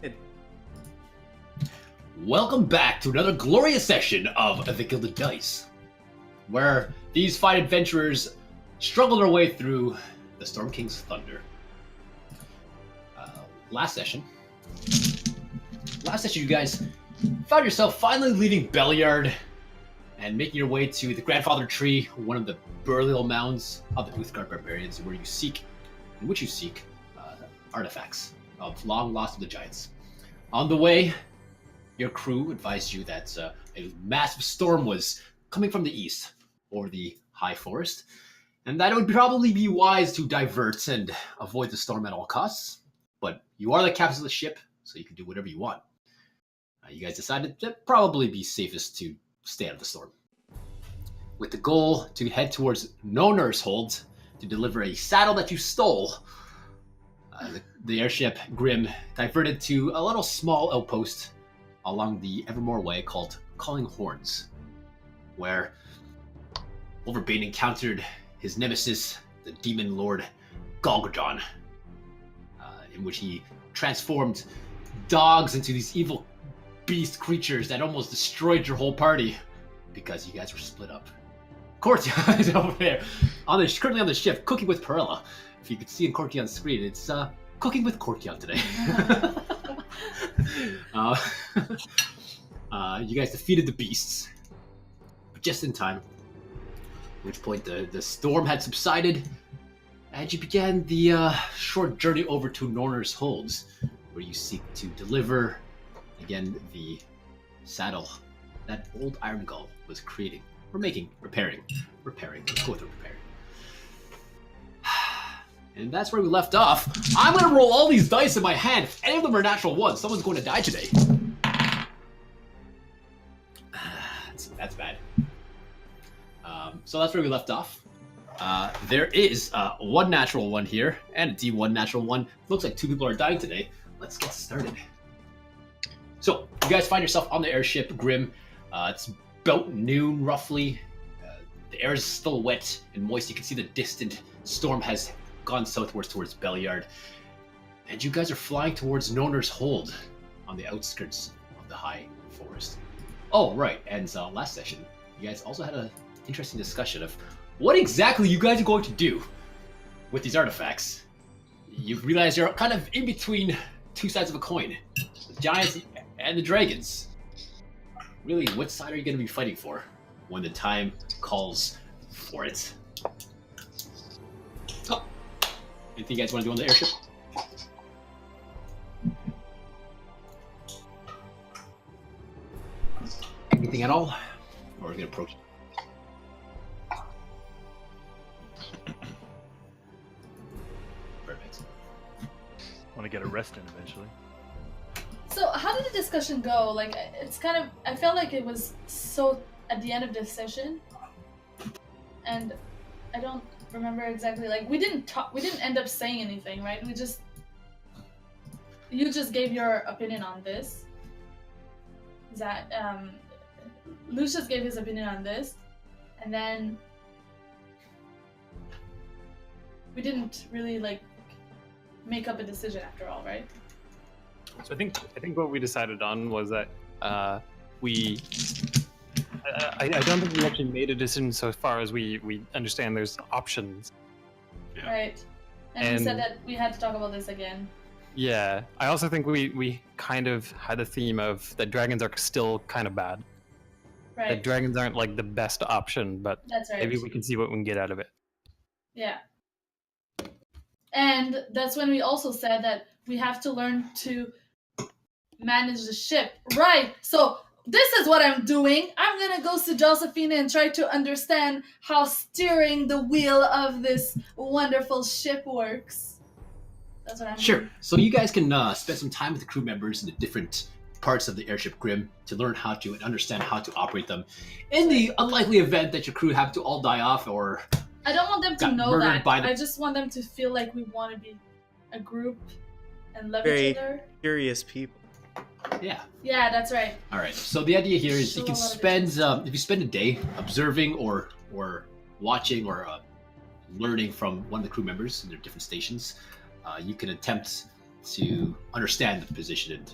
It, Welcome back to another glorious session of the Gilded Dice, where these fine adventurers struggle their way through the Storm King's thunder. Last session, you guys found yourself finally leaving Belliard and making your way to the Grandfather Tree, one of the burial mounds of the Uthgard barbarians, in which you seek artifacts of long lost of the giants. On the way, your crew advised you that a massive storm was coming from the east, or the high forest, and that it would probably be wise to divert and avoid the storm at all costs. But you are the captains of the ship, so you can do whatever you want. You guys decided that probably be safest to stay out of the storm, with the goal to head towards Noanar's hold to deliver a saddle that you stole. The airship Grim diverted to a little small outpost along the Evermore Way called Calling Horns, where Wolverbane encountered his nemesis, the demon lord Galgadon, in which he transformed dogs into these evil beast creatures that almost destroyed your whole party because you guys were split up. Cortia is over there, currently on the ship, cooking with Perella. If you could see Corky on screen, it's cooking with Corky today. You guys defeated the beasts, but just in time. At which point the storm had subsided, and you began the short journey over to Noanar's holds, where you seek to deliver, again, the saddle that old Iron Gull was creating. Repairing. Let's go with repairing. And that's where we left off. I'm going to roll all these dice in my hand. If any of them are natural ones, someone's going to die today. That's bad. So that's where we left off. There is one natural one here, and a D1 natural one. Looks like 2 people are dying today. Let's get started. So, you guys find yourself on the airship Grim. It's about noon, roughly. The air is still wet and moist. You can see the distant storm has gone southwards towards Belliard. And you guys are flying towards Noanar's hold on the outskirts of the high forest. Oh, right. And last session, you guys also had an interesting discussion of what exactly you guys are going to do with these artifacts. You realize you're kind of in between two sides of a coin. The giants and the dragons. Really, what side are you going to be fighting for when the time calls for it? Oh. Anything you guys want to do on the airship? Anything at all? Or are we going to approach it? Perfect. Want to get a rest in eventually. So how did the discussion go? Like, it's kind of, I felt like it was so at the end of the session, and I don't remember exactly. Like, we didn't end up saying anything, right? You just gave your opinion on this. That Lucius gave his opinion on this, and then we didn't really like make up a decision after all, right? So I think what we decided on was that I don't think we actually made a decision so far as we understand there's options. Yeah. Right. And we said that we had to talk about this again. Yeah, I also think we kind of had a theme of that dragons are still kind of bad. Right. That dragons aren't like the best option, but That's right. maybe we can see what we can get out of it. Yeah. And that's when we also said that we have to learn to manage the ship. Right. So this is what I'm doing. I'm going to go to Josephina and try to understand how steering the wheel of this wonderful ship works. That's what I'm Sure. doing. So you guys can spend some time with the crew members in the different parts of the airship Grim to learn how to and understand how to operate them in the unlikely event that your crew have to all die off or I don't want them to got know murdered that. by the- I just want them to feel like we want to be a group and love Very- each other. curious people. Yeah. Yeah, that's right. All right. So the idea here is you Show can a lot of spend if you spend a day observing or watching or learning from one of the crew members in their different stations, you can attempt to understand the position and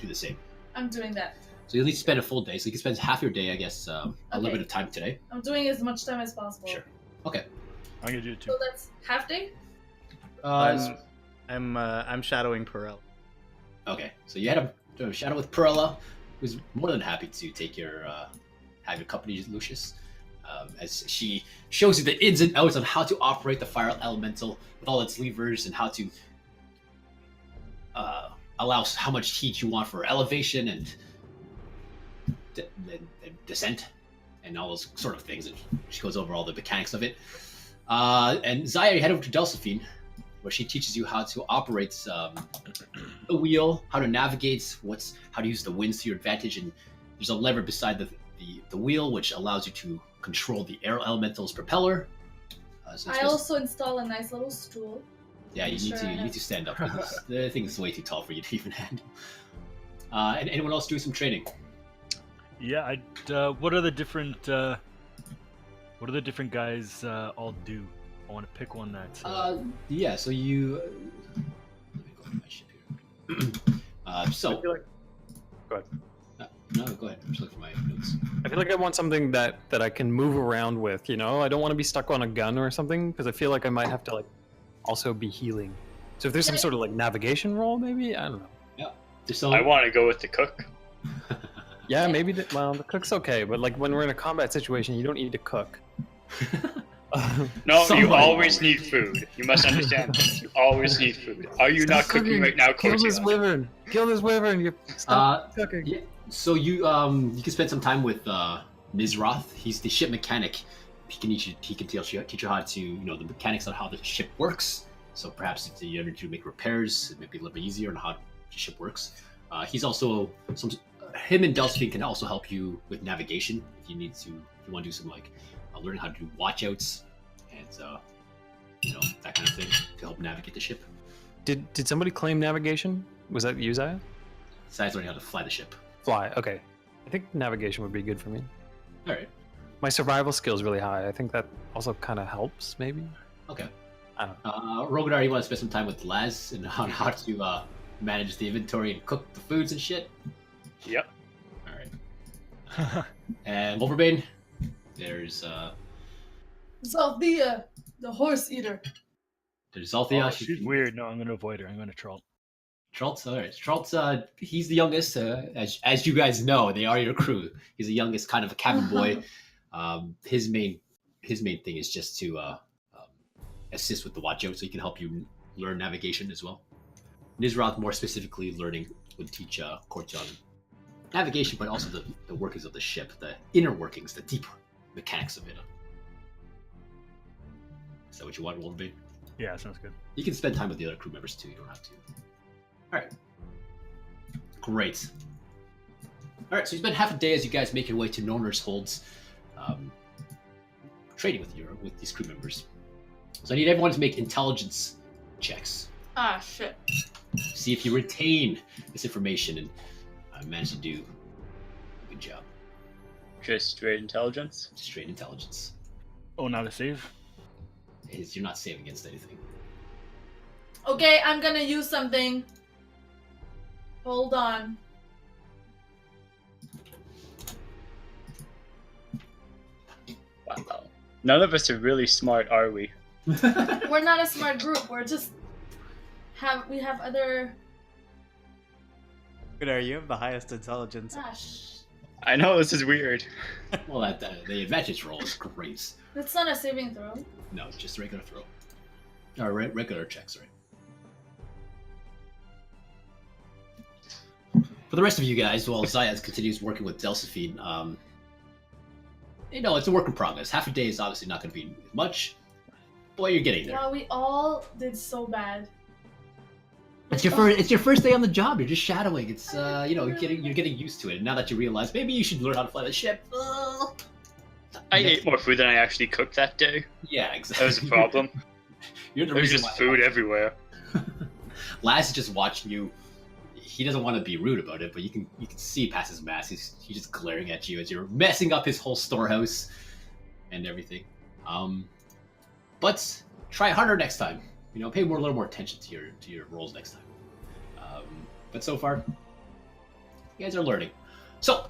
do the same. I'm doing that. So you'll need to spend a full day. So you can spend half your day, I guess, a little Okay. bit of time today. I'm doing as much time as possible. Sure. Okay. I'm gonna do it too. So that's half day? I'm shadowing Perel. Okay. So you had a shadow with Perella, who's more than happy to take your have your company, Lucius, as she shows you the ins and outs on how to operate the fire elemental with all its levers and how to allow how much heat you want for elevation and descent and all those sort of things. And she goes over all the mechanics of it. And Zaya, you head over to Delphine, where she teaches you how to operate the wheel, how to navigate, how to use the winds to your advantage, and there's a lever beside the wheel which allows you to control the air elemental's propeller. So I also install a nice little stool. yeah, you need to stand up. The thing is way too tall for you to even handle. And anyone else doing some training? Yeah, what are the different guys all do? I want to pick one that's. Yeah. So you. Let me go to my ship here. I So. feel like, go ahead. No, go ahead. I'm just looking at my notes. I feel like I want something that I can move around with. You know, I don't want to be stuck on a gun or something because I feel like I might have to like also be healing. So if there's some sort of like navigation role, maybe I don't know. There's some. I want to go with the cook. Yeah, maybe. Well, the cook's okay, but like when we're in a combat situation, you don't need to cook. No, you Somebody always need food. You must understand. You always need food. Are you not cooking right now, Kill this Cortia? wyvern! Kill this wyvern! You stop cooking. Yeah. So you can spend some time with Nizroth. He's the ship mechanic. He can teach you how to the mechanics on how the ship works. So perhaps if you need to make repairs, it might be a little bit easier on how the ship works. He's also him and Delphine can also help you with navigation if you want to do some like learning how to do watchouts and that kind of thing to help navigate the ship. Did somebody claim navigation? Was that you, Zaya? Besides learning how to fly the ship. Fly. Okay. I think navigation would be good for me. All right. My survival skill is really high. I think that also kind of helps, maybe. Okay. I don't know. Rogadar, you want to spend some time with Laz and on how to manage the inventory and cook the foods and shit? Yep. All right. And Wolverbane, there's Zalthea, the horse eater. Althea. Oh, she's weird. No, I'm gonna avoid her. I'm gonna troll. Troltz, all right. Troltz, he's the youngest. As you guys know, they are your crew. He's the youngest, kind of a cabin boy. His main thing is just to assist with the watchout, so he can help you learn navigation as well. Nizroth, more specifically, would teach Kortjan navigation, but also the workings of the ship, the inner workings, the deep mechanics of it. Is that what you want, Wolverbane? Yeah, sounds good. You can spend time with the other crew members too. You don't have to. All right. Great. All right. So you spend half a day as you guys make your way to Noanar's holds, trading with these crew members. So I need everyone to make intelligence checks. Ah, shit. See if you retain this information and manage to do a good job. Just straight intelligence. Straight intelligence. Oh, not a save. You're not saving against anything. Okay, I'm gonna use something. Hold on. Wow. None of us are really smart, are we? We're not a smart group. We're just we have other. Good, are you have the highest intelligence? Gosh, I know this is weird. Well, the advantage roll is great. that's not a saving throw. No, just a regular throw. Or regular checks, right? For the rest of you guys, while Zayas continues working with Delphine, it's a work in progress. Half a day is obviously not going to be much, but you're getting there. Wow, we all did so bad. It's your first day on the job. You're just shadowing. It's you're getting used to it. And now that you realize maybe you should learn how to fly the ship. I ate more food than I actually cooked that day. Yeah, exactly. That was a problem. You're the There was reason just why- food everywhere. Laz is just watching you. He doesn't want to be rude about it, but you can see past his mask. He's just glaring at you as you're messing up his whole storehouse and everything. But try harder next time. pay a little more attention to your rolls next time. But so far, you guys are learning. So,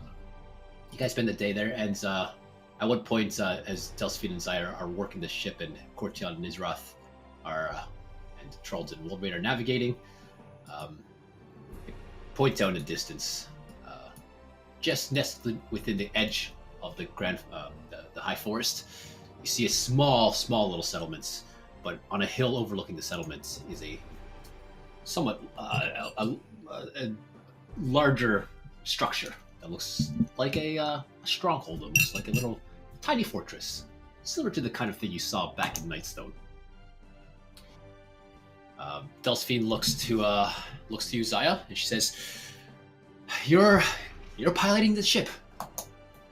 you guys spend the day there, and at one point, as Delphine and Zaya are working the ship, and Cortion and Nizrath and Trolls and Wolverbane are navigating, point down in the distance, just nestled within the edge of the the high forest, you see a small little settlement. But on a hill overlooking the settlement is a somewhat a larger structure that looks like a stronghold, almost like a little tiny fortress, similar to the kind of thing you saw back in Nightstone. Delphine looks to you, Zaya, and she says, "You're piloting the ship.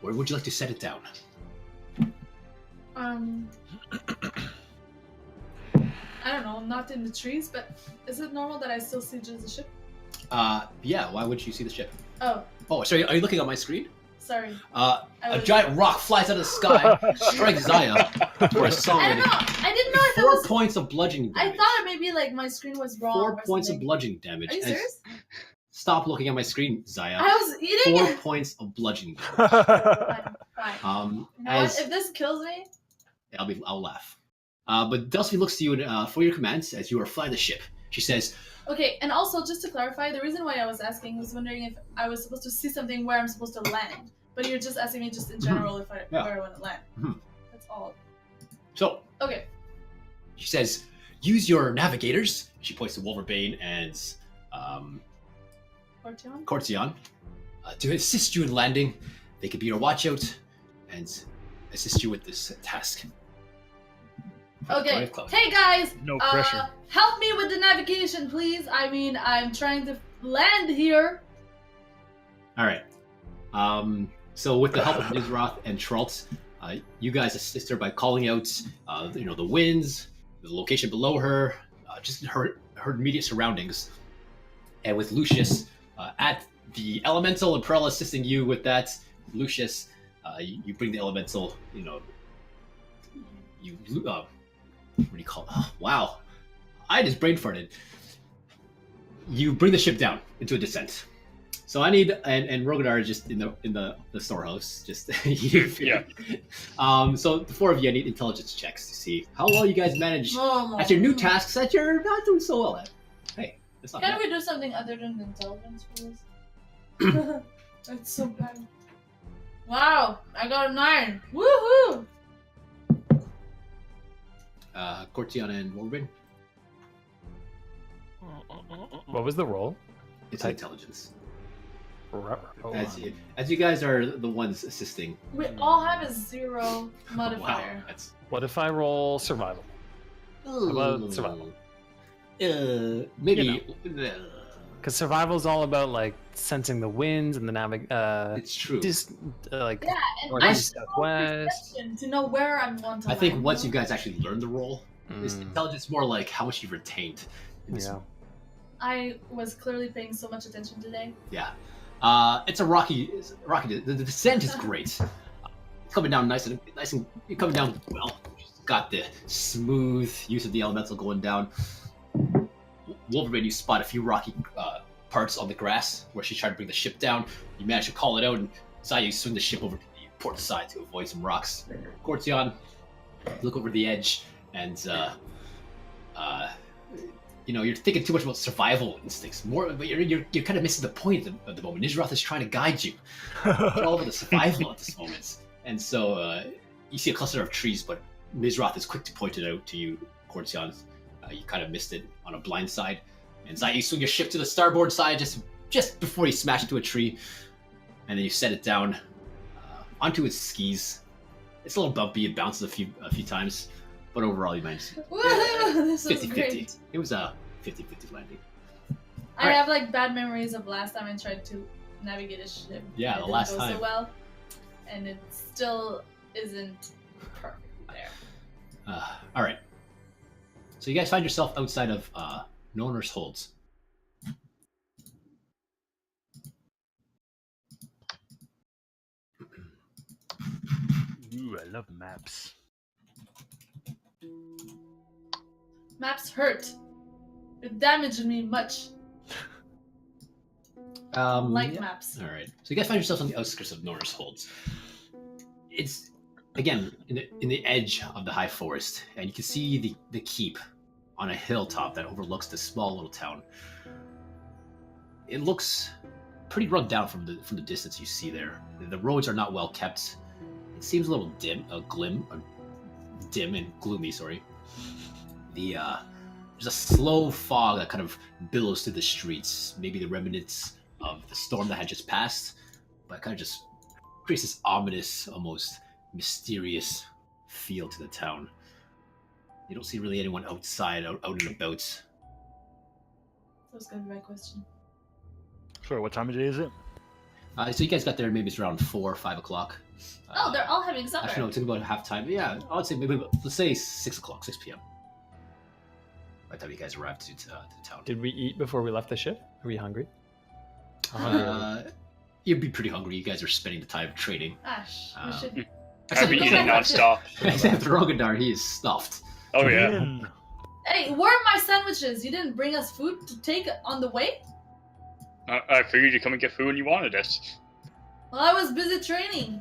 Where would you like to set it down?" I don't know, not in the trees, but is it normal that I still see just the ship? Yeah. Why would you see the ship? Oh, Sorry. Are you looking at my screen? sorry. A giant rock flies out of the sky, strikes Zaya for a I solid don't know. I didn't know if it 4 was. points of bludgeoning I damage. thought maybe like my screen was wrong. 4 or points of something. bludgeoning damage. Are you serious? Stop looking at my screen, Zaya. I was eating 4 it. points of bludgeoning damage. Fine. You know As what? If this kills me, I'll laugh. But Delphine looks to you for your commands as you are flying the ship. She says, okay. And also, just to clarify, the reason why I was asking was wondering if I was supposed to see something where I'm supposed to land. But you're just asking me just in general if where I want to land. Mhm. That's all. so, Okay. she says, use your navigators. She points to Wolverbane and Cortion? Cortion to assist you in landing. They could be your watchout and assist you with this task. Okay. Hey guys, No pressure. help me with the navigation, please. I mean, I'm trying to land here. All right. So with the help of Nizrath and Troltz, you guys assist her by calling out, the winds, the location below her, just her immediate surroundings. And with Lucius at the elemental and Perella assisting you with that, Lucius, you bring the elemental. What do you call it? Oh, wow, I just brain farted. You bring the ship down into a descent. So I need and Rogadar is just in the storehouse. Just you. Yeah. So the 4 of you, I need intelligence checks to see how well you guys manage Oh, at your new tasks that you're not doing so well at. Hey, that's not Can bad. we do something other than intelligence for this? That's so bad. Wow, I got a 9. Woohoo! Cortion and Wolverbane. What was the roll? It's Type. intelligence. Oh, As you guys are the ones assisting. We all have a 0 modifier. Wow, that's what if I roll survival? about survival? Maybe. Because survival is all about like sensing the winds and the It's true. like Yeah, and I northeast, should know southwest. perception to know where I'm going to I think land, once you you know? guys actually learn the role, it's intelligence more like how much you've retained. Yeah. I was clearly paying so much attention today. Yeah. It's a rocky. The descent is great. Coming down nice and you're coming down well. Got the smooth use of the elemental going down. Wolverine, you spot a few rocky parts on the grass where she's trying to bring the ship down. You manage to call it out, and Zaya, you swing the ship over to the port side to avoid some rocks. Cortion, look over the edge, and you're thinking too much about survival instincts. But you're kind of missing the point at the moment. Nizrath is trying to guide you. You're all over the survival at this moment, and so you see a cluster of trees, but Nizrath is quick to point it out to you, Cortion. You kind of missed it on a blind side, and Zaya, you swing your ship to the starboard side just before you smash into a tree, and then you set it down onto its skis. It's a little bumpy; it bounces a few times, but overall you managed. Woohoo! This was 50-50. great. It was a 50-50 landing. I have like bad memories of last time I tried to navigate a ship. Yeah, and it the didn't last go time. so well, and it still isn't perfect there. All right. So you guys find yourself outside of Noanar's holds. Ooh, I love maps. Maps hurt. It damaged me much. Like Yeah. maps. All right. So you guys find yourselves on the outskirts of Norris Holds. It's again in the edge of the high forest, and you can see the keep on a hilltop that overlooks this small little town. It looks pretty run down from the distance you see there. The roads are not well kept. It seems a little dim and gloomy. Sorry. There's a slow fog that kind of billows through the streets. Maybe the remnants of the storm that had just passed, but kind of just creates this ominous, almost mysterious feel to the town. You don't see really anyone outside, out and about. That was gonna be my question. Sorry, what time of day is it? So you guys got there, maybe it's around 4 or 5 o'clock. Oh, they're all having supper. Actually, no, it took about half time. Yeah, I would say maybe, let's say 6 o'clock, 6 p.m. By the time you guys arrived to town. Did we eat before we left the ship? Are we hungry? You'd be pretty hungry. You guys are spending the time trading. Ash, we Um, should. I'd be eating non-stop. Except for Rogadar, he is stuffed. Oh yeah. Mm. Hey, where are my sandwiches? You didn't bring us food to take on the way? I figured you'd come and get food when you wanted it. Well, I was busy training.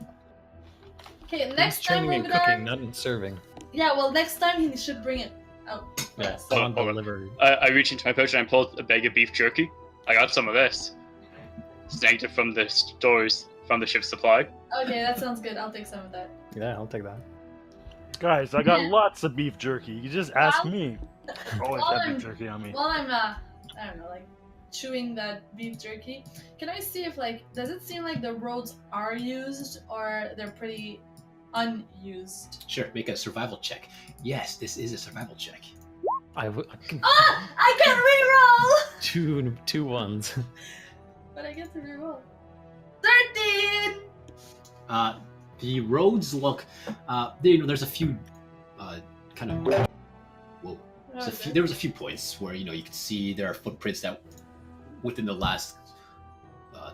Okay, next time, training and Rogadar. cooking, not in serving. Yeah, well, next time he should bring it out. Yeah, Oh, on oh, delivery. I reached into my pouch and I pulled a bag of beef jerky. I got some of this. Snagged it from the stores from the ship's supply. Okay, that sounds good. I'll take some of that. Yeah, I'll take that. Guys, I got Yeah. lots of beef jerky. You just ask Well- me. Always While have I'm- beef jerky on me. While I'm, I don't know, like, chewing that beef jerky, can I see if, like, does it seem like the roads are used or they're pretty unused? Sure, make a survival check. Yes, this is a survival check. I can Ah! I can reroll! two ones. But I get to reroll. 13! The roads look. There's a few kind of. Whoa. There was a few points where you could see there are footprints that, within the last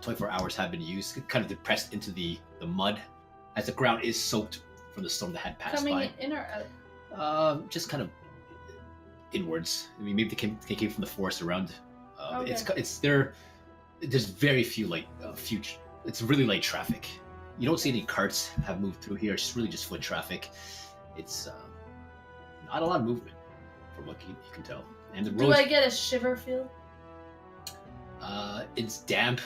24 hours, have been used, kind of depressed into the mud, as the ground is soaked from the storm that had passed Coming by. in or out? Just kind of inwards. I mean, maybe they came from the forest around. Okay. It's there. There's very few it's really light traffic. You don't see any carts have moved through here. It's really just foot traffic. It's not a lot of movement, from what you can tell. And the Do roads, I get a shiver feel? it's damp.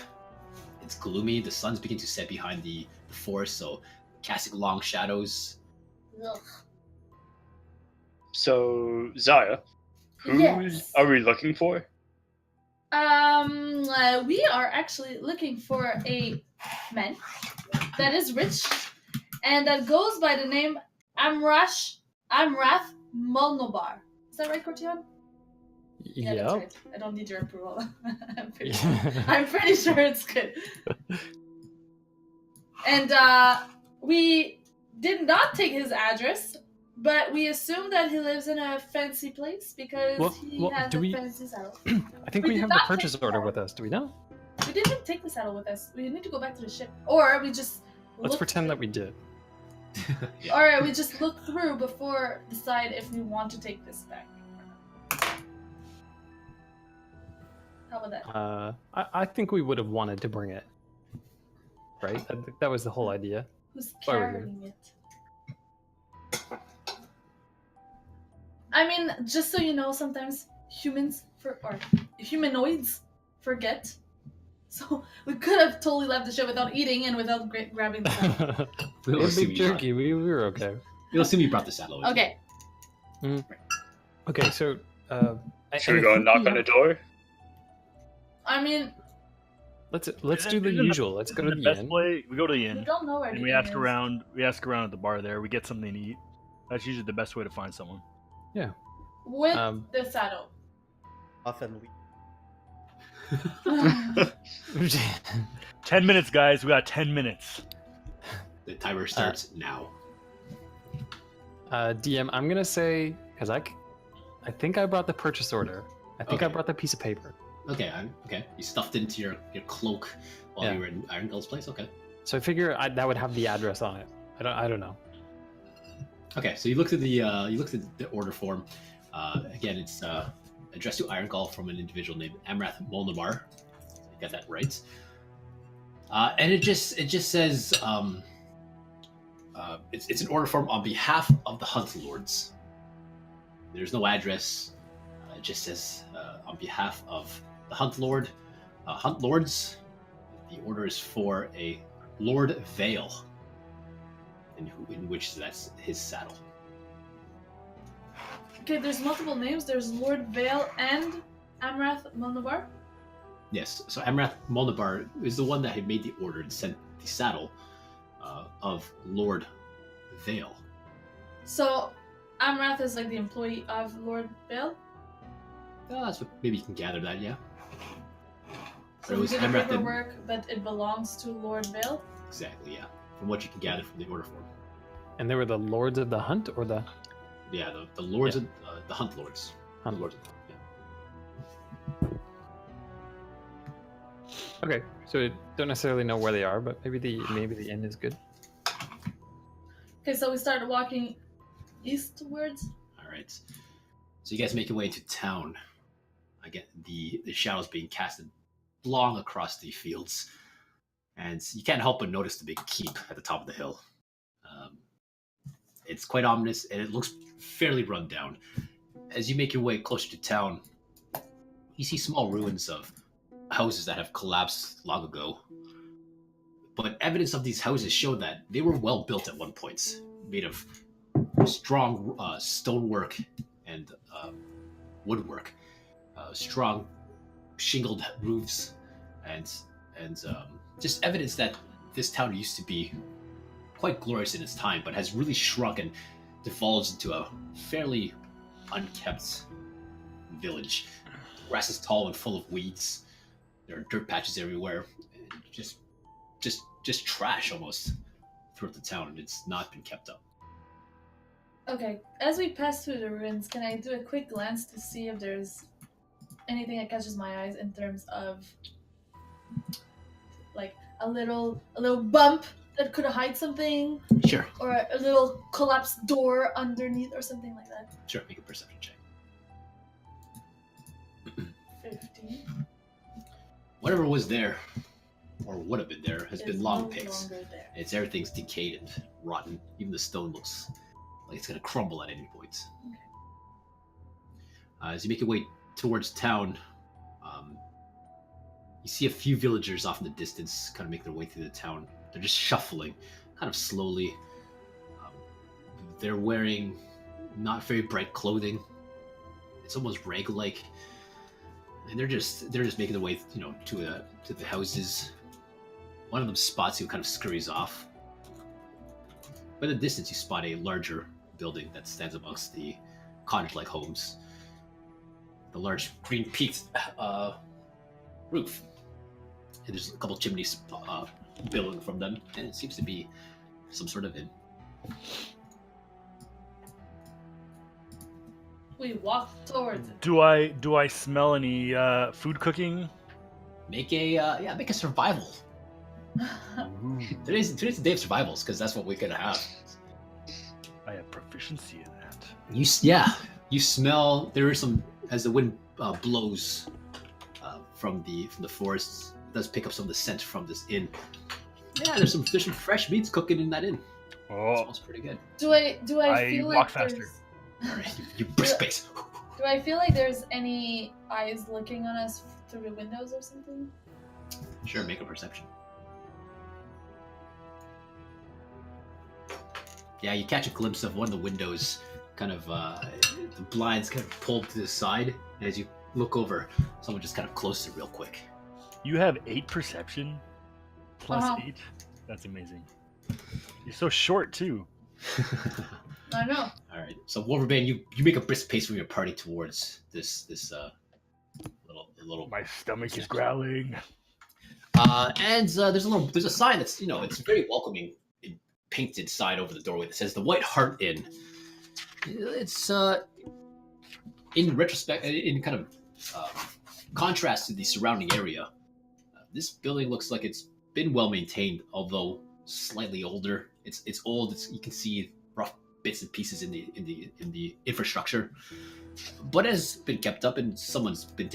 It's gloomy. The sun's beginning to set behind the forest, so casting long shadows. Ugh. So, Zaya, who Yes. are we looking for? We are actually looking for a man that is rich and that goes by the name Amrath Mulnobar. Is that right, Cortion? Yeah, that's Yep. right. I don't need your approval. I'm pretty sure it's good. And we did not take his address, but we assume that he lives in a fancy place because he has do a we- fancy saddle. I think We we did have the not take purchase the order saddle. with us. Do we know? We didn't take the saddle with us. We need to go back to the ship, or we just Let's look pretend that we did. Yeah. Or we just look through before decide if we want to take this back. How about that? I think we would have wanted to bring it. Right? I think that was the whole idea. Who's why we're here. carrying it? I mean, just so you know, sometimes humanoids forget. So we could have totally left the ship without eating and without grabbing the saddle. We'll It was assume beef you brought- jerky. We were okay. We'll assume you brought the saddle with you. Okay. Okay, so Should we go and knock on the door? I mean, Let's do Isn't the the- usual. Let's go to The the best inn. way, we go to the we inn don't know where and the we inn ask is. around. We ask around at the bar there. We get something to eat. That's usually the best way to find someone. With Um, the saddle. Often we 10 minutes, guys. We got 10 minutes. The timer starts now. DM, I'm gonna say because I think I brought the purchase order. I think I Okay. brought the piece of paper. Okay, okay. You stuffed into your cloak while Yeah. you were in Iron Guild's place. Okay. So I figure that would have the address on it. I don't know. Okay, so you looked at the order form. Again, it's addressed to Iron Gall from an individual named Amrath Molnabar. I got that right. And it just says it's an order form on behalf of the Hunt Lords. There's no address. It just says on behalf of the Hunt Lords. The order is for a Lord Vale, in which that's his saddle. Okay, there's multiple names. There's Lord Vale and Amrath Molnabar. Yes, so Amrath Molnabar is the one that had made the order and sent the saddle of Lord Vale. So Amrath is like the employee of Lord Vale? That's what maybe you can gather that, yeah. So we did the paperwork, but it belongs to Lord Vale? Exactly, yeah. From what you can gather from the order form. And they were the Lords of the Hunt, or the... Yeah, the Lords of the Hunt Lords. Hunt Lords. Yeah. Okay, so I don't necessarily know where they are, but maybe the inn is good. Okay, so we started walking eastwards. All right. So you guys make your way into town. Again, the shadows being casted long across the fields, and you can't help but notice the big keep at the top of the hill. It's quite ominous, and it looks fairly run down. As you make your way closer to town, you see small ruins of houses that have collapsed long ago. But evidence of these houses show that they were well built at one point, made of strong stonework and woodwork, strong shingled roofs, and just evidence that this town used to be quite glorious in its time, but has really shrunk and divulged into a fairly unkept village. The grass is tall and full of weeds. There are dirt patches everywhere. Just trash almost throughout the town, and it's not been kept up. Okay, as we pass through the ruins, can I do a quick glance to see if there's anything that catches my eyes in terms of like a little bump that could hide something, Sure. or a little collapsed door underneath or something like that? Sure, make a perception check. 15. Whatever was there, or would have been there, has Is been long no picks. longer there. It's everything's decayed and rotten. Even the stone looks like it's gonna crumble at any point. Okay. As you make your way towards town, you see a few villagers off in the distance, kind of make their way through the town. They're just shuffling, kind of slowly. They're wearing not very bright clothing. It's almost rag-like, and they're just making their way, to the houses. One of them spots you, kind of scurries off. But in the distance, you spot a larger building that stands amongst the cottage-like homes. The large green peaked roof, and there's a couple chimneys billowing from them, and it seems to be some sort of inn. We walk towards it. Do I smell any food cooking? Make a survival. Today's the day of survivals, because that's what we're gonna have. I have proficiency in that. You smell. There is some, as the wind blows from the forests. It does pick up some of the scent from this inn. Yeah, there's some fresh meats cooking in that inn. Oh, It smells pretty good. Do I I feel walk like faster. there's... All right, you brisk pace. Do I feel like there's any eyes looking on us through the windows or something? Sure, make a perception. Yeah, you catch a glimpse of one of the windows, kind of the blinds kind of pulled to the side, and as you look over, someone just kind of closed it real quick. You have 8 perception plus Wow. 8. That's amazing. You're so short too. I know. All right, so Wolverbane, you make a brisk pace from your party towards this little. My stomach is growling. And there's a sign that's it's very welcoming, painted sign over the doorway that says the White Hart Inn. It's in retrospect, in kind of contrast to the surrounding area. This building looks like it's been well maintained, although slightly older. It's old. You can see rough bits and pieces in the infrastructure. but has been kept up, and someone's been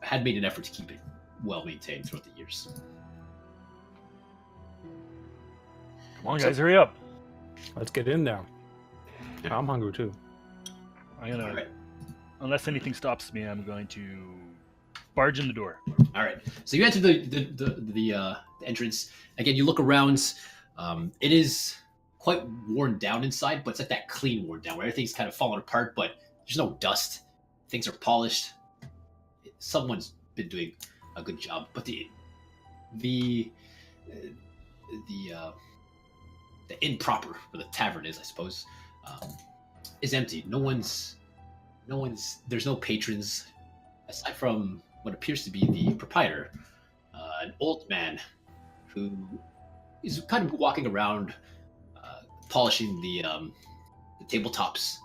had made an effort to keep it well maintained throughout the years. Come on, guys, hurry up. Let's get in there. Yeah. I'm hungry too. I'm gonna, All right. unless anything stops me, I'm going to barge in the door. All right. So you enter the entrance. Again, you look around. It is quite worn down inside, but it's like that clean worn down where everything's kind of fallen apart, but there's no dust. Things are polished. Someone's been doing a good job, but the inn proper, where the tavern is, I suppose, is empty. No one's. There's no patrons aside from what appears to be the proprietor, an old man who is kind of walking around, polishing the tabletops,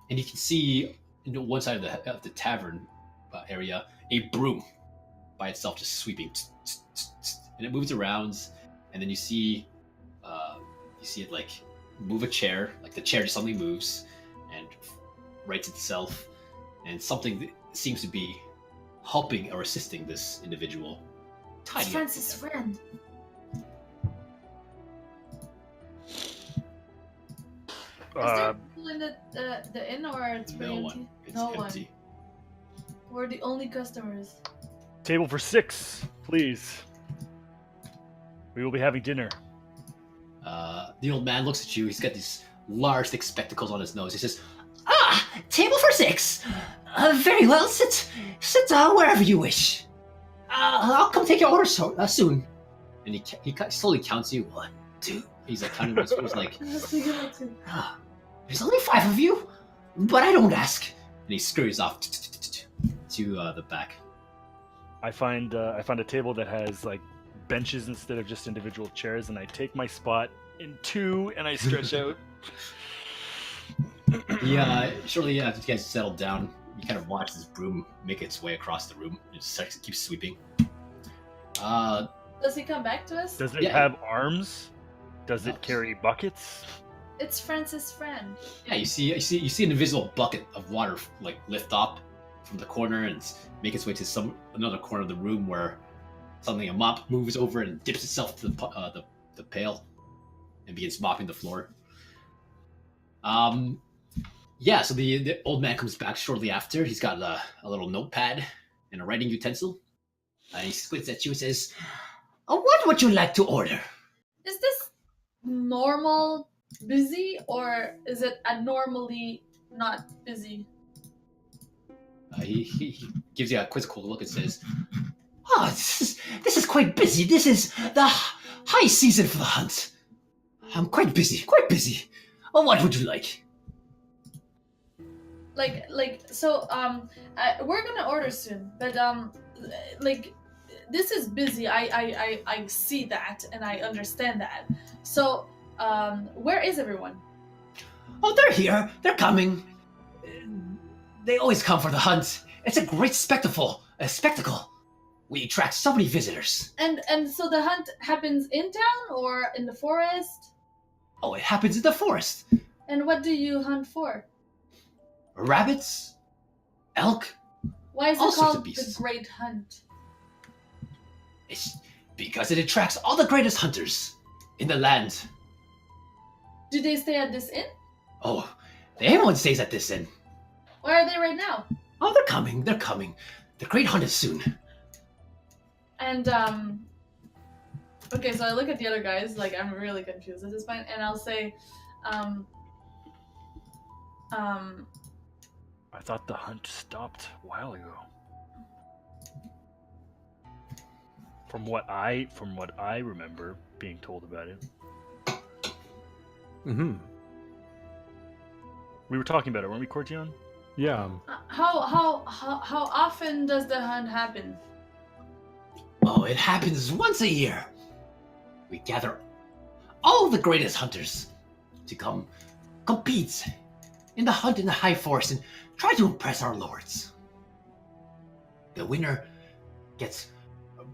and you can see one side of the tavern area a broom by itself just sweeping, and it moves around, and then you see it like move a chair, like the chair just suddenly moves and rights itself, and something that seems to be helping or assisting this individual. It's Francis' friend. Is there people in the inn, or it's pretty No empty? one. It's No empty. one. We're the only customers. Table for 6, please. We will be having dinner. The old man looks at you. He's got these large, thick spectacles on his nose. He says, "Ah, table for 6. Very well. Sit wherever you wish. I'll come take your order soon." And he slowly counts you. 1, 2. He's like counting his fingers like, "There's only 5 of you, but I don't ask." And he scurries off to the back. I find a table that has like benches instead of just individual chairs, and I take my spot in 2 and I stretch out. Shortly after you guys settle down, you kind of watch this broom make its way across the room. It just keeps sweeping. Does he come back to us? Does it Yeah. have arms? Does No. it carry buckets? It's Francis' friend. Yeah, you see an invisible bucket of water like lift up from the corner and make its way to another corner of the room where suddenly a mop moves over and dips itself to the pail and begins mopping the floor. So the old man comes back shortly after. He's got a little notepad and a writing utensil. He squints at you and says, "What would you like to order?" Is this normal busy, or is it abnormally not busy? He gives you a quizzical look and says, "Oh, this is quite busy. This is the high season for the hunt. I'm quite busy. What would you like?" So we're gonna order soon, but this is busy. I see that and I understand that. So where is everyone? "Oh, they're here. They're coming. They always come for the hunt. It's a great spectacle. We attract so many visitors." And so the hunt happens in town or in the forest? "Oh, it happens in the forest. And what do you hunt for? Rabbits, elk. Why is All it sorts of called the beasts. Great Hunt? It's because it attracts all the greatest hunters in the land." Do they stay at this inn? "Oh, everyone stays at this inn. Where are they right now? Oh, they're coming. The great hunt is soon." And okay, so I look at the other guys, like I'm really confused at this point, and I'll say, I thought the hunt stopped a while ago. From what I remember being told about it. Mm-hmm. We were talking about it, weren't we, Cortion? Yeah. how often does the hunt happen? "Oh, it happens once a year. We gather all the greatest hunters to come compete in the hunt in the high forest and try to impress our lords. The winner gets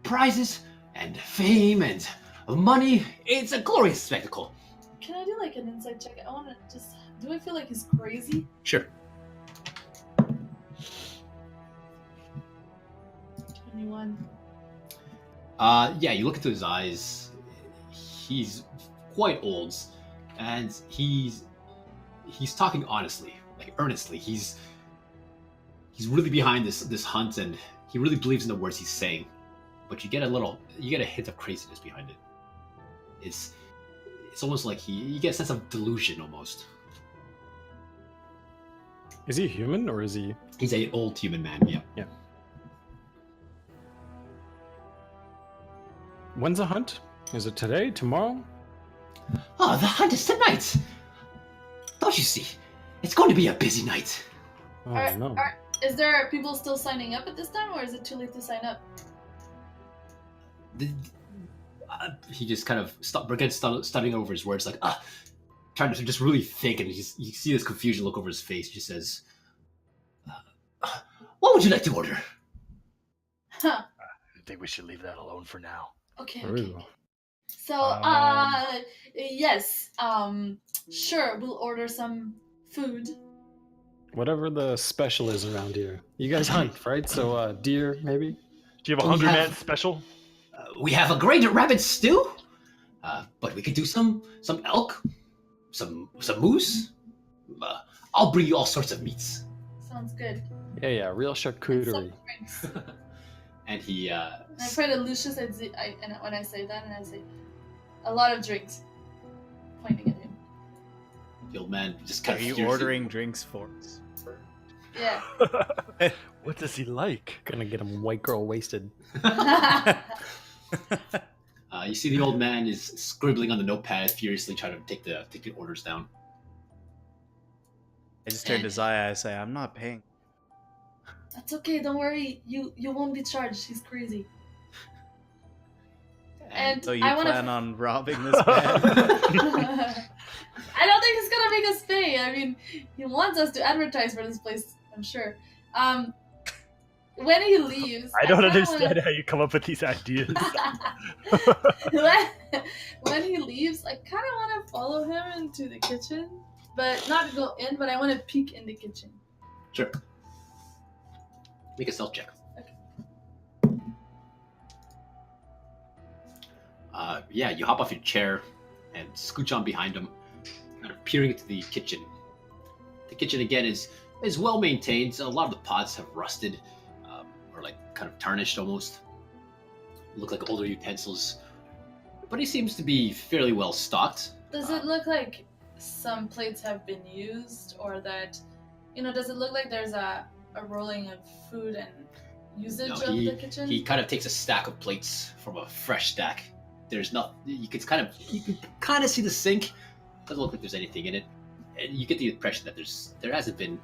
prizes and fame and money. It's a glorious spectacle." Can I do like an insight check? I want to just. Do I feel like he's crazy? Sure. Anyone? Yeah, you look into his eyes. He's quite old, and he's talking honestly, like earnestly. He's really behind this hunt, and he really believes in the words he's saying. But you get a hint of craziness behind it. It's almost like you get a sense of delusion almost. Is he human or is he? He's an old human man. Yeah. Yeah. When's the hunt? Is it today? Tomorrow? Oh, the hunt is tonight. Don't you see? It's going to be a busy night. Oh no. Is there people still signing up at this time, or is it too late to sign up? He just kind of studying over his words, like trying to just really think, and you see this confusion look over his face. He just says, "What would you like to order?" Huh. I think we should leave that alone for now. Okay. Ooh. So, yes. Sure, we'll order some food. Whatever the special is around here. You guys hunt, right? So, deer, maybe? Do you have a We Hungry have- Man special? We have a great rabbit stew, but we could do some elk, some moose. I'll bring you all sorts of meats. Sounds good. Yeah, real And charcuterie. some drinks. And he And I pray to Lucius, and when I say that, and I say, a lot of drinks, pointing at him. the old man just kind Are of you furiously- ordering drinks for us? Yeah. What does he like? Gonna get him white girl wasted. You see the old man is scribbling on the notepad, furiously trying to take the orders down. I just turned to Zaya. I say, I'm not paying. That's okay. Don't worry. You won't be charged. He's crazy. And So you I wanna. plan on robbing this man? I don't think he's gonna make us pay. I mean, he wants us to advertise for this place. I'm sure. When he leaves, I don't kinda understand wanna- how you come up with these ideas. when he leaves, I kind of want to follow him into the kitchen, but not go in. But I want to peek in the kitchen. Sure. Make a stealth check. Yeah, you hop off your chair and scooch on behind him, kind of peering into the kitchen. The kitchen again is well maintained. A lot of the pots have rusted, or like kind of tarnished almost. Look like older utensils, but he seems to be fairly well stocked. Does it look like some plates have been used, or that, does it look like there's a rolling of food and usage No, of the kitchen? He kind of takes a stack of plates from a fresh stack. There's not. You can kind of see the sink. Doesn't look like there's anything in it, and you get the impression that there hasn't been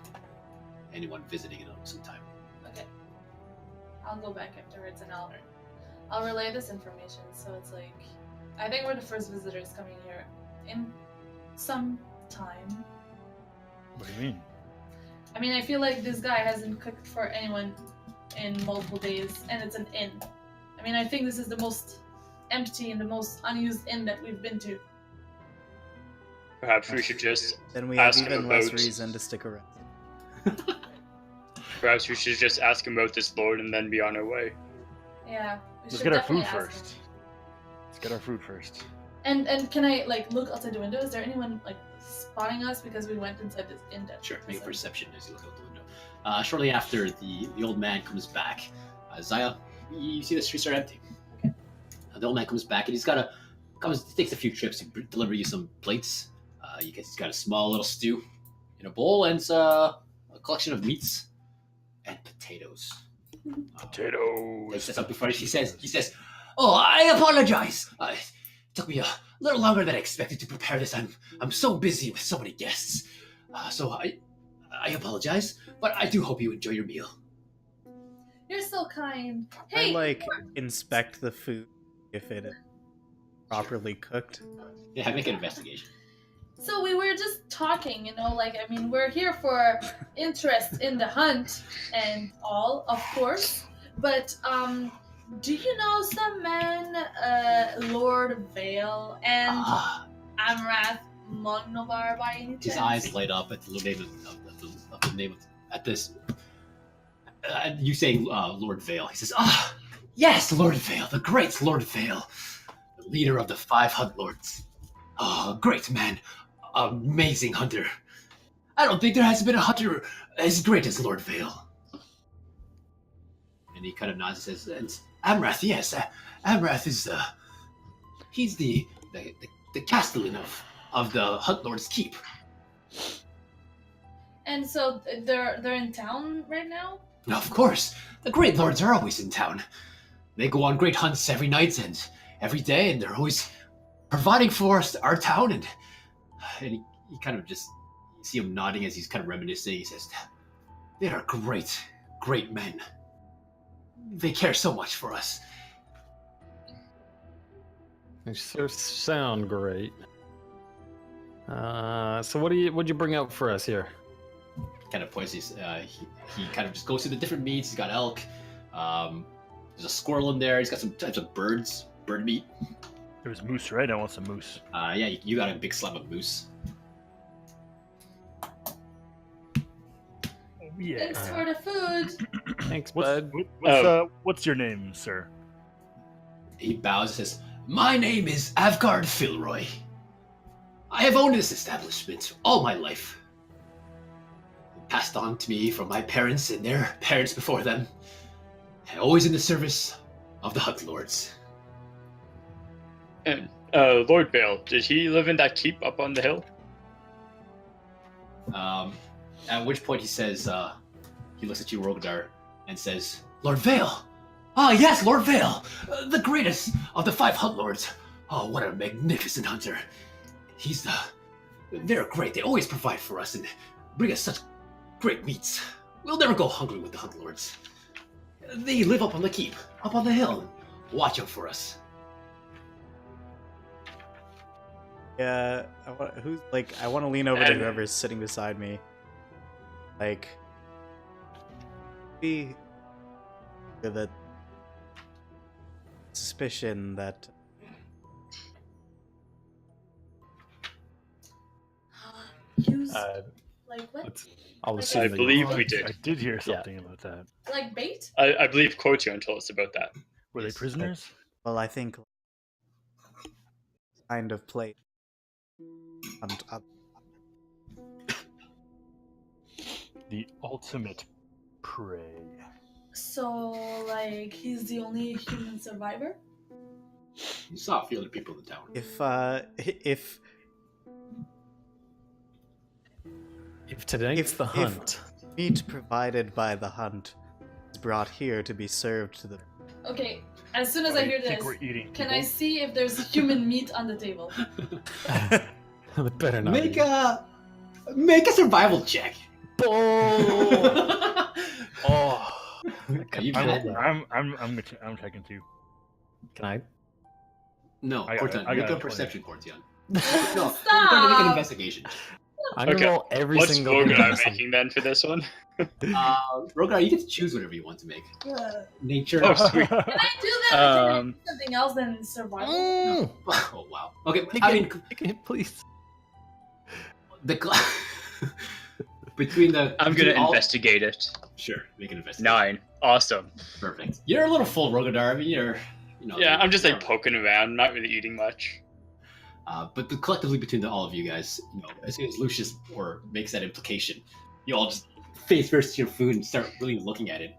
anyone visiting in some time. Okay. I'll go back afterwards and I'll relay this information. So it's like, I think we're the first visitors coming here in some time. What do you mean? I mean, I feel like this guy hasn't cooked for anyone in multiple days, and it's an inn. I mean, I think this is the most empty and the most unused inn that we've been to. Perhaps we should just Then we have Ask him even less about- reason to stick around. ask him about this lord and then be on our way. Yeah. We Let's should get our definitely food ask first. him. Let's get our food first. And can I look outside the window? Is there anyone spotting us because we went inside this inn? Sure, make a perception as you look out the window. Shortly after the old man comes back, Zaya, you see the streets are empty. Okay. The old man comes back and he takes a few trips to deliver you some plates. He's got a small little stew in a bowl and a collection of meats and potatoes. Potatoes. He says, before he says, "Oh, I apologize. It took me a little longer than I expected to prepare this. I'm so busy with so many guests. So I apologize, but I do hope you enjoy your meal." You're so kind. I Hey, inspect the food if it is properly cooked. Yeah, make an investigation. so we were just talking, we're here for interest in the hunt and all, of course. But do you know some man, Lord Vale and Amrath Noanar by any chance? His eyes light up at the name of at this. You saying Lord Vale? He says, Yes, Lord Vale, the great Lord Vale, the leader of the 5 Hunt Lords. Oh, great man, amazing hunter. I don't think there has been a hunter as great as Lord Vale. And he kind of nods and says, and Amrath, yes, Amrath is he's the castellan of the Hunt Lord's keep. And so they're in town right now? Of course, the great lords are always in town. They go on great hunts every night and every day, and they're always providing for us, our town. And he kind of just, you see him nodding as he's kind of reminiscing. He says, they are great, great men. They care so much for us. They sure sound great. So what'd you bring out for us here? Kind of points. He kind of just goes through the different meats. He's got elk. There's a squirrel in there. He's got some types of bird meat. There was moose, right? I want some moose. Yeah, you got a big slab of moose. Yeah. Thanks for the food. Thanks, bud. What's your name, sir? He bows and says, my name is Avgard Filroy. I have owned this establishment all my life. Passed on to me from my parents and their parents before them. Always in the service of the Hunt Lords. And Lord Vale, did he live in that keep up on the hill? At which point he says, he looks at you, Rogadar, and says, Lord Vale! Ah, yes, Lord Vale! The greatest of the 5 Hunt Lords. Oh, what a magnificent hunter. They're great. They always provide for us and bring us such great meats. We'll never go hungry with the Hunt Lords. They live up on the keep, up on the hill. Watch out for us. Yeah, I want to lean over to whoever's sitting beside me. Like, be the suspicion that Use like what? I'll Like assume I that believe I we did. did hear something about that. Like bait? I believe Cortion told us about that. Were they prisoners? well, I think kind of played up. The ultimate prey. So like he's the only human survivor? You saw a few other people in the town. If tonight's the hunt. Meat provided by the hunt is brought here to be served to the. Okay, as soon as I hear think this, we're eating can people? I see if there's human meat on the table? They better not. Make a survival check. Oh! I'm checking too. Can I? No, I got Corton, it. I make got a it, 20. perception, Cortion. Stop! No, you're going to make an investigation. I'm gonna roll every What's single Rogan thing. making then for this one? Rogar, you get to choose whatever you want to make. Nature. Oh, sweet. Can I do that? Can I do Um, something else than survival? Oh, wow. Okay, Take I it, mean, take it, please. between the. I'm between gonna all- investigate it. Sure, make an investigation. 9. Awesome. Perfect. You're a little full, Rogadar. I mean, Yeah, I'm just like you're- poking around, not really eating much. But collectively between all of you guys, as soon as Lucius makes that implication, you all just face first your food and start really looking at it.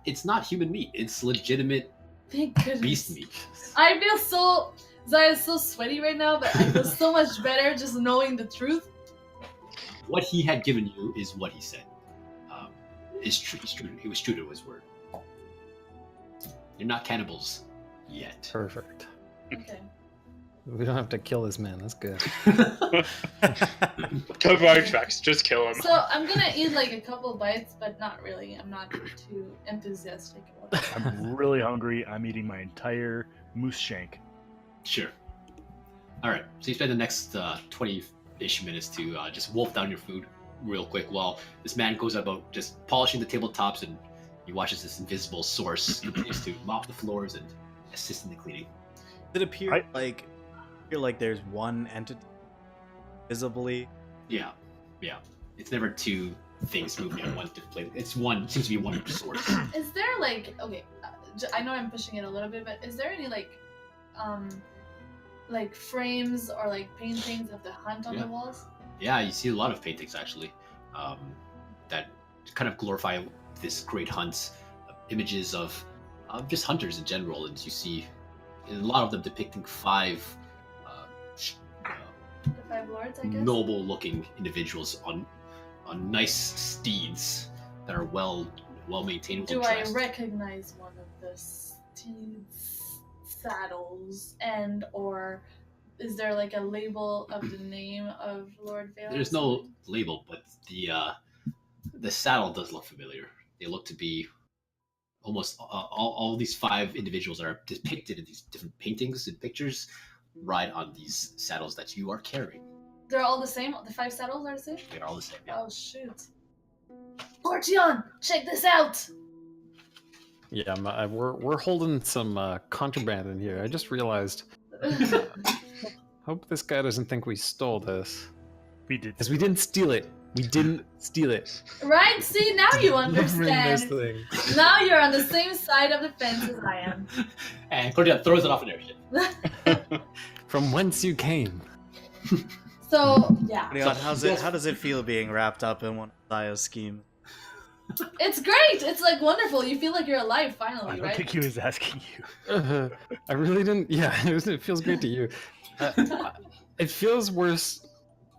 It's not human meat. It's legitimate Thank goodness. beast meat. I feel so. Zaya's so sweaty right now, but I feel so much better just knowing the truth. What he had given you is what he said. Is true. He was true to his word. You're not cannibals yet. Perfect. Okay. We don't have to kill this man. That's good. Cover our tracks, just kill him. So I'm gonna eat like a couple bites, but not really. I'm not too enthusiastic about it. I'm really hungry. I'm eating my entire moose shank. Sure. All right. So you spend the next 20-ish minutes to just wolf down your food real quick while this man goes about just polishing the tabletops, and he watches this invisible source continues to mop the floors and assist in the cleaning. Does it appear like there's one entity visibly? Yeah. It's never two things moving at one different place. Seems to be one source. Is there like I know I'm pushing it a little bit, but is there any like frames or like paintings of the hunt on the walls? Yeah, you see a lot of paintings actually, that kind of glorify this great hunt. Images of just hunters in general, and you see a lot of them depicting five The five lords, I guess. noble-looking individuals on nice steeds that are well maintained. Do I recognize one of the steeds' saddles, and or is there like a label of the name of Lord Vale? There's no label, but the saddle does look familiar. They look to be almost all these five individuals that are depicted in these different paintings and pictures ride on these saddles that you are carrying. They're all the same? The five saddles are the same? They're all the same. Yeah. Oh, shoot. Portion, check this out! Yeah, we're holding some contraband in here. I just realized. Hope this guy doesn't think we stole this. We did. Because we didn't steal it. We didn't steal it. Right? See, now you Delivering this understand. thing. Now you're on the same side of the fence as I am. And Cordelia throws it off an airship. From whence you came. So, yeah. Leon, how does it feel being wrapped up in one of Zaya's schemes? It's great! It's like wonderful. You feel like you're alive I finally, don't right? think he was asking you. I really didn't. Yeah, it feels great to you. It feels worse,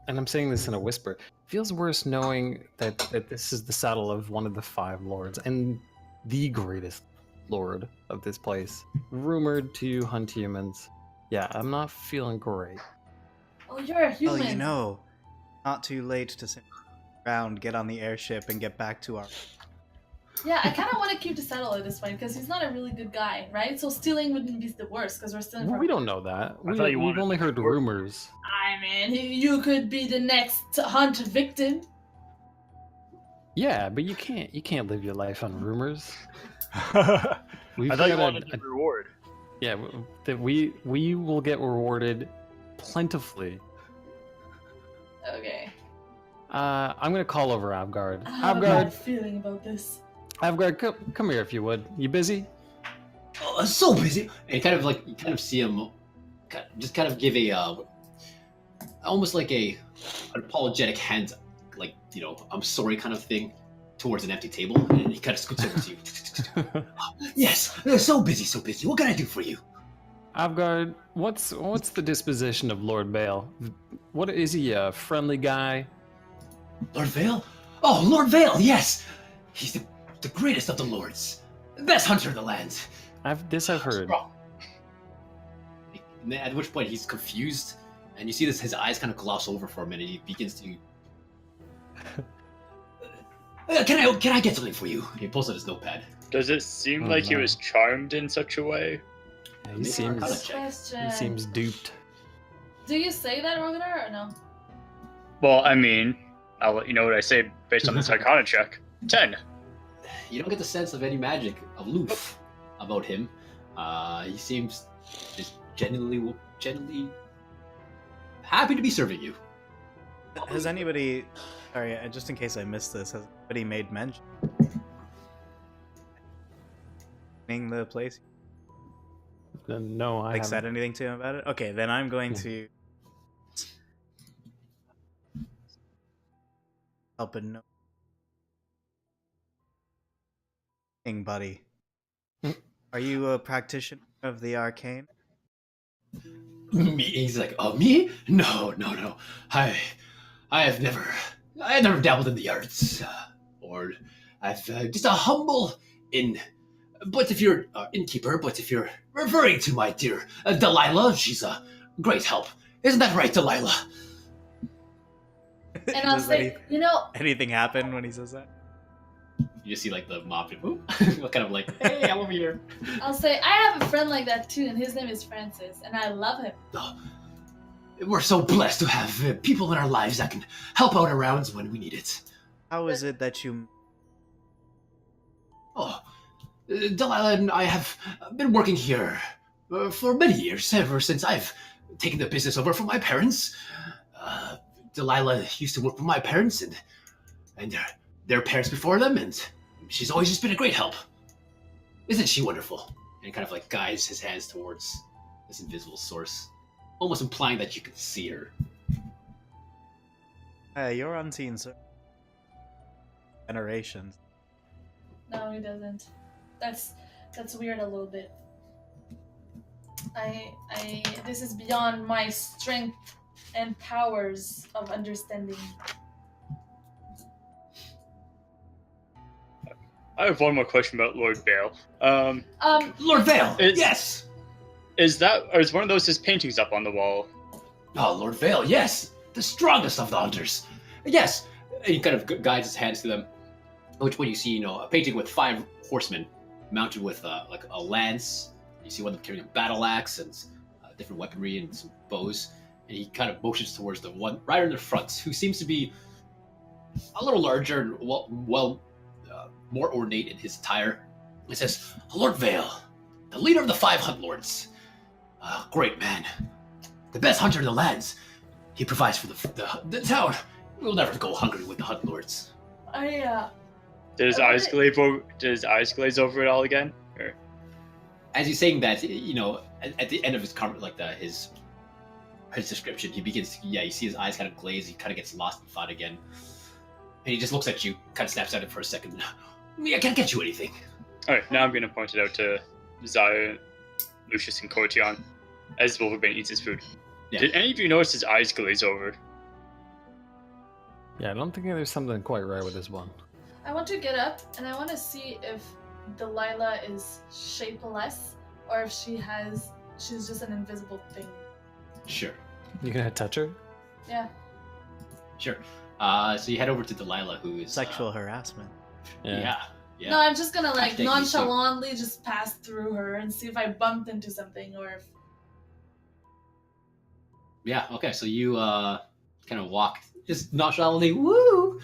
and I'm saying this in a whisper. It feels worse knowing that this is the saddle of one of the five lords and the greatest lord of this place, rumored to hunt humans. Yeah, I'm not feeling great. Oh, you're a human. Well, you know, not too late to sit around, get on the airship, and get back to our... Yeah, I kind of want to keep the saddle at this point because he's not a really good guy, right? So stealing wouldn't be the worst because we're stealing Well, from... we don't know that. thought you We've wanted only to heard report. rumors. I mean, you could be the next hunt victim. Yeah, but you can't live your life on rumors. I We've thought you got wanted a reward. Yeah, that we will get rewarded plentifully. Okay. I'm gonna call over Avgard. I have a bad Avgard, feeling about this. Avgard, come here if you would. You busy? Oh, I'm so busy. And you kind of see him just kind of give a almost like an apologetic hand, like, you know, I'm sorry kind of thing towards an empty table, and he kind of scoots over to you. Yes, so busy, so busy. What can I do for you? Avgard, what's the disposition of Lord Vale? What is he, a friendly guy? Lord Vale? Oh, Lord Vale, yes! He's the greatest of the lords. The best hunter in the land. I've heard. Strong. At which point he's confused, and you see his eyes kind of gloss over for a minute. He begins to... Can I get something for you? He pulls out his notepad. Does it seem Oh, like he no. was charmed in such a way? Yeah, Maybe Arcana he check. Question. seems duped. Do you say that, Rogadar, or no? Well, I mean, I'll let you know what I say based on this Arcana check. 10. You don't get the sense of any magic aloof about him. He seems just genuinely happy to be serving you. Has anybody... Sorry, just in case I missed this, has anybody made mention? The place? No, I Like, haven't. said anything to him about it? Okay, then I'm going to... help a no... buddy. Are you a practitioner of the arcane? Me? He's like, oh, me? No. I have never dabbled in the arts, or I've just a humble inn. But if you're innkeeper, but if you're referring to my dear Delilah, she's a great help. Isn't that right, Delilah? And I'll Does say, you know, anything happen when he says that? You just see like the mob people, kind of like, hey, I'm over here. I'll say, I have a friend like that too, and his name is Francis, and I love him. Oh, we're so blessed to have people in our lives that can help out around when we need it. How is it that you... Oh, Delilah and I have been working here for many years, ever since I've taken the business over from my parents. Delilah used to work with my parents, and their parents before them, and she's always just been a great help. Isn't she wonderful? And he kind of like guides his hands towards this invisible source, almost implying that you could see her. You're unseen, sir. Generations. No, he doesn't. That's weird a little bit. This is beyond my strength and powers of understanding. I have one more question about Lord Vale. Lord Vale, yes! Is one of those his paintings up on the wall? Oh, Lord Vale, yes! The strongest of the hunters. Yes! And he kind of guides his hands to them. Which one you see, a painting with 5 horsemen mounted with like a lance. You see one of them carrying a battle axe and different weaponry and some bows. And he kind of motions towards the one right in the front, who seems to be a little larger and more ornate in his attire. He says, Lord Vale, the leader of the 5 hunt lords. Great man. The best hunter in the lands. He provides for the town. We'll never go hungry with the hunt lords. Did his eyes glaze over it all again? Or? As he's saying that, at the end of his comment, like his description, he begins. You see his eyes kind of glaze. He kind of gets lost in thought again, and he just looks at you, kind of snaps at him for a second. I can't get you anything. All right, now I'm going to point it out to Zaya, Lucius, and Cortion as Wolverbane eats his food. Yeah. Did any of you notice his eyes glaze over? Yeah, I don't think there's something quite right with this one. I want to get up and I want to see if Delilah is shapeless or if she's just an invisible thing. Sure. You gonna touch her? Yeah. Sure. So you head over to Delilah, who is Sexual harassment. Yeah. No, I'm just gonna like Hashtag nonchalantly just pass through her and see if I bumped into something or if. Yeah. Okay. So you kind of walk just nonchalantly, woo,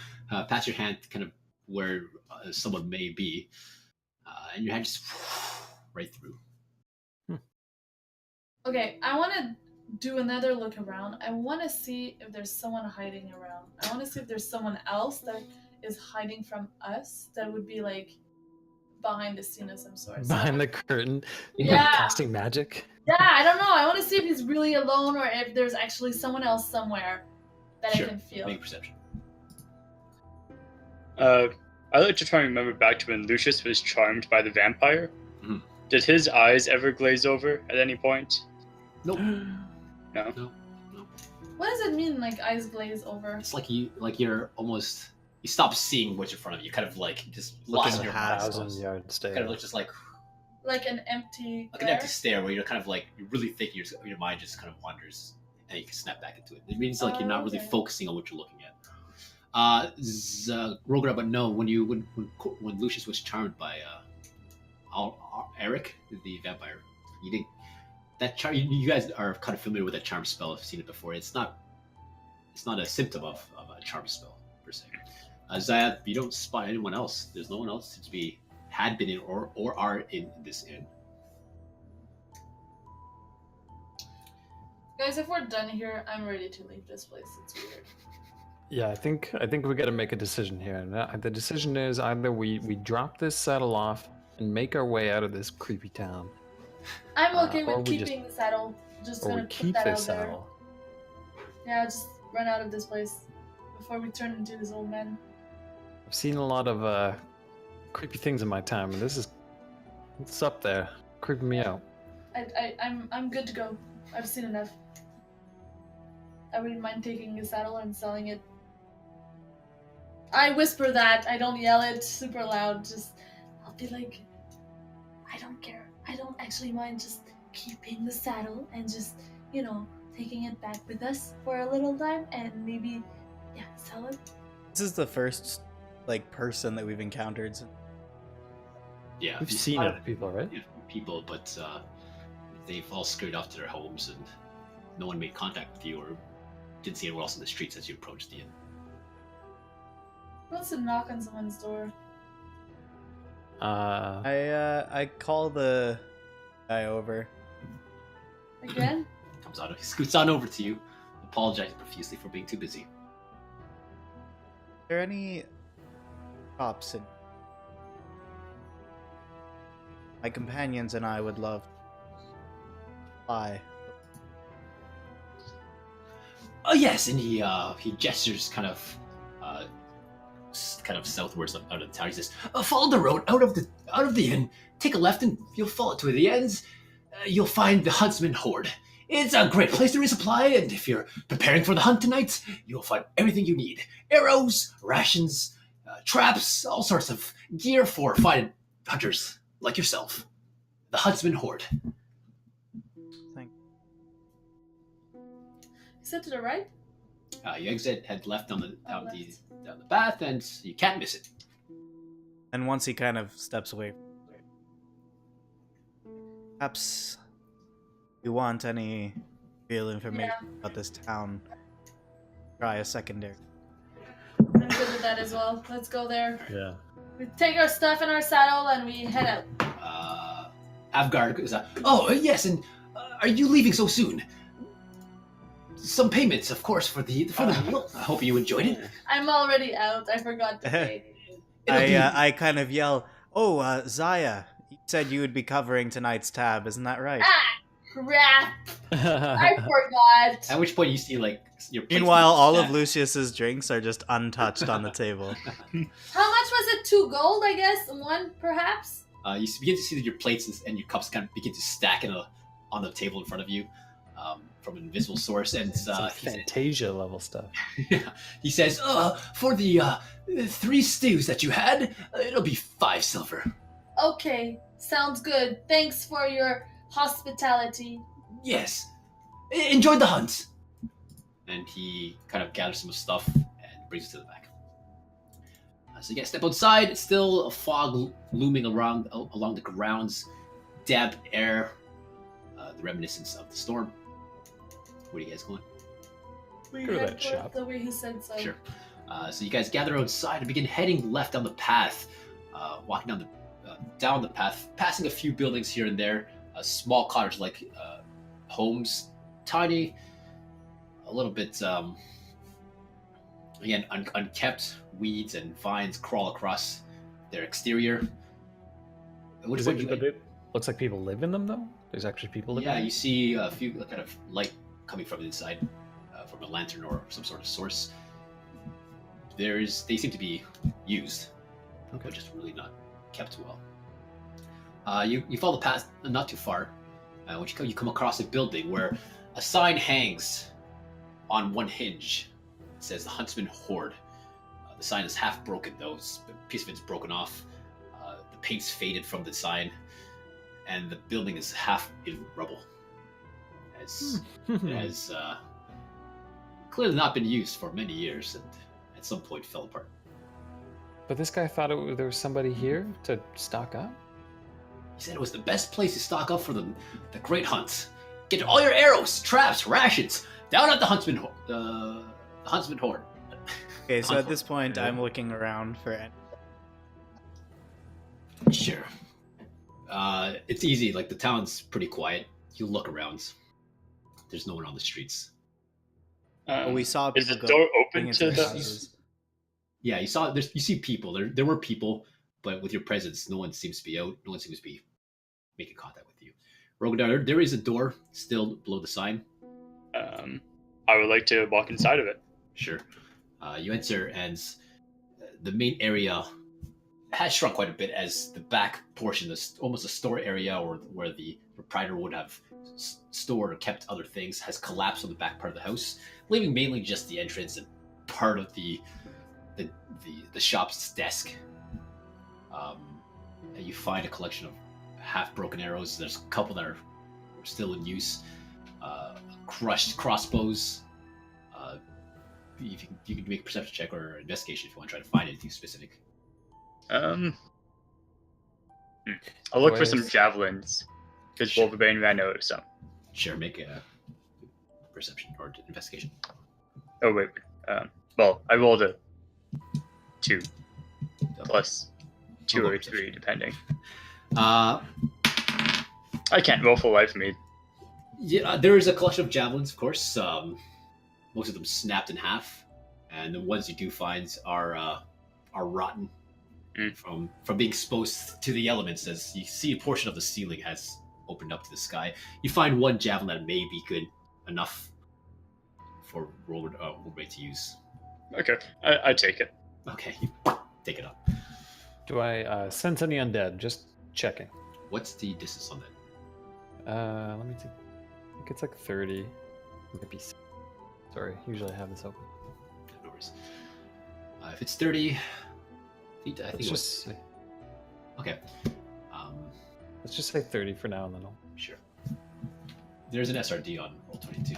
pass your hand kind of where someone may be, and your hand just right through. Okay, I want to do another look around. I want to see if there's someone hiding around. I want to see if there's someone else that is hiding from us that would be like behind the scene of some sort. Behind the curtain? Yeah. Casting magic? Yeah, I don't know. I want to see if he's really alone or if there's actually someone else somewhere that Sure. I can feel. Make perception. I'd like to try and remember back to when Lucius was charmed by the vampire. Mm-hmm. Did his eyes ever glaze over at any point? Nope. No. What does it mean, like eyes glaze over? It's like you're almost you stop seeing what's in front of you, kind of like just Looking lost in your past mind. 1,000-yard stare. Kind of looks just like An empty. an empty stare where you're kind of like you really think your mind just kind of wanders and you can snap back into it. It means like you're not really Okay. focusing on what you're looking at. Roger, but no, when Lucius was charmed by Eric, the vampire, you didn't. That charm. You guys are kind of familiar with that charm spell. I've seen it before. It's not a symptom of a charm spell per se. Zayat, you don't spot anyone else. There's no one else to had been in or are in this inn. Guys, if we're done here, I'm ready to leave this place. It's weird. Yeah, I think we got to make a decision here. And the decision is either we drop this saddle off and make our way out of this creepy town, I'm okay or with we keeping the saddle. Just or gonna we put keep that this out saddle. there. Yeah, just run out of this place before we turn into this old man. I've seen a lot of creepy things in my time, and it's up there, creeping me out. I'm good to go. I've seen enough. I wouldn't mind taking a saddle and selling it. I whisper that. I don't yell it super loud. Just, I'll be like, I don't care. I don't actually mind just keeping the saddle and just, taking it back with us for a little time and maybe, sell it. This is the first person that we've encountered. Yeah, We've seen other people, right? Yeah, people, but they've all scurried off to their homes, and no one made contact with you or didn't see anyone else in the streets as you approached the inn. Who wants to knock on someone's door? I call the guy over. Again? Comes out, he scoots on over to you, apologizing profusely for being too busy. Are there any shops, and my companions and I would love to buy. Oh yes, and he gestures kind of southwards out of the town. He says, "Follow the road out of the inn. Take a left, and you'll follow to the ends. You'll find the Huntsman Horde. It's a great place to resupply, and if you're preparing for the hunt tonight, you'll find everything you need: arrows, rations, traps, all sorts of gear for fighting hunters like yourself. The Huntsman Horde." Is that to the right? You head left down the path, and you can't miss it. And once he kind of steps away, perhaps you want any real information about this town, try a secondary. I'm good with that as well. Let's go there. Yeah. We take our stuff in our saddle and we head out. Avgard goes, "Oh, yes, and are you leaving so soon? Some payments, of course, for the meal. I hope you enjoyed it." I'm already out. I forgot to pay. I kind of yell, "Oh, Zaya, you said you would be covering tonight's tab, isn't that right?" Crap! I forgot. At which point you see your plates Meanwhile, all of stacked. Lucius's drinks are just untouched on the table. How much was it? 2 gold, I guess. 1, perhaps. You begin to see that your plates and your cups kind of begin to stack on the table in front of you from an invisible source, and Some Fantasia level stuff. he says, "For the 3 stews that you had, it'll be 5 silver." Okay, sounds good. Thanks for your hospitality. "Yes, enjoy the hunt." And he kind of gathers some stuff and brings it to the back. So you guys step outside. It's still a fog looming along the grounds, damp air, the reminiscence of the storm. Where are you guys going? We Go to head that towards shop. the way he said so. Sure. So you guys gather outside and begin heading left down the path, walking down the path, passing a few buildings here and there, small cottage-like homes, tiny, a little bit, again, unkept. Weeds and vines crawl across their exterior. Looks like people live in them, though? There's actually people living in them? You see a few kind of light coming from inside, from a lantern or some sort of source. They seem to be used, but just really not kept well. You follow the path not too far, which you come across a building where a sign hangs on one hinge. It says the Huntsman Horde. The sign is half broken, though. A piece of it's broken off. The paint's faded from the sign, and the building is half in rubble. It has clearly not been used for many years, and at some point fell apart. But this guy thought there was somebody here to stock up? He said it was the best place to stock up for the great hunt. Get all your arrows, traps, rations down at the Huntsman Horde. Okay, so at this point, I'm looking around for Sure. It's easy. The town's pretty quiet. You look around. There's no one on the streets. we saw Is people the go door open into to the the? houses. Yeah, you see people. There were people, but with your presence, no one seems to be out. No one seems to be making contact with you. Rogadar, there is a door still below the sign. I would like to walk inside of it. Sure. You enter, and the main area has shrunk quite a bit as the back portion, almost a store area, or where the proprietor would have stored or kept other things, has collapsed on the back part of the house, leaving mainly just the entrance and part of the shop's desk. And you find a collection of half-broken arrows. There's a couple that are still in use. Crushed crossbows. You can make a perception check or investigation if you want to try to find anything specific. I'll look for some javelins because Sure. Wolverbane ran out of some. Sure, make a perception or investigation. Oh wait, well I rolled a 2 plus 2 or 3 depending. Uh, I can't roll for life of me. Yeah, there is a collection of javelins, of course. Most of them snapped in half, and the ones you do find are rotten, from being exposed to the elements, as you see a portion of the ceiling has opened up to the sky. You find one javelin that may be good enough for Wolverine to use. Okay, I take it. Okay, you take it up. Do I sense any undead? Just checking. What's the distance on that? Let me think. I think it's like 30. Maybe. Sorry, usually I have this open. No worries. If it's 30 feet, I think Let's it was... just say, Okay. let's just say 30 for now, and then I'll. Sure. There's an SRD on Roll22.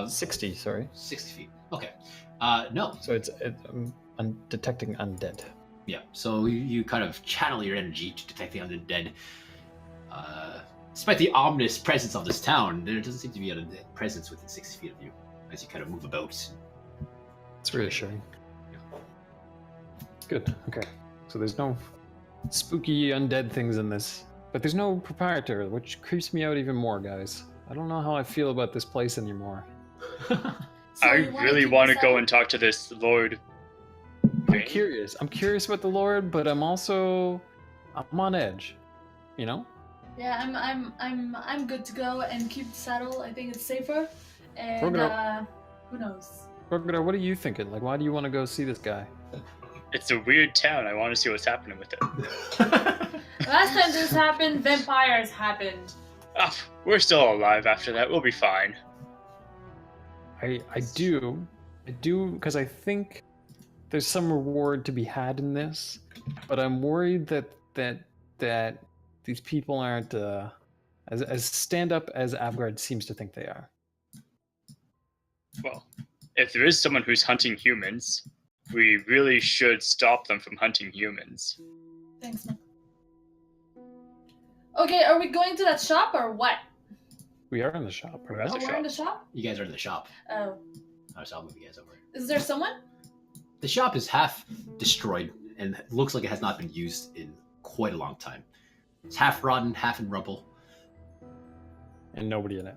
60. Sorry. 60 feet. Okay. No. So I'm detecting undead. Yeah. So you kind of channel your energy to detect the undead. Despite the ominous presence of this town, there doesn't seem to be a presence within 60 feet of you as you kind of move about. It's reassuring. Good. Okay. So there's no spooky undead things in this, but there's no proprietor, which creeps me out even more, guys. I don't know how I feel about this place anymore. So I you wanna really keep want to this go up? and talk to this Lord. I'm curious. I'm curious about the Lord, but I'm on edge. You know? Yeah, I'm good to go and keep the saddle. I think it's safer. And Kroger. who knows? Kroger, what are you thinking? Like, why do you want to go see this guy? It's a weird town. I want to see what's happening with it. Last time this happened, vampires happened. Ah, we're still alive after that. We'll be fine. I do, because I think there's some reward to be had in this, but I'm worried that these people aren't as stand up as Abgard seems to think they are. Well, if there is someone who's hunting humans, we really should stop them from hunting humans. Thanks, man. Okay, are we going to that shop or what? We are in the shop, We're right? at Oh, the we're in shop. the shop? You guys are in the shop. Oh. So I'll move you guys over. Is there someone? The shop is half destroyed and looks like it has not been used in quite a long time. It's half rotten, half in rubble. And nobody in it.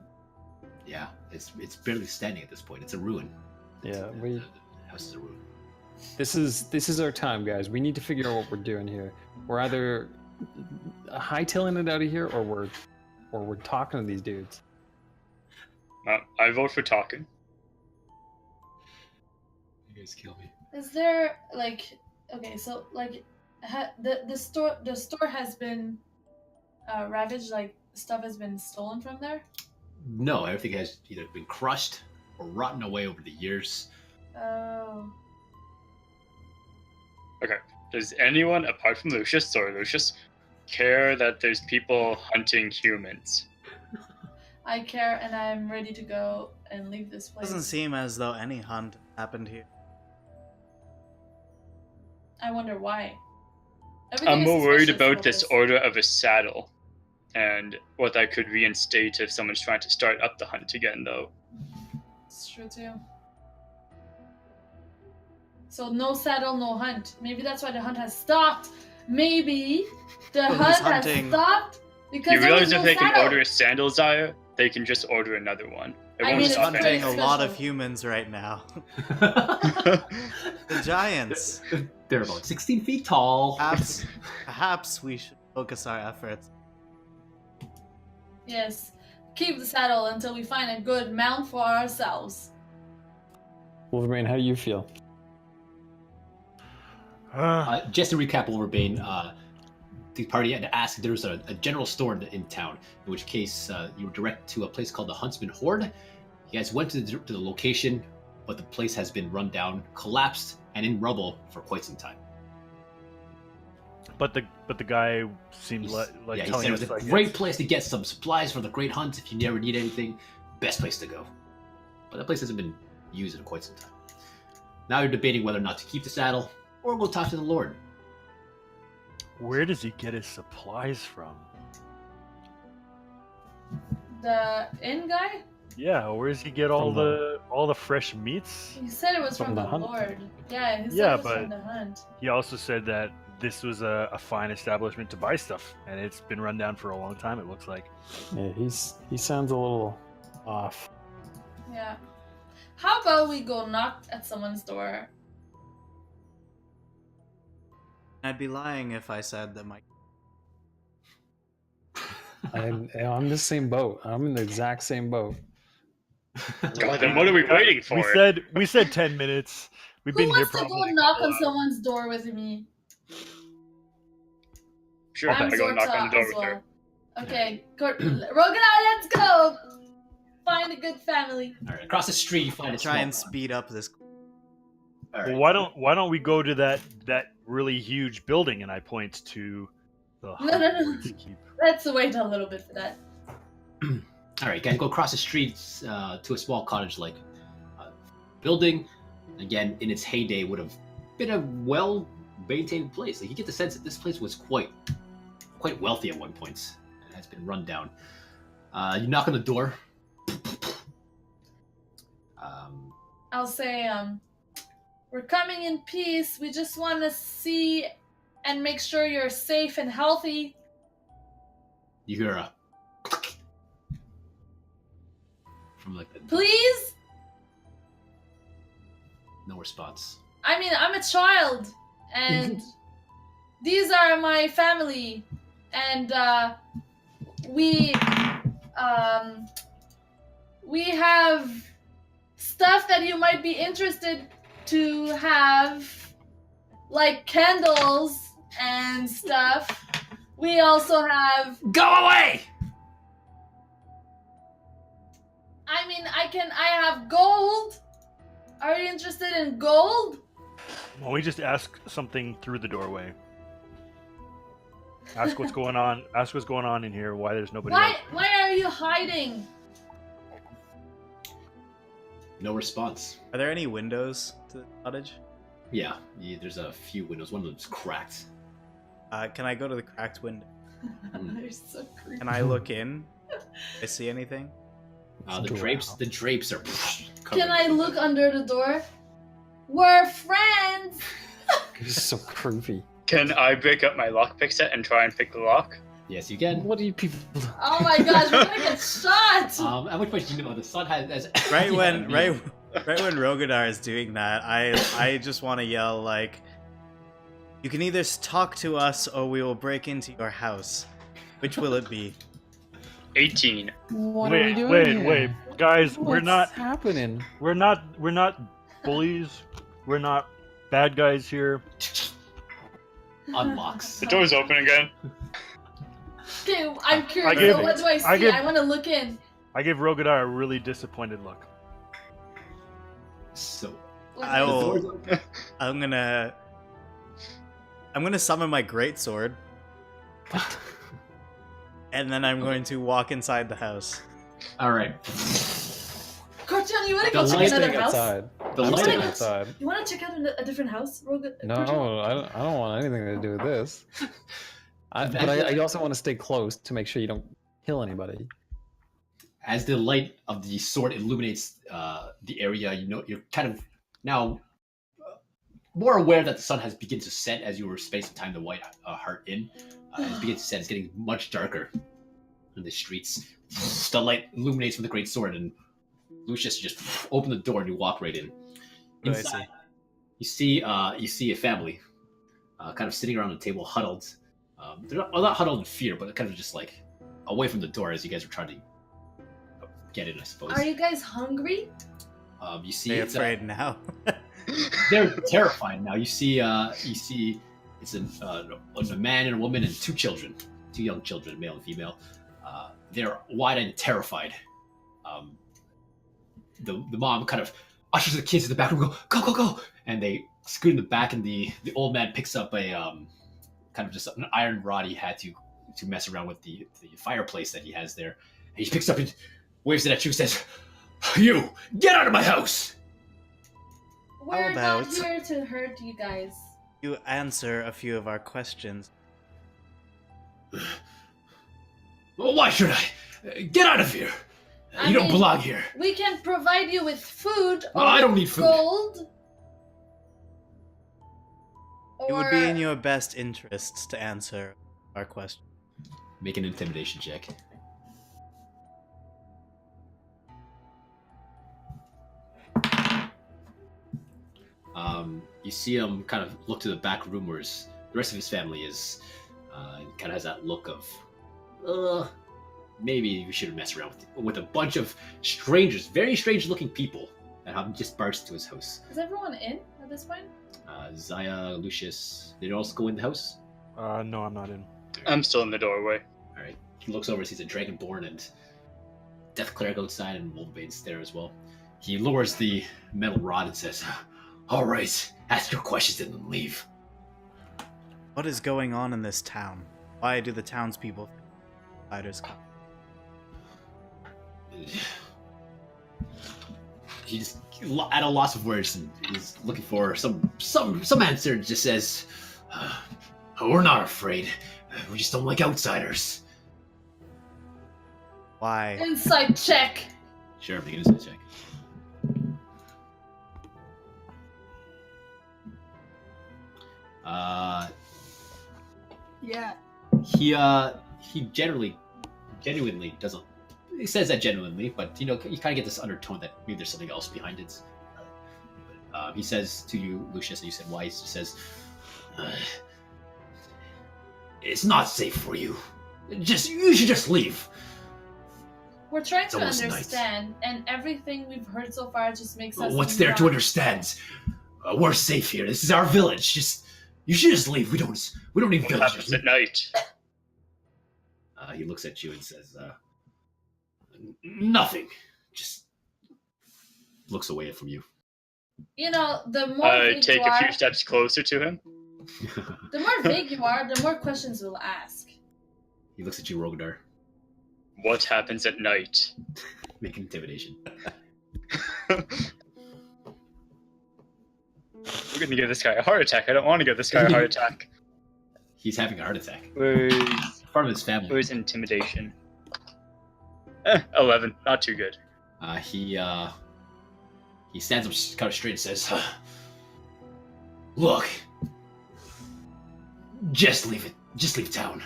Yeah, it's barely standing at this point. It's a ruin. Yeah, The house is a ruin. This is our time, guys. We need to figure out what we're doing here. We're either hightailing it out of here, or we're talking to these dudes. I vote for talking. You guys kill me. Is there like okay, so like the store has been ravaged, like stuff has been stolen from there? No, everything has either been crushed or rotten away over the years. Oh. Okay. Does anyone, apart from Lucius, care that there's people hunting humans? I care and I'm ready to go and leave this place. Doesn't seem as though any hunt happened here. I wonder why. I'm Everything is more worried suspicious about this this. order of a saddle and what that could reinstate if someone's trying to start up the hunt again, though. It's true too. So no saddle, no hunt. Maybe that's why the hunt has stopped. Maybe the Who's hunt hunting? has stopped because You there realize was if no they can saddle. order a sandal, Zaya, they can just order another one. It I won't mean, Who's it's stop pretty hunting a lot of special. humans right now? it. The giants. They're about 16 feet tall. Perhaps we should focus our efforts. Yes. Keep the saddle until we find a good mount for ourselves. Wolverine, how do you feel? Just to recap Wolverbane, the party had to ask if there was a general store in town, in which case you were directed to a place called the Huntsman Horde. You guys went to the location, but the place has been run down, collapsed, and in rubble for quite some time. But the guy seemed like Yeah, he telling said it us was a like great place to get some supplies for the great hunt. If you never need anything, best place to go. But that place hasn't been used in quite some time. Now you're debating whether or not to keep the saddle or go talk to the Lord. Where does he get his supplies from? The inn guy? Yeah, where does he get all From all the fresh meats? He said it was From from the the hunt. Lord. Yeah, he said Yeah, it was but- from the hunt. He also said that this was a fine establishment to buy stuff, and it's been run down for a long time. It looks like. Yeah, he sounds a little off. Yeah. How about we go knock at someone's door? I'd be lying if I said that my. I'm in the same boat. I'm in the exact same boat. God, then what are we waiting for? We said 10 minutes. We've Who been here wants to probably go knock a on while. someone's door with me? Sure, I'm I go knock on the door as with well. her. Okay, Rogana, let's go! Find a good family. All right, across the street you find a Try small and pond. speed up this. All right. Well, why don't we go to that really huge building, and I point to the No. Hogwarts keep. Let's wait a little bit for that. All right, guys, go across the streets to a small cottage-like building. Again, in its heyday, would have been a well-maintained place. Like you get the sense that this place was quite wealthy at one point, and has been run down. You knock on the door. I'll say, we're coming in peace. We just want to see and make sure you're safe and healthy. You hear a from like the Please? no response. I mean, I'm a child, and these are my family, and we have stuff that you might be interested to have, like candles and stuff. We also have. Go away! I mean, I have gold. Are you interested in gold? Well, we just ask something through the doorway. Ask what's going on. Ask what's going on in here. Why there's nobody else. Why are you hiding? No response. Are there any windows to the cottage? Yeah, there's a few windows. One of them's cracked. Can I go to the cracked window? They're so creepy. Can I look in? I see anything? The drapes are. Can I look under the door? We're friends. This is so creepy. Can I break up my lockpick set and try and pick the lock? Yes, you can. What do you people? Oh my gosh, we're gonna get shot. At which point you know the sun has. Right when Yeah, right when Rogadar is doing that, I just want to yell like, "You can either talk to us or we will break into your house. Which will it be?" 18. What are we doing? Wait, guys, we're not happening. we're not bullies. We're not bad guys here. unlocks. The door's open again. Okay, I'm curious. I give- So what do I see? I give- I want to look in. I give Rogadar a really disappointed look. So I the will. door's open. I'm gonna summon my greatsword, and then I'm going to walk inside the house. All right. Cartoon, you want to The go check light- another Staying house? outside. The I'm light staying is- outside. You want to check out a different house? No, I don't want anything to do with this. But Actually- I also want to stay close to make sure you don't kill anybody. As the light of the sword illuminates the area, you know you're kind of now more aware that the sun has begun to set as you were spacing time the white heart in. As it begins to set, it's getting much darker in the streets. The light illuminates from the great sword, and Lucius just open the door and you walk right in. What do I Inside, you see a family, kind of sitting around a table, huddled. They're not huddled in fear, but kind of just like away from the door as you guys are trying to get in, I suppose. Are you guys hungry? You see, Are you it's afraid now? they're terrified now. You see it's a man and a woman and two children, two young children, male and female. They're wide-eyed and terrified. The mom kind of ushers the kids to the back room, go, go, and they scoot in the back, and the old man picks up a kind of just an iron rod he had to mess around with the fireplace that he has there. And he picks up and waves it at you and says, "You, get out of my house!" We're not about- here to hurt you guys. You answer a few of our questions. Well, why should I? Get out of here! I You don't mean- belong here. We can provide you with food or Oh, I don't with need food. gold. It would be Or- in your best interests to answer our question. Make an intimidation check. You see him kind of look to the back room where the rest of his family is. Kind of has that look of, maybe we shouldn't mess around with a bunch of strangers, very strange-looking people that have just barged to his house. Is everyone in at this point? Zaya, Lucius, did you also go in the house? No, I'm not in. I'm still in the doorway. All right. He looks over, sees a Dragonborn and Death Cleric outside, and Wolverbane's there as well. He lowers the metal rod and says, "All right, ask your questions and then leave." What is going on in this town? Why do the townspeople think outsiders come? He's at a loss of words and he's looking for some answer. And just says, "We're not afraid. We just don't like outsiders." Why? Insight check. Sure, make an insight check. Yeah. He genuinely doesn't. He says that genuinely, but you kind of get this undertone that maybe there's something else behind it. He says to you, Lucius, and you said why. He says, "It's not safe for you. You should just leave." We're trying It's to almost understand, and everything we've heard so far just makes us. What's there to understand? We're safe here. This is our village. You should just leave. We don't need What happens villagers. at night? He looks at you and says, "Nothing." Just looks away from you. The more vague Take you a are, few steps closer to him. the more vague you are, the more questions we'll ask. He looks at you, Rogadar. What happens at night? Make an intimidation. We're gonna give this guy a heart attack. I don't want to give this guy a heart attack. He's having a heart attack. Where's Part of his family. intimidation? 11. Not too good. He stands up kind of straight and says, "Look, just leave it. Just leave town."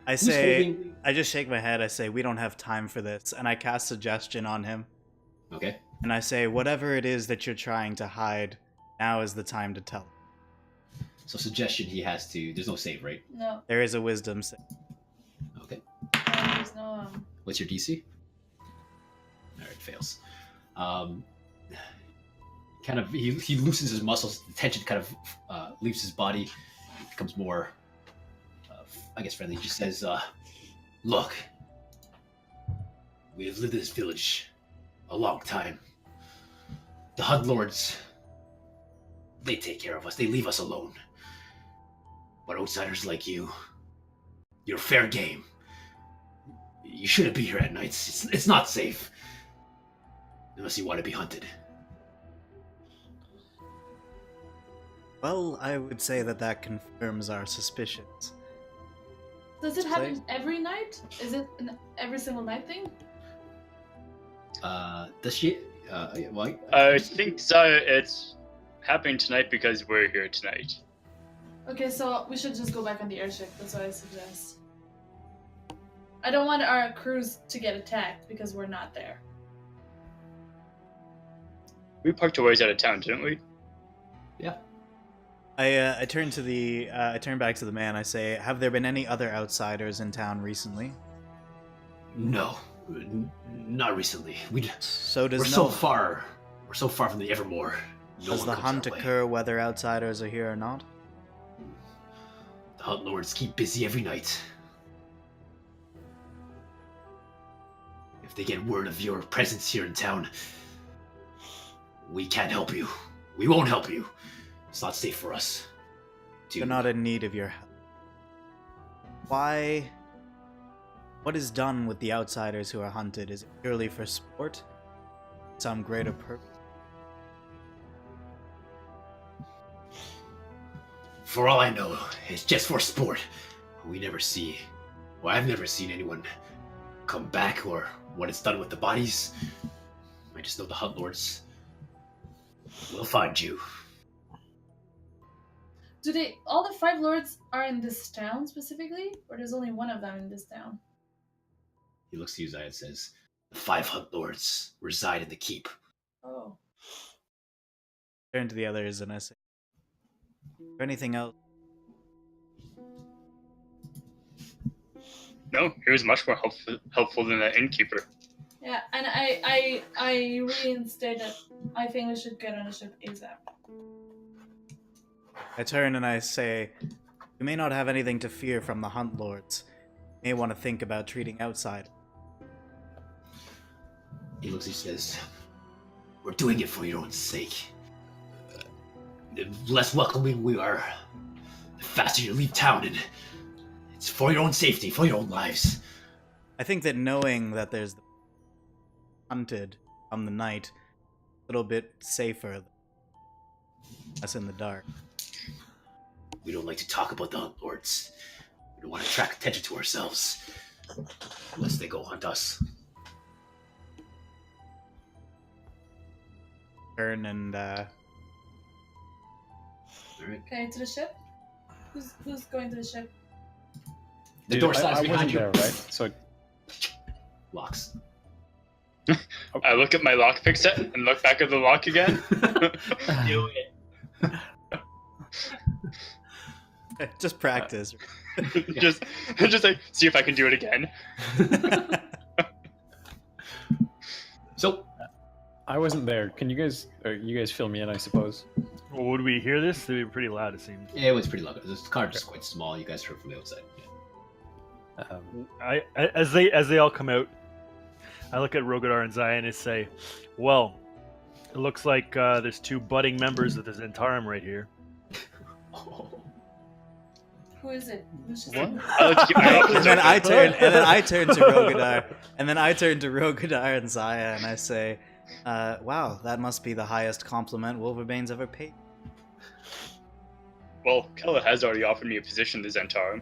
I Who's say, holding- I just shake my head. I say, we don't have time for this. And I cast suggestion on him. Okay. And I say, whatever it is that you're trying to hide, now is the time to tell. So suggestion he has to. There's no save, right? No, There is a wisdom save. Okay. there's no. What's your DC? Alright, fails. Kind of, he loosens his muscles, the tension kind of leaves his body, he becomes more, friendly. He just says, "Look, we have lived in this village a long time. The Hud Lords, they take care of us, they leave us alone. But outsiders like you're fair game. You shouldn't be here at nights. It's not safe. Unless you want to be hunted." Well, I would say that confirms our suspicions. Does it Say- happen every night? Is it an every single night thing? Does she? Well, I think Zaya, it's happening tonight because we're here tonight. Okay, so we should just go back on the airship. That's what I suggest. I don't want our crews to get attacked because we're not there. We parked a ways out of town, didn't we? I turn back to the man. I say, have there been any other outsiders in town recently? no, not recently. We're So does so far from the Evermore. No Does one the comes hunt our way. occur whether outsiders are here or not? The Hunt Lords keep busy every night. If they get word of your presence here in town, we can't help you. We won't help you. It's not safe for us. They're not in need of your help. Why? What is done with the outsiders who are hunted? Is it purely for sport? Some greater purpose? For all I know, it's just for sport. We never see, well, I've never seen anyone come back or what it's done with the bodies. I just know the Hunt Lords will find you. All the 5 lords are in this town specifically? Or there's only one of them in this town? He looks to you, Zaya, and says, "The 5 Hunt Lords reside in the keep." Oh. turn to the others and I say, "Is there anything else?" No, he was much more helpful than the innkeeper. Yeah, and I reinstate that I think we should get on a ship ASAP. I turn and I say, "You may not have anything to fear from the Hunt Lords. You may want to think about treating outside." He looks and says, "We're doing it for your own sake. The less welcoming we are, the faster you leave town, and it's for your own safety, for your own lives." I think that knowing that there's the hunted from the night, a little bit safer than us in the dark. We don't like to talk about the Hunt Lords. We don't want to attract attention to ourselves, unless they go hunt us. Turn and Alright. Okay, to the ship. Who's going to the ship? The Dude, door slides I behind wasn't you. there, right? So Locks. I look at my lockpick set and look back at the lock again. Do it. just practice. just like see if I can do it again. So, I wasn't there. Can you guys fill me in? I suppose. Well, would we hear this? It'd be pretty loud, it seems. yeah, it was pretty loud. This car is quite small. You guys heard from the outside. Yeah. As they all come out, I look at Rogadar and Zaya and I say, "Well, it looks like there's two budding members of the Zentarum right here." Who is it? Lucius? And then I turn to Rogadar, and then I turn to Rogadar and Zaya, and I say, "Wow, that must be the highest compliment Wolverbane's ever paid." Well, Kella has already offered me a position in the Zentarum.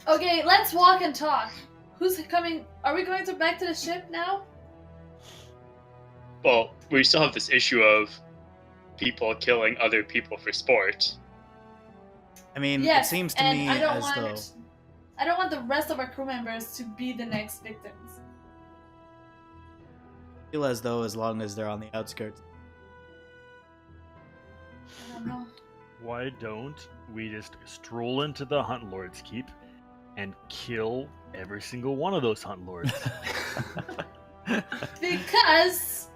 Okay, let's walk and talk. Who's coming? Are we going back to the ship now? Well, we still have this issue of people killing other people for sport. I mean, Yes, it seems to and me I don't as though want the rest of our crew members to be the next victims. I feel as though as long as they're on the outskirts, I don't know. Why don't we just stroll into the Hunt Lord's Keep and kill every single one of those Hunt Lords? Because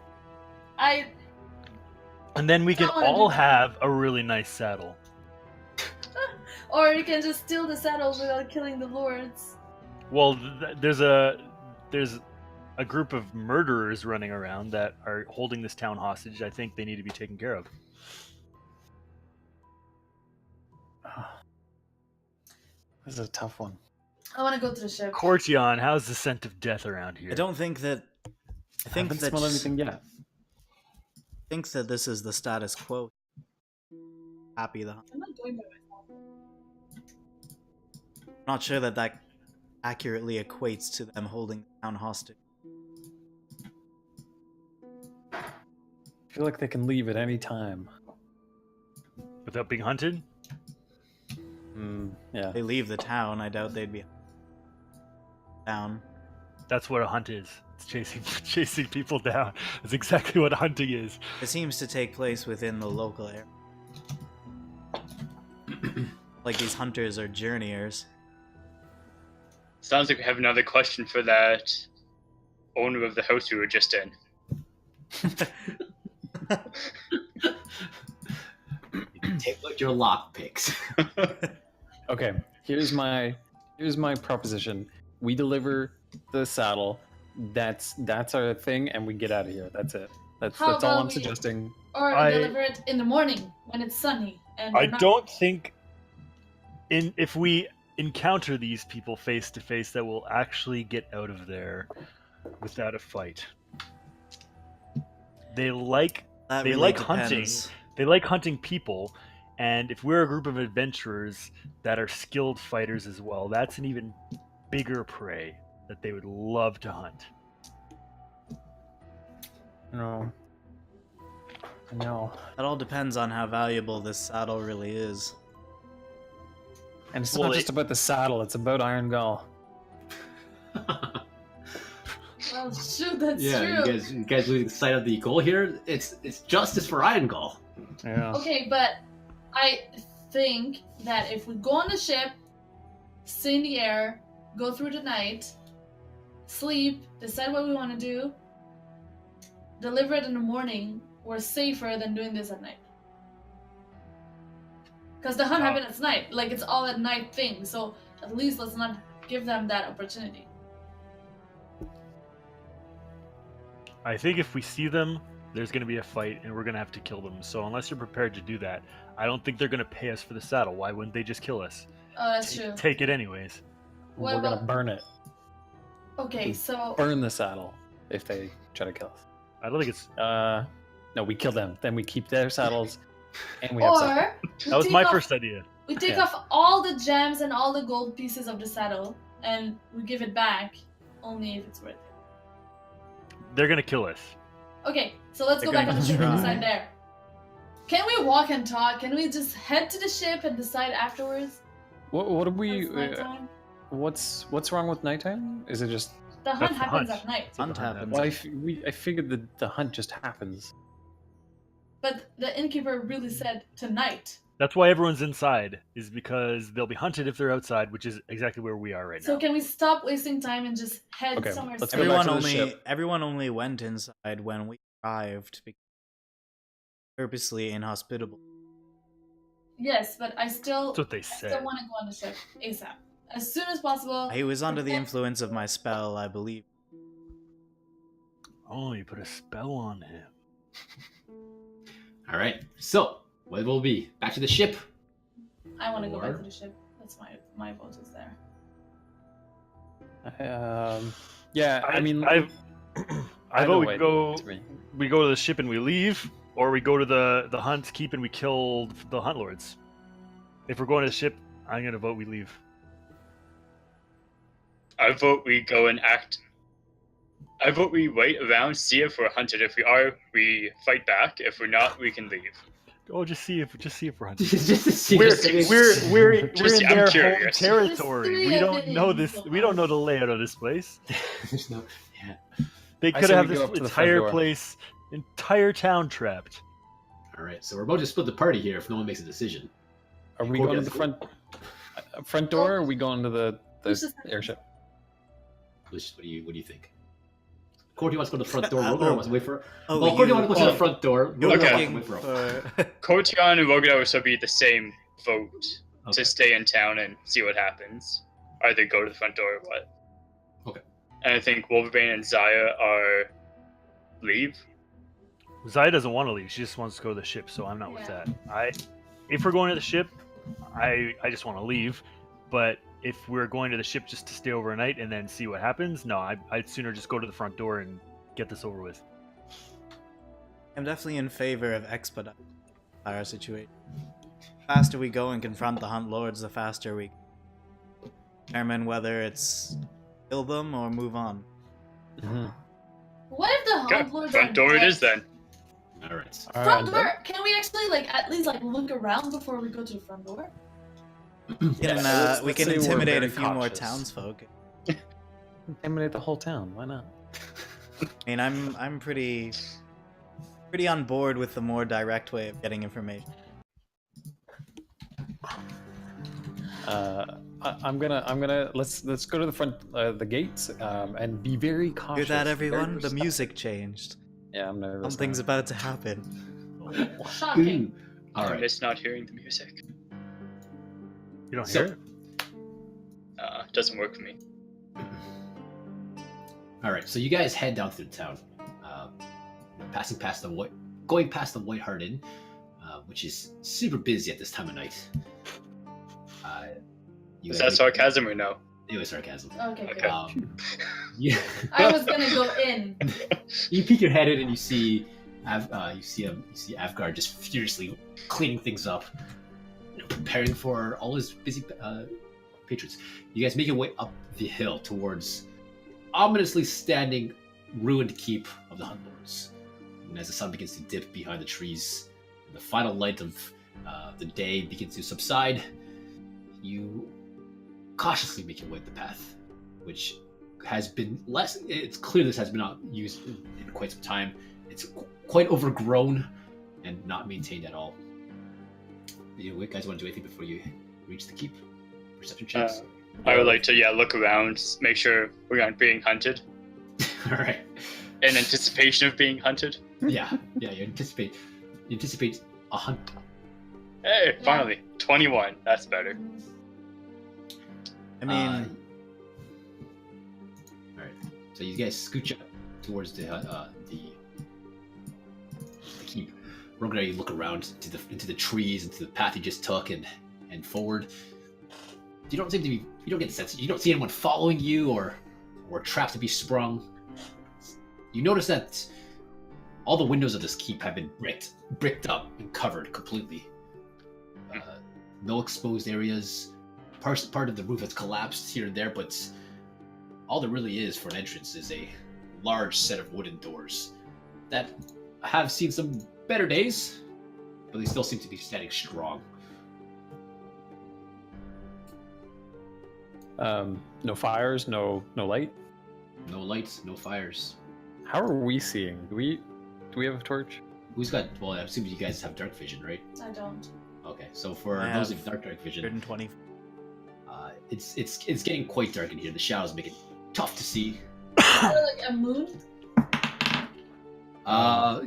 And then we can I wanna all do that. have a really nice saddle. or you can just steal the saddles without killing the lords. Well, there's a group of murderers running around that are holding this town hostage. I think they need to be taken care of. This is a tough one. I want to go to the ship. Cortion, how's the scent of death around here? I don't think that. I think haven't that smelled anything yet. thinks that this is the status quo. Happy the. I'm not going by myself. Not sure that accurately equates to them holding the town hostage. I feel like they can leave at any time. Without being hunted? Yeah. They leave the town. I doubt they'd be down. That's what a hunt is. It's chasing people down. That's exactly what hunting is. It seems to take place within the local area. Like these hunters are journeyers. Sounds like we have another question for that owner of the house we were just in. Take out your lock picks. Okay. Here's my proposition. We deliver the saddle. That's our thing, and we get out of here. That's it. That's How all about I'm we- suggesting. Or I- deliver it in the morning when it's sunny. And I we're not- don't think if we encounter these people face to face that we'll actually get out of there without a fight. They like That They really like depends. they like hunting people, and if we're a group of adventurers that are skilled fighters as well, that's an even bigger prey that they would love to hunt. No. That all depends on how valuable this saddle really is. And it's Well, not just about the saddle. It's about Iron Gull. Oh shoot, that's Yeah, true. you guys losing sight of the goal here. It's justice for Irongull. Yeah. Okay, but I think that if we go on the ship, stay in the air, go through the night, sleep, decide what we want to do, deliver it in the morning, we're safer than doing this at night. Because the hunt happened at night. Like, it's all at night thing. So at least let's not give them that opportunity. I think if we see them, there's going to be a fight, and we're going to have to kill them. So unless you're prepared to do that, I don't think they're going to pay us for the saddle. Why wouldn't they just kill us? Oh, that's true. Take it anyways. What We're gonna about- burn it. Okay, so Burn the saddle if they try to kill us. I don't think it's. No, we kill them. Then we keep their saddles, and we have saddles. or That was my first idea. we take Yeah. off all the gems and all the gold pieces of the saddle, and we give it back only if it's worth it. They're going to kill us. Okay, so let's They're go back on gonna the ship and try. decide there. Can we walk and talk? Can we just head to the ship and decide afterwards? What do we? It's nighttime. What's wrong with nighttime? Is it just? The hunt That's the happens hunt. at night. Hunt happens. Well, I figured the hunt just happens. But the innkeeper really said tonight. That's why everyone's inside, is because they'll be hunted if they're outside, which is exactly where we are right So now. can we stop wasting time and just head Okay, somewhere let's safe? go back Everyone to the only ship. everyone only went inside when we arrived because purposely inhospitable. Yes, but I still That's what they still said. want to go on the ship ASAP. As soon as possible. He was under the influence of my spell, I believe. Oh, you put a spell on him. All right. So what will be back to the ship? I want to go back Or- to the ship. That's my vote is there. Yeah, I mean, I either vote way, we go. to me. We go to the ship and we leave, or we go to the hunt keep and we kill the hunt lords. If we're going to the ship, I'm gonna vote we leave. I vote we go and act. I vote we wait around, see if we're hunted. If we are, we fight back. If we're not, we can leave. Oh, just see if we're hunted. Just to see- We're just to- we're Just- in I'm their home curious. territory. There's We three don't know this. opinions. We don't know the layout of this place. There's no. Yeah. They I could say have we this go up to the front entire door. place, entire town trapped. All right. So we're about to split the party here if no one makes a decision. Are we Corby going to has the front door, or are we going to the Lucius- airship? Lucius, what do you think? Cordy wants to go to the front door. Rogar wants to wait for. Oh, Well, Cordy you- wants to go to the front door. You're Rogar Okay. wants to looking wait for. for... Kotion and Rogadar will be the same vote Okay. to stay in town and see what happens. Either go to the front door or what. Okay. And I think Wolverbane and Zaya are leave. Zaya doesn't want to leave. She just wants to go to the ship, so I'm not with Yeah. that. If we're going to the ship, I just want to leave. But if we're going to the ship just to stay overnight and then see what happens, no, I'd sooner just go to the front door and get this over with. I'm definitely in favor of expediting our situation. The faster we go and confront the Hunt Lords, the faster we determine whether it's kill them or move on. What if the Okay, hunt lords front are door it dead? is then. All right. Front door. Can we actually at least look around before we go to the front door? We let's can say we're intimidate a very few more cautious. townsfolk. Intimidate the whole town. Why not? I mean, I'm pretty on board with the more direct way of getting information. I'm gonna let's go to the front the gates and be very Hear cautious. that, very everyone? The respectful. music changed. Yeah, I'm nervous. Something's now. about to happen. Shocking. All I right. miss not hearing the music. You don't So- hear it? Doesn't work for me. All right. So you guys head down through the town, going past the White Hart Inn, which is super busy at this time of night. You Is guys that sarcasm or no? It was sarcasm. Okay, good. Okay. Yeah. I was gonna go in. You peek your head in and you see, you see Avgar just furiously cleaning things up, preparing for all his busy patrons. You guys make your way up the hill towards ominously standing ruined keep of the Hunt Lords. And as the sun begins to dip behind the trees, and the final light of the day begins to subside, you cautiously make your way up the path, which has been less. It's clear this has been not used in quite some time. It's quite overgrown and not maintained at all. You guys want to do anything before you reach the keep? Perception checks. I would like to look around, make sure we're not being hunted. All right. In anticipation of being hunted. Yeah. You anticipate a hunt. Hey, finally, 21. That's better. I mean, all right. So you guys scooch up towards the keep. Rogan, you look around into the trees, into the path you just took, and forward. You don't seem to be. You don't get the sense. You don't see anyone following you or traps to be sprung. You notice that all the windows of this keep have been bricked up and covered completely. No exposed areas. Part of the roof has collapsed here and there, but all there really is for an entrance is a large set of wooden doors that have seen some better days, but they still seem to be standing strong. No fires, no light. No lights, no fires. How are we seeing? Do we have a torch? Who's got? Well, I assume you guys have dark vision, right? I don't. Okay, so for I those have of dark vision, 120. it's getting quite dark in here. The shadows make it tough to see. Is there like a moon?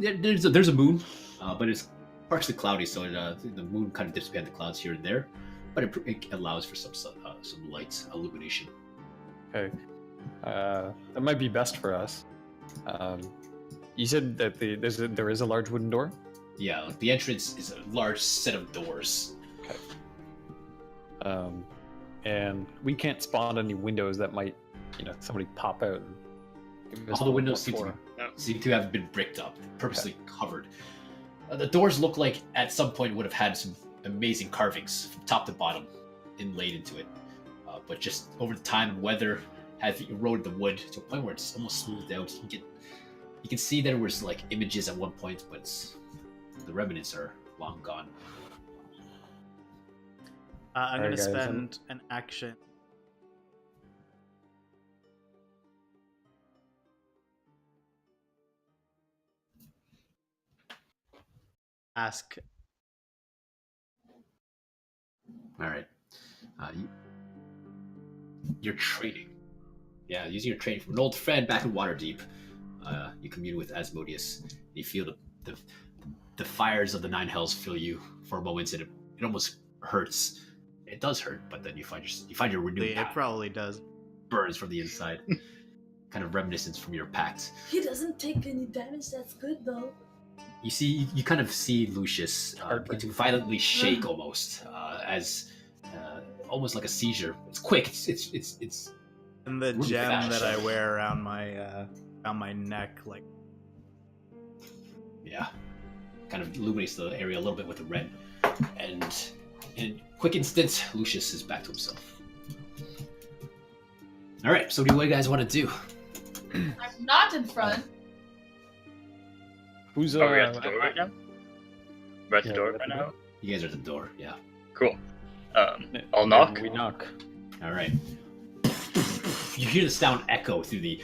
There's a moon, but it's partially cloudy, so the moon kind of dips behind the clouds here and there, but it allows for some light illumination. Okay, that might be best for us. You said that there is a large wooden door. Yeah, like the entrance is a large set of doors. Okay. And we can't spawn any windows that might, somebody pop out. And give us All the windows before. seem to have been bricked up, purposely covered. The doors look like at some point would have had some amazing carvings from top to bottom inlaid into it. But just over the time and weather has eroded the wood to a point where it's almost smoothed out. You can see there was like images at one point, but the remnants are long gone. I'm going to Alright, guys, spend an action. Ask. All right. You're trading. Yeah, using your training from an old friend back in Waterdeep. You commune with Asmodeus. You feel the fires of the Nine Hells fill you for a moment, and it almost hurts. It does hurt, but then you find your renewed It power probably does. burns from the inside. Kind of reminiscence from your pact. He doesn't take any damage. That's good though. You kind of see Lucius begin to violently shake almost, as almost like a seizure. It's quick. It's And the really gem fast. that I wear around my neck, like, yeah, kind of illuminates the area a little bit with the red, and in a quick instant, Lucius is back to himself. All right, so what do you guys want to do? I'm not in front. Who's Are we at the door right now? We're at the Yeah, door we're at right the now? door. You guys are at the door. Yeah. Cool. I'll knock. We knock. All right. You hear the sound echo through the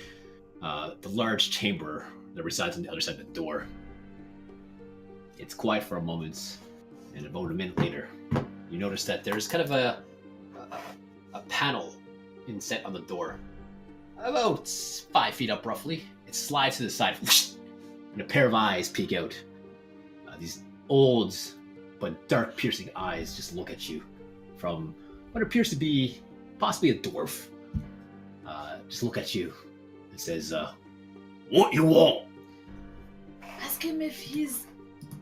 large chamber that resides on the other side of the door. It's quiet for a moment, and about a minute later, you notice that there's kind of a panel inset on the door, about 5 feet up roughly. It slides to the side, and a pair of eyes peek out. These old but dark, piercing eyes just look at you from what appears to be possibly a dwarf. Just look at you and says, "What you want?" Ask him if he's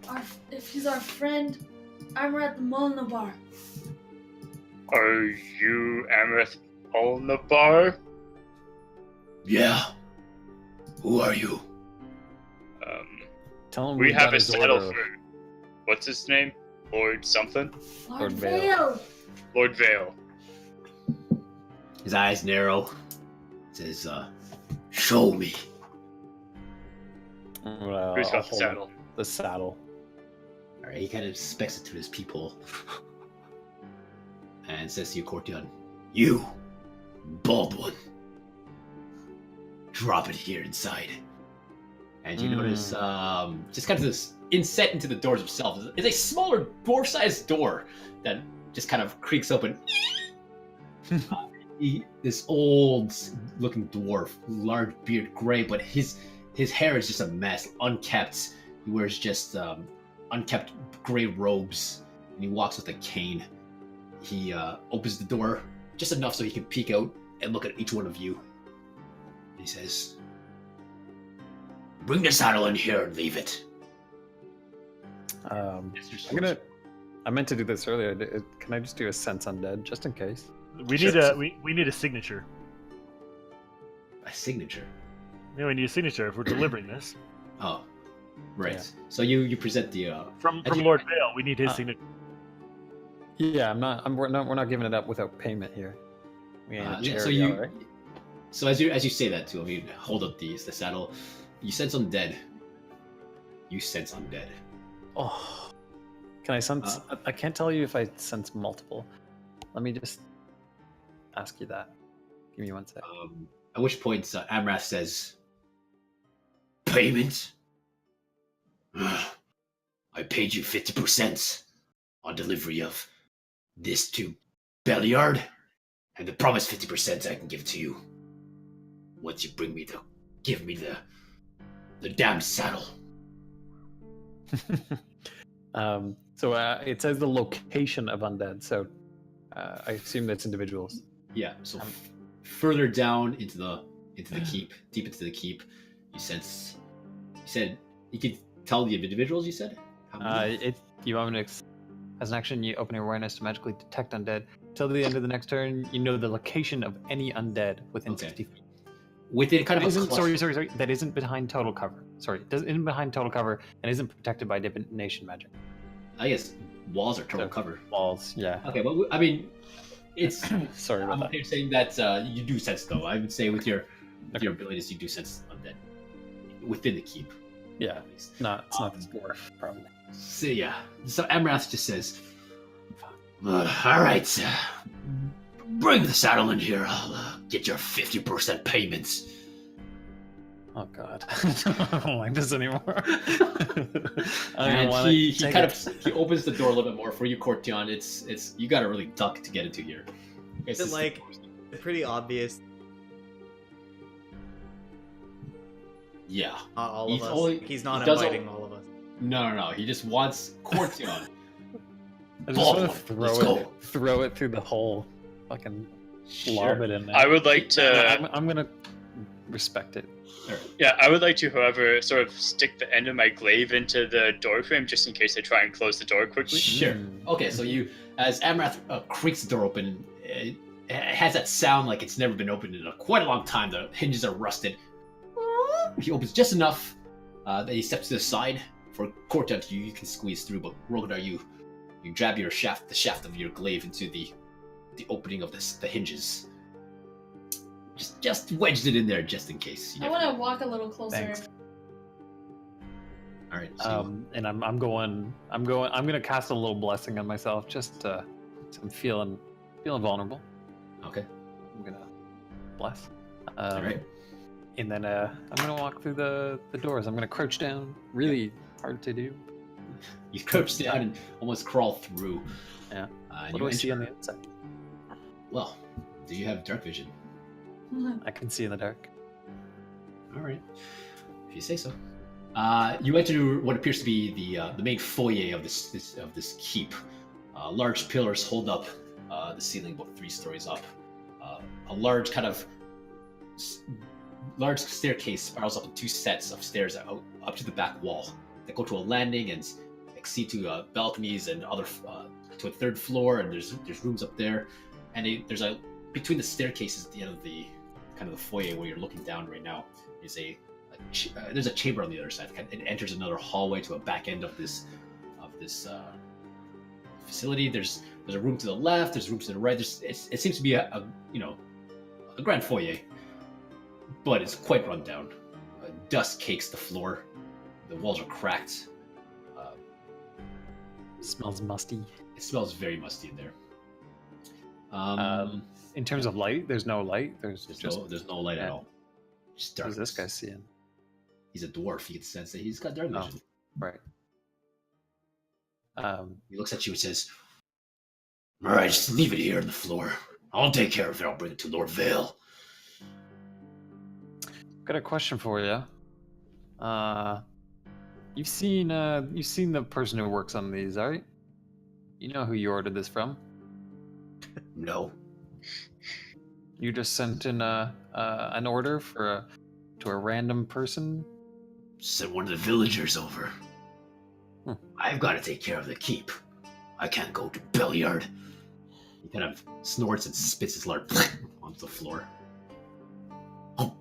our friend. Amrat Molnabar. Are you Amrith Olnabar? Yeah. Who are you? Tell him We have got a his saddle order. for... What's his name? Lord something? Lord Vale. Vale. Lord Vale. His eyes narrow. Says, "Show me." Well, Who's I'll got the hold saddle? The saddle. All right, he kind of specs it to his people and says to you, Courtion, "You, Baldwin." drop it here inside. And you notice just kind of this inset into the doors itself is a smaller dwarf-sized door that just kind of creaks open. This old-looking dwarf, large beard, gray, but his hair is just a mess, unkept. He wears just unkept gray robes, and he walks with a cane. He opens the door just enough so he can peek out and look at each one of you. He says, "Bring the saddle in here and leave it." I meant to do this earlier. Can I just do a sense undead just in case? We need a signature. A signature. Yeah, we need a signature if we're delivering this. Oh, right. Yeah. So you present the From Lord Vale, we need his signature. Yeah, we're not giving it up without payment here. We ain't a charity, so you all right? so as you say that to him, you hold up the saddle. You sense undead. You sense undead. Oh, can I sense? I can't tell you if I sense multiple. Let me just ask you that. Give me 1 sec. At which point Amrath says, "Payment? I paid you 50% on delivery of this to Belliard, and the promised 50% I can give to you once you give me the damn saddle." So it says the location of undead. So I assume that's individuals. Yeah. So further down into the keep, deep into the keep, you sense. You said you could tell the individuals. You said. You want me to, as an action, you open your awareness to magically detect undead. Till the end of the next turn, you know the location of any undead within 60 feet. Within kind of sorry. That isn't behind total cover. Sorry, isn't behind total cover and isn't protected by divination magic. I guess walls are total cover. Walls, yeah. Okay, but I mean, it's. Sorry about that. You're saying that you do sense, though. I would say with your abilities, you do sense undead within the keep. Yeah, it's not this dwarf, probably. So yeah, so Amrath just says, "All right, bring the saddle in here. I'll get your 50% payments." Oh God, I don't like this anymore. And he opens the door a little bit more for you, Cortion. It's you got to really duck to get into here. Is it like pretty obvious? Yeah. Not all of us. He's not inviting all of us. No. He just wants Cortion. I just want to throw it through the hole. Fucking lob it in there. I would like to. I'm gonna respect it. Yeah, I would like to, however, sort of stick the end of my glaive into the door frame just in case I try and close the door quickly. Sure. Okay, so as Amrath creaks the door open, it has that sound like it's never been opened in quite a long time. The hinges are rusted. He opens just enough that he steps to the side for Corton. You can squeeze through, but Rogadar, you grab the shaft of your glaive into the opening of the hinges. Just wedged it in there just in case. I want to walk a little closer. Thanks. All right. So and I'm gonna cast a little blessing on myself just so I'm feeling vulnerable. Okay. I'm gonna bless. All right. And then I'm gonna walk through the doors. I'm gonna crouch down. Really hard to do. You crouch down and almost crawl through. Yeah. What do I see on the inside? Well, do you have dark vision? I can see in the dark. All right, if you say so. You enter what appears to be the main foyer of this keep. Large pillars hold up the ceiling about 3 stories up. A large large staircase spirals up in 2 sets of stairs up to the back wall that go to a landing and exceed to balconies and other to a 3rd floor. And there's rooms up there, and there's between the staircases at the end of the kind of the foyer where you're looking down right now is there's a chamber on the other side. It enters another hallway to a back end of this facility. There's a room to the left. There's rooms to the right. It seems to be a grand foyer, but it's quite run down. Dust cakes the floor. The walls are cracked. Smells musty. It smells very musty in there. In terms of light, there's no light. There's no light at all. Just What is this guy darkness. seeing? He's a dwarf. He can sense that he's got dark Oh. vision. Right. He looks at you and says, "All right, just leave it here on the floor. I'll take care of it. I'll bring it to Lord Vale." Got a question for you. You've seen the person who works on these, right? You know who you ordered this from. No. You just sent in an order to a random person. Send one of the villagers over. Hmm. I've got to take care of the keep. I can't go to Belliard. He kind of snorts and spits his lard onto the floor. Oh,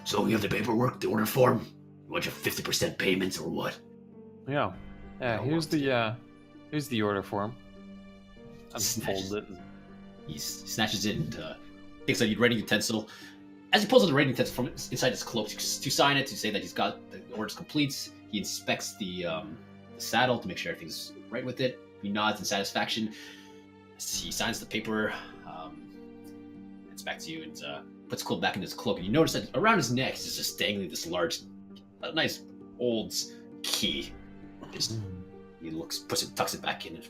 so you have the paperwork, the order form? You want your 50% payments or what? Yeah. Yeah. I Here's want the order form. Snatches- Unfold it. He snatches it and takes a writing utensil. As he pulls out the writing utensil from inside his cloak to sign it, to say that he's got the orders complete, he inspects the saddle to make sure everything's right with it. He nods in satisfaction. He signs the paper. It's back to you and puts the cloak back in his cloak. And you notice that around his neck is just dangling this large, nice old key. Just he tucks it back in, and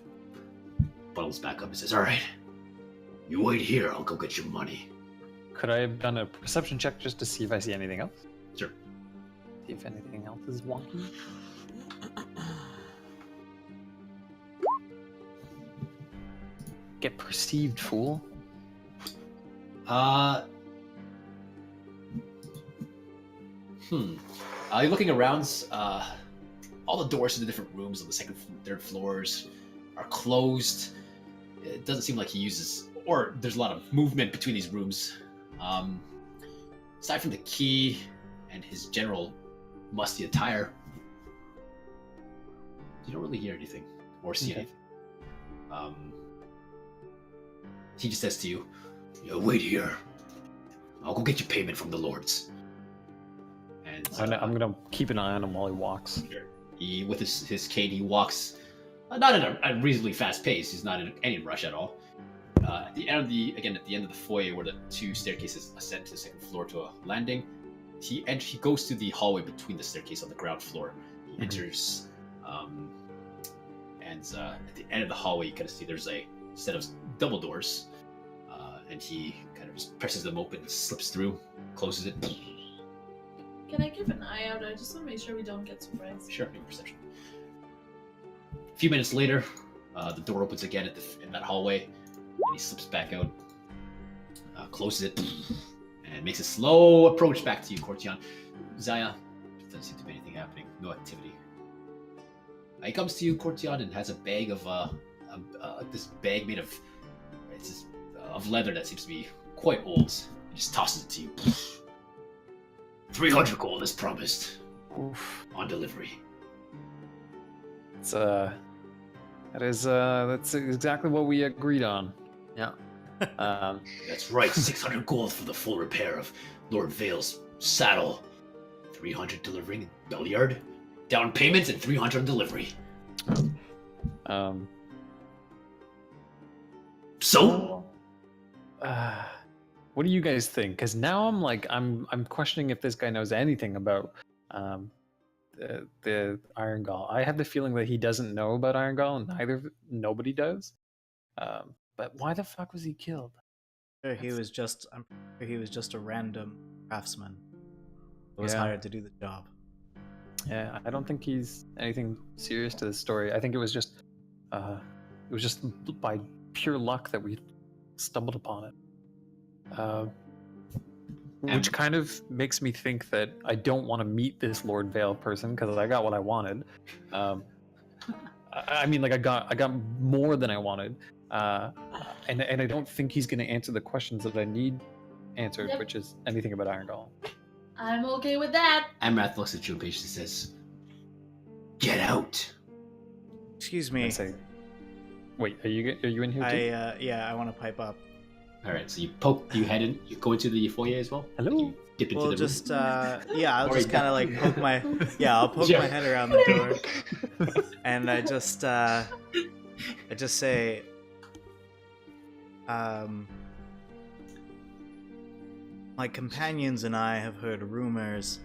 bundles back up and says, "All right, you wait here. I'll go get your money." Could I have done a perception check just to see if I see anything else? Sure. See if anything else is wonky. Get perceived, fool. You're looking around. All the doors to the different rooms on the second and third floors are closed. It doesn't seem like he uses, or there's a lot of movement between these rooms. Aside from the key and his general musty attire, you don't really hear anything or see anything. He just says to you, "Wait here. I'll go get your payment from the lords." And I'm gonna keep an eye on him while he walks. he, with his cane, he walks not at a reasonably fast pace. He's not in any rush at all. At the end of the foyer, where the two staircases ascend to the second floor to a landing, he goes to the hallway between the staircase on the ground floor. He enters, and at the end of the hallway, you kind of see there's a set of double doors, and he kind of just presses them open, slips through, closes it. Can I keep an eye out? I just want to make sure we don't get surprised. Sure, make a perception. A few minutes later, the door opens again in that hallway, and he slips back out, closes it, and makes a slow approach back to you, Cortion. Zaya, doesn't seem to be anything happening. No activity. He comes to you, Cortion, and has a bag of this bag made of of leather that seems to be quite old. He just tosses it to you. 300 gold as promised. Oof. On delivery. It's that's exactly what we agreed on. Yeah. That's right, 600 gold for the full repair of Lord Vale's saddle. 300 delivering Belliard. Down payments and 300 on delivery. So? What do you guys think? Because now I'm questioning if this guy knows anything about the Iron Gall. I have the feeling that he doesn't know about Iron Gall, and nobody does. But why the fuck was he killed? I'm sure he was just a random craftsman who was Yeah. hired to do the job. Yeah, I don't think he's anything serious to this story. I think it was just by pure luck that we stumbled upon it. Which kind of makes me think that I don't want to meet this Lord Vale person because I got what I wanted. I mean, like I got more than I wanted, and I don't think he's going to answer the questions that I need answered, Yep. which is anything about Iron Gall. I'm okay with that. Amrath looks at you and patiently says, "Get out." Excuse I me. say, wait, are you in here too? I want to pipe up. All right, so you head in, you go into the foyer as well. Hello? You dip into We'll the just room. I'll Or just you kind of can- like poke my I'll poke Yeah. my head around the door, and I just say, My companions and I have heard rumors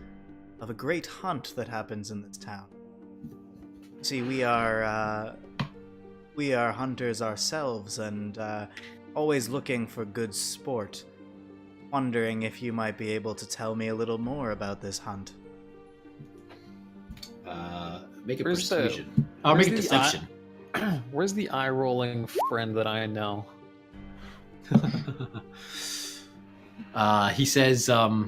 of a great hunt that happens in this town. See, we are hunters ourselves and always looking for good sport. Wondering if you might be able to tell me a little more about this hunt. Make a Where's persuasion. Or make a where's the deception. Where's the eye-rolling friend that I know? He says, no.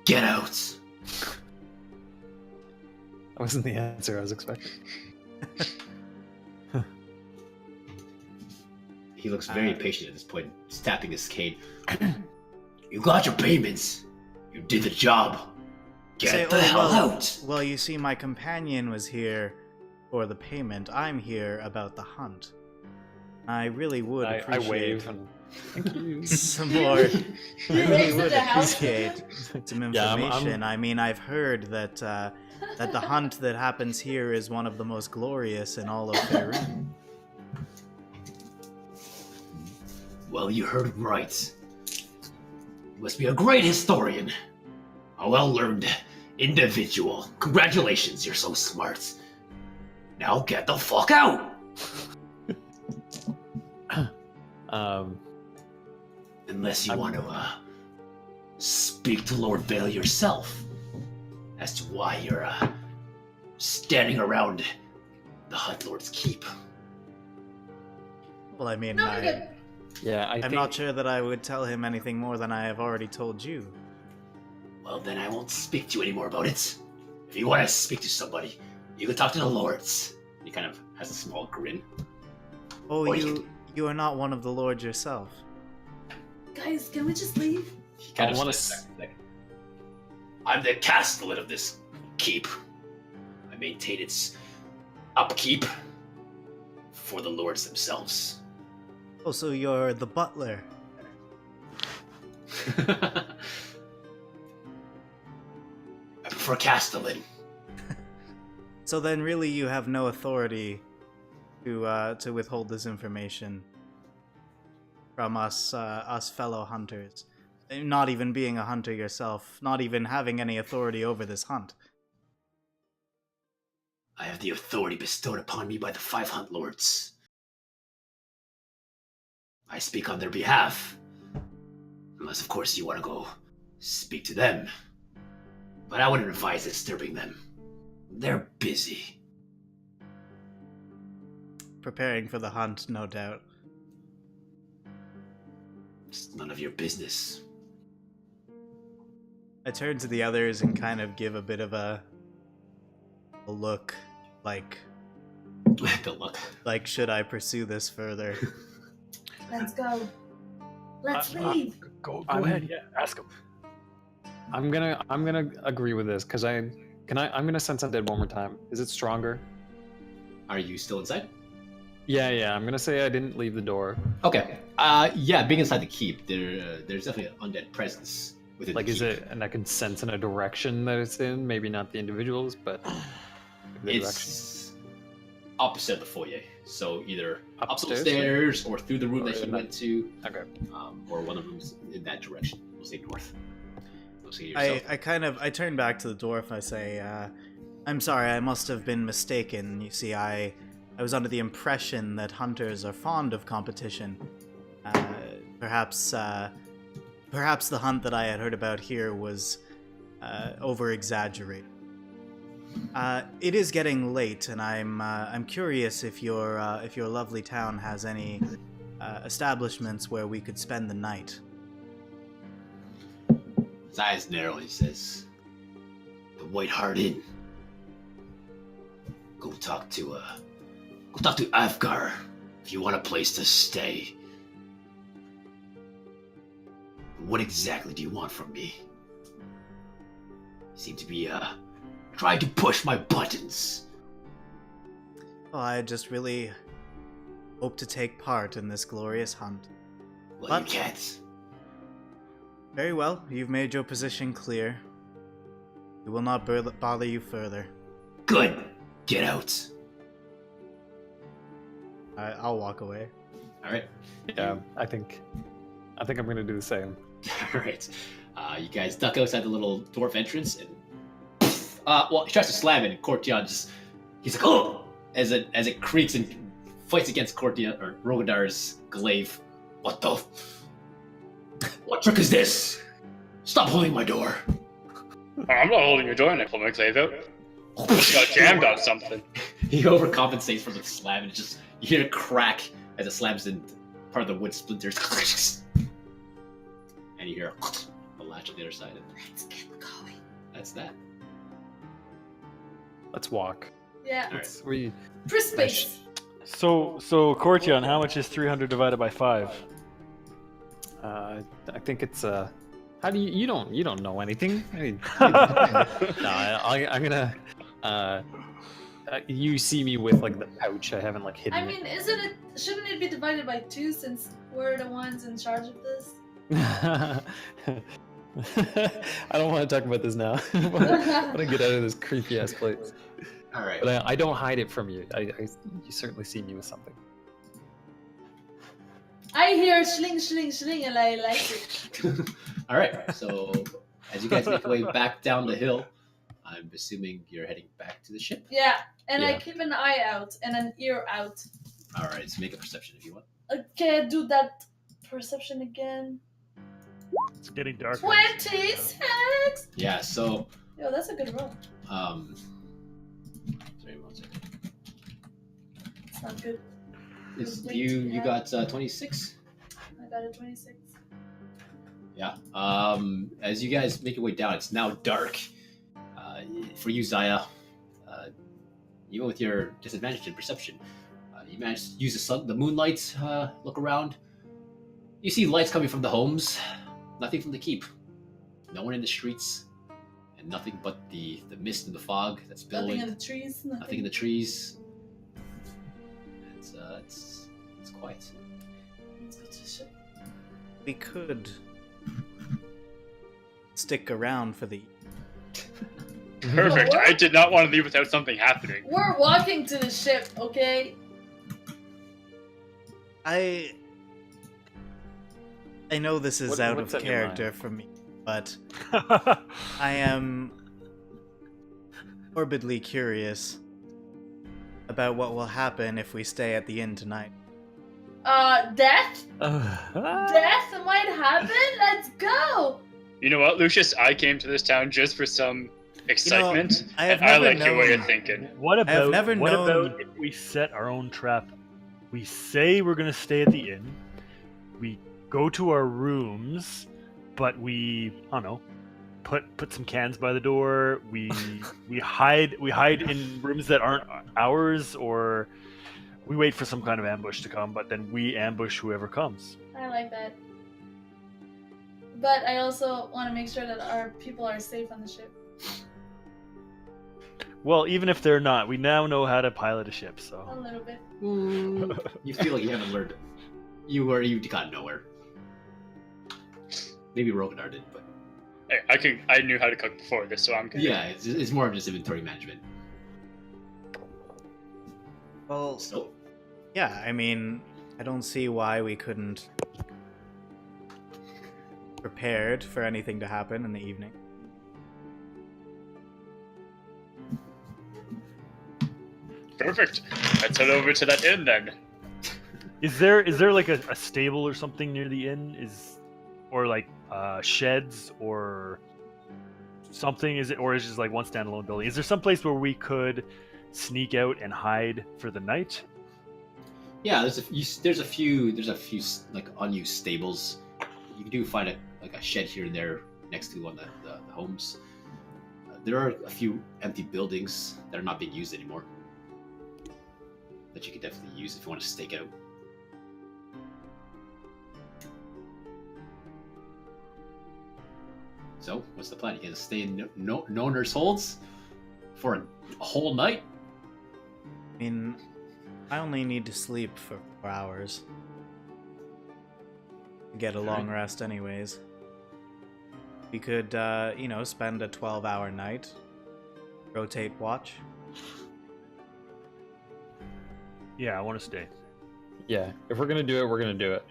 Get out. That wasn't the answer I was expecting. He looks very impatient at this point. He's tapping his cane. You got your payments. You did the job. Get the hell out. Well, you see, my companion was here for the payment. I'm here about the hunt. I really would appreciate I wave and thank you. some more. I really raised would the house. appreciate some Yeah, I'm- information. I mean, I've heard that that the hunt that happens here is one of the most glorious in all of Faerun. Well, you heard right. You must be a great historian. A well-learned individual. Congratulations, you're so smart. Now get the fuck out! Unless you want to, speak to Lord Vale yourself as to why you're, standing around the Hunt Lord's keep. Well, I mean, No, we're good. Yeah, I'm not sure that I would tell him anything more than I have already told you. Well, then I won't speak to you anymore about it. If you want to speak to somebody, you can talk to the lords. He kind of has a small grin. Oh, Or you are not one of the lords yourself. Guys, can we just leave? He kind of wanna steps back, like, I'm the castellan of this keep. I maintain its upkeep for the lords themselves. Oh, so you're the butler. I prefer castellan. So then, really, you have no authority to withhold this information from us fellow hunters. Not even being a hunter yourself, not even having any authority over this hunt. I have the authority bestowed upon me by the 5 Hunt Lords. I speak on their behalf. Unless, of course, you want to go speak to them. But I wouldn't advise disturbing them. They're busy. Preparing for the hunt, no doubt. It's none of your business. I turn to the others and kind of give a bit of a look, like Good luck. should I pursue this further? Let's go. Let's Uh, leave. Go I'm- ahead. Yeah, ask him. I'm gonna agree with this because I'm gonna sense undead one more time. Is it stronger? Are you still inside? Yeah. I'm gonna say I didn't leave the door. Okay. Yeah, being inside the keep, there's definitely an undead presence within Like, the is keep. it? And I can sense in a direction that it's in. Maybe not the individuals, but the direction. It's opposite of the foyer. So either up Upstairs? the stairs or through the room Or that in you that- went to, Okay. or one of the rooms in that direction. We'll say north. We'll say yourself. I turn back to the dwarf. I say, I'm sorry, I must have been mistaken. You see, I was under the impression that hunters are fond of competition. Perhaps the hunt that I had heard about here was over-exaggerated. It is getting late, and I'm curious if your lovely town has any establishments where we could spend the night. His eyes narrow and he says, "The White Hart Inn. Go talk to Avgar if you want a place to stay. What exactly do you want from me? You seem to be trying to push my buttons." Well, I just really hope to take part in this glorious hunt. Well, But- you can't. Very well, you've made your position clear. We will not bother you further. Good. Get out. I'll walk away. All right. Yeah, I think I'm gonna do the same. All right. You guys duck outside the little dwarf entrance, and well, he tries to slam it, and Courtier he's like, oh, as it creaks and fights against Courtier or Rogadar's glaive. What trick is this? Stop holding my door. I'm not holding your door, and I pull my glaive out. Got jammed on something. He overcompensates for the slam, and just you hear a crack as it slams in part of the wood splinters. And you hear a latch on the other side. And Let's get going. that's that. Let's walk. Yeah. Alright. We For space. So Cortion, how much is 300 divided by 5? I think it's how do you don't know anything. I mean, I'm gonna you see me with like the pouch. I haven't like hidden I mean, shouldn't it be divided by 2 since we're the ones in charge of this? I don't want to talk about this now. I want to get out of this creepy ass place. All right. But I don't hide it from you. You certainly see me with something. I hear shling, shling, shling, and I like it. All right. So as you guys make your way back down the hill, I'm assuming you're heading back to the ship. Yeah, and I Yeah. keep an eye out and an ear out. All right. So make a perception if you want. Okay, do that perception again. It's getting dark. 26! Yeah. So Yo, that's a good roll. sorry, 1 second. It's not good. You got 26. I got a 26. Yeah. As you guys make your way down, it's now dark. For you, Zaya, even with your disadvantage in perception, you managed to use the moonlight, look around. You see lights coming from the homes, nothing from the keep. No one in the streets, and nothing but the mist and the fog that's billowing. Nothing in the trees. Nothing in the trees. It's quiet. Let's go to the ship. We could stick around for the. Perfect. I did not want to leave without something happening. We're walking to the ship, okay? I know this is out what's of on your mind? character for me, but I am morbidly curious about what will happen if we stay at the inn tonight. Death? Death might happen? Let's go! You know what, Lucius? I came to this town just for some excitement, I have and I never like your way of known- thinking. What I have about never what known- about if we set our own trap? We say we're gonna stay at the inn. We go to our rooms, but we I don't know, put some cans by the door. We hide in rooms that aren't ours, or we wait for some kind of ambush to come, but then we ambush whoever comes. I like that. But I also want to make sure that our people are safe on the ship. Well, even if they're not, we now know how to pilot a ship, A so little bit. You feel like you haven't learned. You got nowhere. Maybe Rogadar did, but Hey, I knew how to cook before this, so I'm good. yeah, it's more of just inventory management. Well, So yeah, I mean, I don't see why we couldn't prepared for anything to happen in the evening. Perfect. Let's head over to that inn then. is there like a stable or something near the inn? Or like sheds or something? Is it just like one standalone building? Is there some place where we could sneak out and hide for the night? yeah, there's a few like unused stables. You do find a shed here and there next to one of the homes. There are a few empty buildings that are not being used anymore that you could definitely use if you want to stake out. So, what's the plan? You gonna stay in Noanar's holds for a whole night? I mean, I only need to sleep for 4 hours. Get a long rest anyways. We could, spend a 12-hour night. Rotate watch. Yeah, I want to stay. Yeah, if we're gonna do it, we're gonna do it.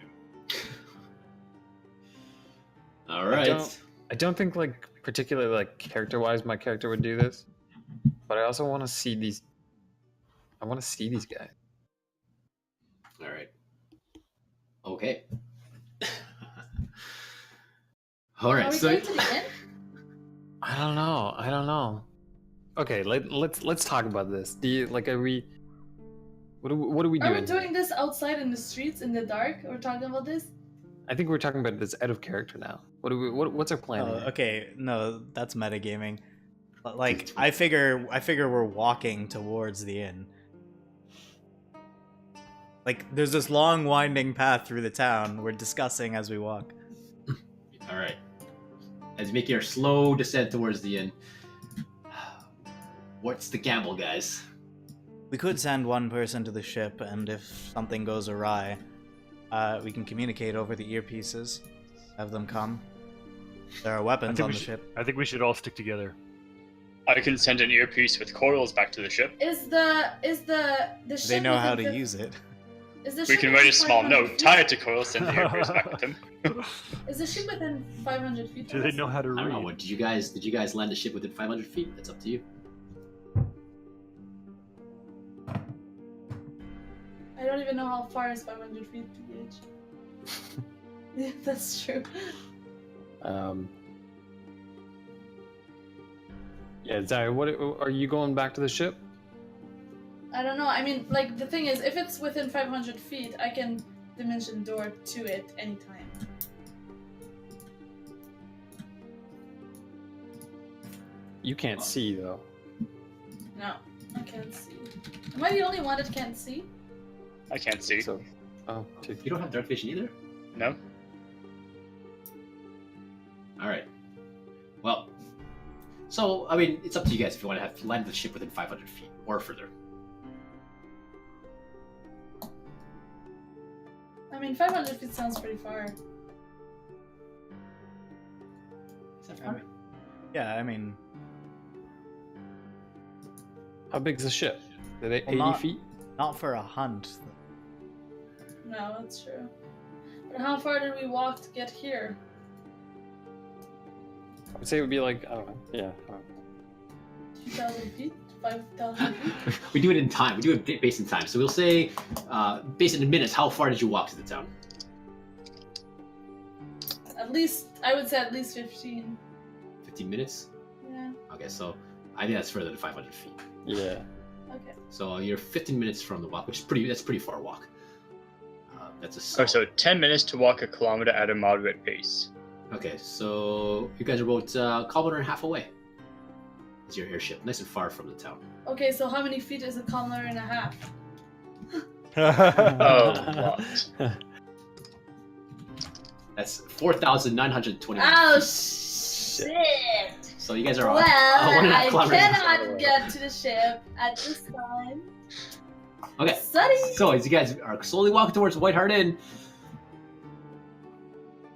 All right. I don't think like particularly like character-wise, my character would do this, but I also want to see these. I want to see these guys. All right. Okay. All Are right. we So going to the inn? I don't know. Okay, let's talk about this. Do you like? Are we? What are we Are doing? we doing this outside in the streets in the dark? We're talking about this? I think we're talking about this out of character now. What's our plan? Oh, here? okay, no, that's metagaming. Like, I figure we're walking towards the inn. Like, there's this long winding path through the town. We're discussing as we walk. all right. As you make your slow descent towards the inn, what's the gamble, guys? We could send one person to the ship, and if something goes awry, we can communicate over the earpieces. Have them come. There are weapons on the ship. I think we should all stick together. I can send an earpiece with coils back to the ship. Is the ship They know how within to use it. Is the We ship can within write a small 500 note, feet? tie it to coils, send the earpiece back with them. Is the ship within 500 feet? Do of they us? know how to I don't know. read? What did you guys land the ship within 500 feet? That's up to you. I don't even know how far is 500 feet, PH. Yeah, that's true. Yeah, Zaya, what are you going back to the ship? I don't know. I mean, like, the thing is, if it's within 500 feet, I can dimension door to it anytime. You can't see though. No, I can't see. Am I the only one that can't see? I can't see. So, oh, two. You don't have dark vision either. No? All right. Well, so I mean, it's up to you guys if you want to have land the ship within 500 feet or further. I mean, 500 feet sounds pretty far. Is that far? Yeah, I mean, How big's the ship? Are they Well, 80 not- feet? not for a hunt. No, that's true. But how far did we walk to get here? I would say it would be like, I don't know. Yeah. 2,000 feet? 5,000 feet? We do it in time. We do it based in time. So we'll say, based in minutes, how far did you walk to the town? At least, I would say at least 15. 15 minutes? Yeah, Okay, so I think that's further than 500 feet. Yeah. okay. So you're 15 minutes from the walk, which is that's pretty far walk. That's a Oh, so 10 minutes to walk a kilometer at a moderate pace. Okay, so you guys are about a kilometer and a half away. It's your airship, nice and far from the town. Okay, so how many feet is a kilometer and a half? Oh, what? That's 4,920. Oh, shit! So you guys are Well, one and a half I kilometers. cannot get to the ship at this time. Okay, Sorry! so as you guys are slowly walking towards White Hart Inn,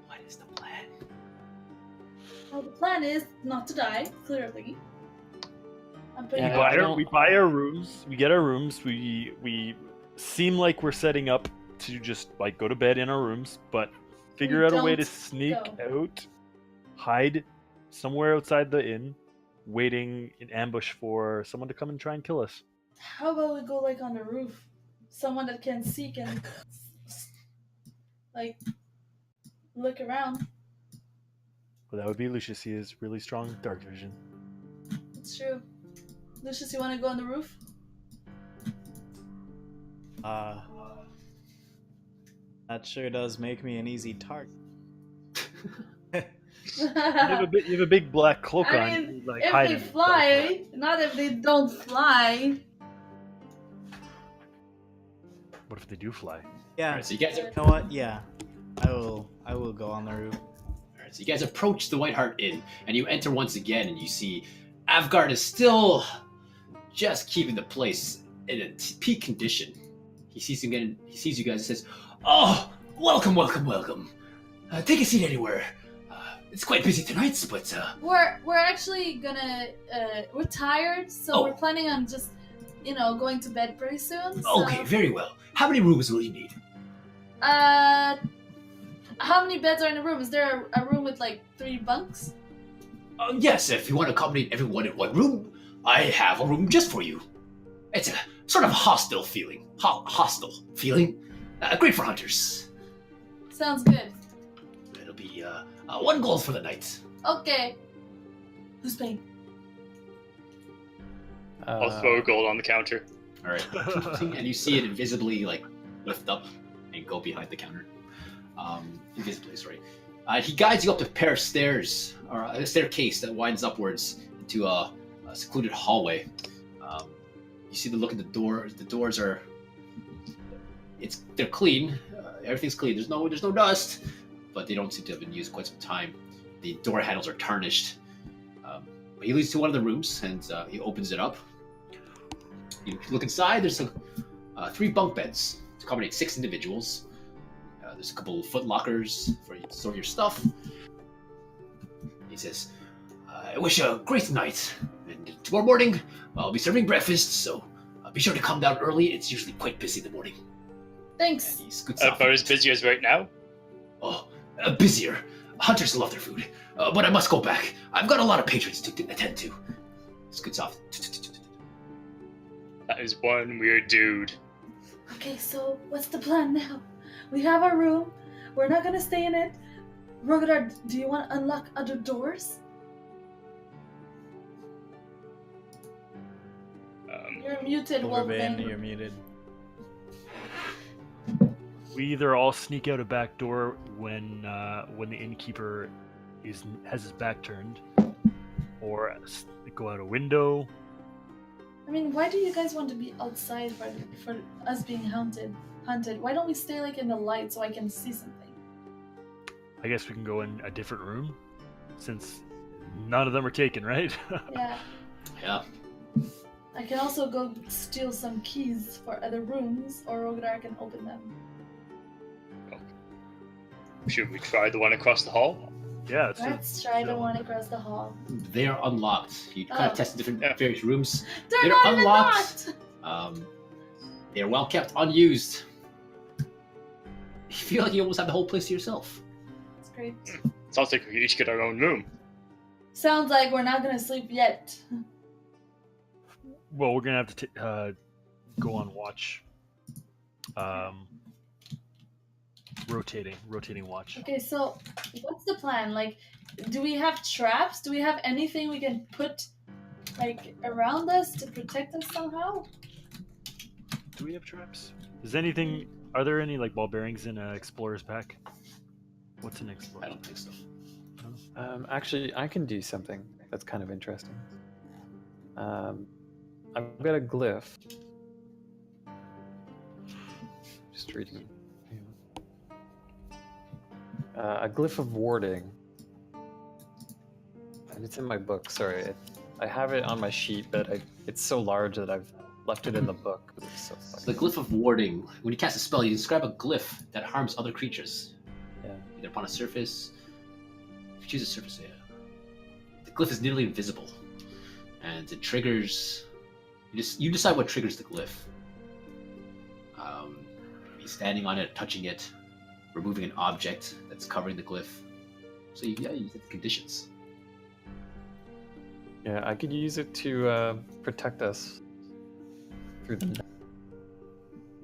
what is the plan? Well, the plan is not to die, clearly. I'm putting Yeah, We buy our rooms. We get our rooms. We seem like we're setting up to just like go to bed in our rooms, but figure We out a way to don't sneak go. out, hide somewhere outside the inn, waiting in ambush for someone to come and try and kill us. How about we go like on the roof? Someone that can see can like look around. Well, that would be Lucius. He has really strong dark vision. It's true. Lucius, you want to go on the roof? That sure does make me an easy target. You have a big black cloak on. I mean, like, if hide they in it. fly, not if they don't fly. What if they do fly? Yeah. Alright, so you guys are You know what? Yeah. I will go on the roof. Alright, so you guys approach the White Hart Inn, and you enter once again, and you see Avgard is still just keeping the place in a peak condition. He sees you again. He sees you guys and says, "Oh, welcome, welcome, welcome. Take a seat anywhere. It's quite busy tonight, but We're actually gonna we're tired, so Oh. we're planning on just going to bed pretty soon. So, Okay, very well. How many rooms will you need? how many beds are in a room? Is there a room with like 3 bunks? Yes, if you want to accommodate everyone in one room, I have a room just for you. It's a sort of hostile feeling. Hostile feeling. Great for hunters. Sounds good. It'll be 1 gold for the night. Okay. Who's paying? I'll throw a gold on the counter. All right. And you see it invisibly like lift up and go behind the counter. Invisibly, sorry. He guides you up a pair of stairs, or a staircase that winds upwards into a secluded hallway. You see the look at the door. The doors are. They're clean. Everything's clean. There's no dust, but they don't seem to have been used quite some time. The door handles are tarnished. But he leads to one of the rooms and he opens it up. You look inside. There's 3 bunk beds to accommodate 6 individuals. There's a couple of foot lockers for you to store your stuff. He says, I wish you a great night. And tomorrow morning, I'll be serving breakfast, so be sure to come down early. It's usually quite busy in the morning. Thanks. And he scoots off. About as busy as right now. Oh, busier. Hunters love their food. But I must go back. I've got a lot of patrons to attend to. Scoots off. That is one weird dude. Okay, so what's the plan now? We have our room. We're not gonna stay in it. Rogadar, do you want to unlock other doors? You're muted, Wolverbane, Wolverbane. you're muted. We either all sneak out a back door when the innkeeper has his back turned, or go out a window. I mean, why do you guys want to be outside for us being hunted? Why don't we stay like in the light so I can see something? I guess we can go in a different room, since none of them are taken, right? Yeah. Yeah. I can also go steal some keys for other rooms, or Rogadar can open them. Should we try the one across the hall? Yeah. Let's try the one across the hall. They are unlocked. You kind of test the different various rooms. They're They're not unlocked. unlocked! They are well kept, unused. You feel like you almost have the whole place to yourself. That's great. Sounds like we each get our own room. Sounds like we're not gonna sleep yet. Well, we're gonna have to go on watch. Rotating watch. Okay, so what's the plan? Like, do we have traps? Do we have anything we can put like around us to protect us somehow? Do we have traps? Are there any like ball bearings in an explorer's pack? What's an explorer? I don't think so. Actually, I can do something that's kind of interesting. I've got a glyph. Just reading. A glyph of warding. And it's in my book, sorry. I have it on my sheet, but it's so large that I've left it in the book. It's so The glyph of warding. When you cast a spell, you describe a glyph that harms other creatures. Yeah. Either upon a surface. If you choose a surface, yeah. The glyph is nearly invisible. And it triggers. You decide what triggers the glyph. Be standing on it, touching it, removing an object that's covering the glyph. So you get the conditions. Yeah, I could use it to protect us through the night.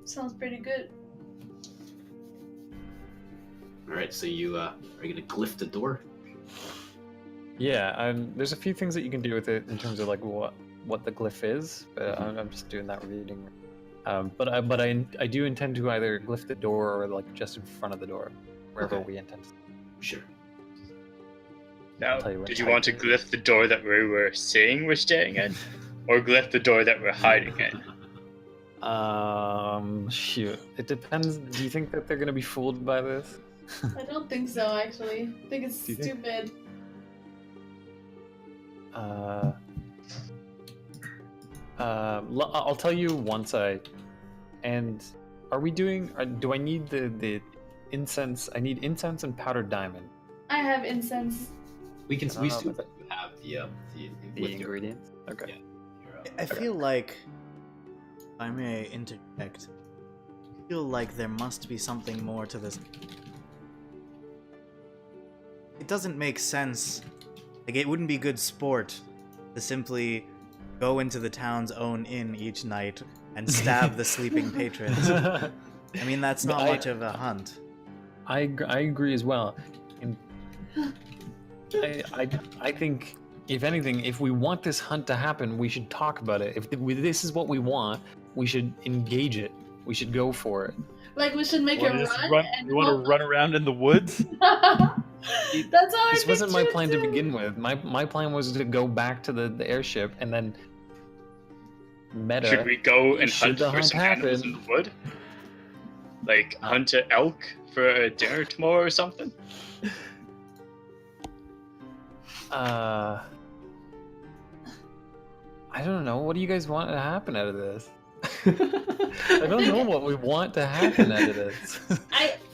Sounds pretty good. Alright, so you are you gonna glyph the door? Yeah, there's a few things that you can do with it in terms of like what the glyph is, but I'm just doing that reading. But I do intend to either glyph the door or like just in front of the door, wherever we intend to. Sure. Now, Tell you what did you type want to glyph the door that we were saying we're staying in? Or glyph the door that we're hiding in? Shoot. It depends. Do you think that they're gonna be fooled by this? I don't think so, actually. I think it's Do you think- stupid. I'll tell you once and are we doing? Do I need the incense? I need incense and powdered diamond. I have incense. We can I we don't still know, have the The with your- ingredients. Okay. Yeah. I feel like I may interject. I feel like there must be something more to this. It doesn't make sense. Like, it wouldn't be good sport to simply go into the town's own inn each night and stab the sleeping patrons. I mean, that's not much of a hunt. I agree as well. And I think, if anything, if we want this hunt to happen, we should talk about it. If this is what we want, we should engage it. We should go for it. Like, we should make a run. And you want to run around in the woods? That's how This wasn't my plan to do. begin with. My plan was to go back to the airship and then meta. Should we go and Should hunt the for hunt some animals in happen? the wood? Like hunt an elk for a dinner tomorrow or something? I don't know. What do you guys want to happen out of this? I don't know what we want to happen out of this.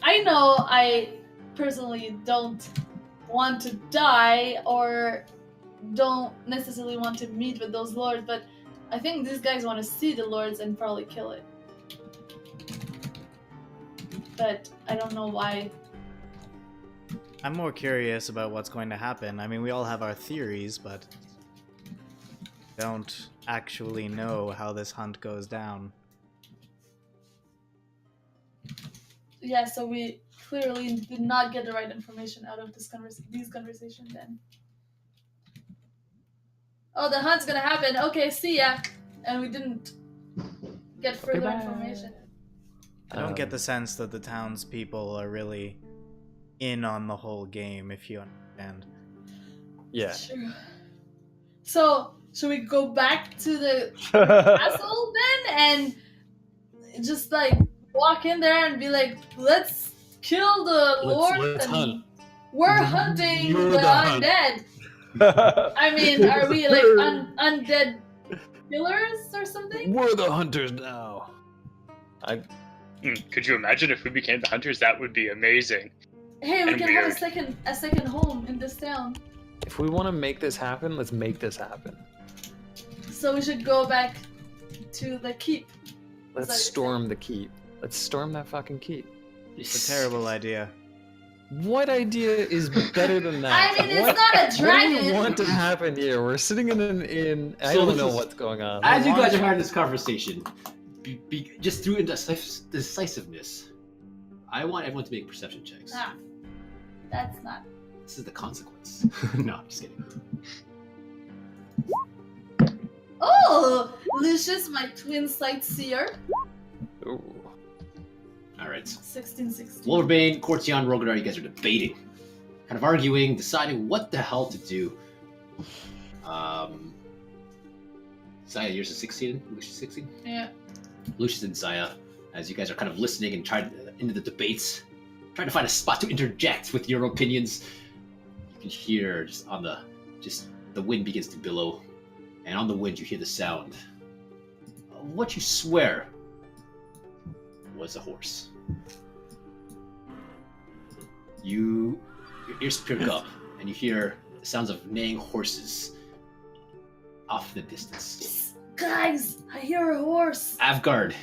I know I personally don't want to die or don't necessarily want to meet with those lords, but I think these guys want to see the lords and probably kill it. But I don't know why. I'm more curious about what's going to happen. I mean, we all have our theories, but don't actually know how this hunt goes down. Yeah, so we clearly did not get the right information out of these conversations then. Oh, the hunt's gonna happen. Okay, see ya. And we didn't get further bye. information. I don't get the sense that the townspeople are really in on the whole game, if you understand. Yeah. Sure. So, should we go back to the castle then and just like walk in there and be like, let's kill the lord let's and hunt. we're hunting You're the the hunt. undead. I mean, are we like undead killers or something? We're the hunters now. Could you imagine if we became the hunters? That would be amazing. Hey, we And can have weird. a second home in this town. If we want to make this happen, let's make this happen. So we should go back to the keep. Let's Sorry. storm the keep. Let's storm that fucking keep. It's a terrible idea. What idea is better than that? I mean, it's What- not a What do dragon. we want to happen here? We're sitting in an inn. I So don't this know is- what's going on. As you guys are having this conversation, just through decisiveness, I want everyone to make perception checks. Ah, that's not. This is the consequence. No, I'm just kidding. Oh, Lucius, my twin sightseer. Ooh. All right. 1616. Wolverbane, Courtion, Rogadar, you guys are debating, kind of arguing, deciding what the hell to do. Zaya, yours is 16. Lucius 16. Yeah. Lucius and Zaya, as you guys are kind of listening and trying into the debates, trying to find a spot to interject with your opinions. You can hear the wind begins to billow, and on the wind you hear the sound of what you swear was a horse. Your ears perk up, and you hear the sounds of neighing horses off in the distance. Guys, I hear a horse. Avgard,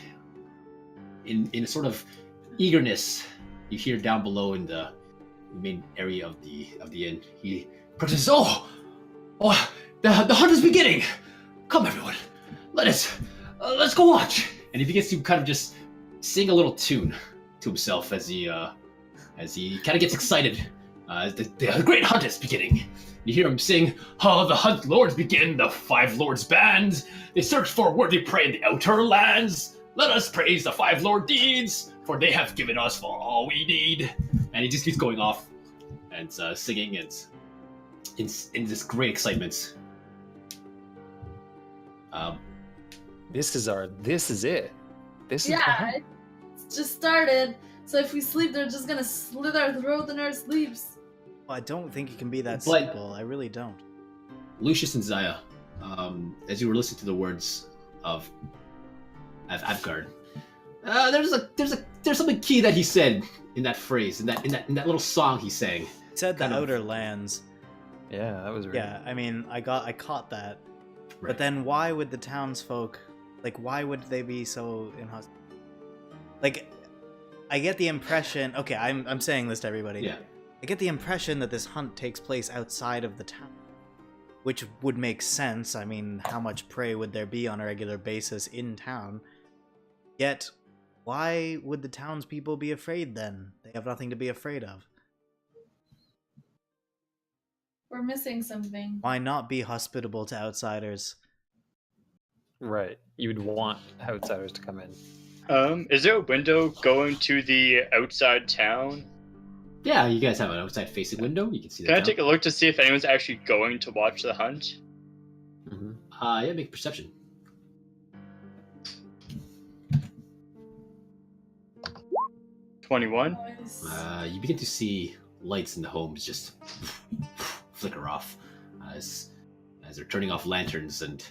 in a sort of eagerness, you hear down below in the main area of the inn. He proclaims, "Oh, the hunt is beginning! Come, everyone, let's go watch." And he begins to kind of just sing a little tune to himself as he kind of gets excited. The great hunt is beginning. You hear him sing, "Oh, the hunt lords begin, the 5 lords band. They search for worthy prey in the outer lands. Let us praise the 5 lord deeds, for they have given us for all we need." And he just keeps going off and singing and in this great excitement. This is it. This is the Yeah, hunt. it's just started. So if we sleep, they're just gonna slit our throat in our sleeps. Well, I don't think it can be that But- simple. I really don't. Lucius and Zaya, as you were listening to the words of Avgard, there's something key that he said in that phrase, in that little song he sang. It said the Kind of- outer lands. Yeah, that was right. Yeah, I mean, I caught that. Right. But then why would the townsfolk Like, why would they be so inhospitable? Like, I get the impression. Okay, I'm saying this to everybody. Yeah. I get the impression that this hunt takes place outside of the town, which would make sense. I mean, how much prey would there be on a regular basis in town? Yet, why would the townspeople be afraid then? They have nothing to be afraid of. We're missing something. Why not be hospitable to outsiders? Right. You'd want outsiders to come in. Is there a window going to the outside town? Yeah, you guys have an outside facing window. You can see the Can I town. take a look to see if anyone's actually going to watch the hunt? Mm-hmm. Yeah, make a perception. 21. Nice. You begin to see lights in the homes just flicker off as they're turning off lanterns, and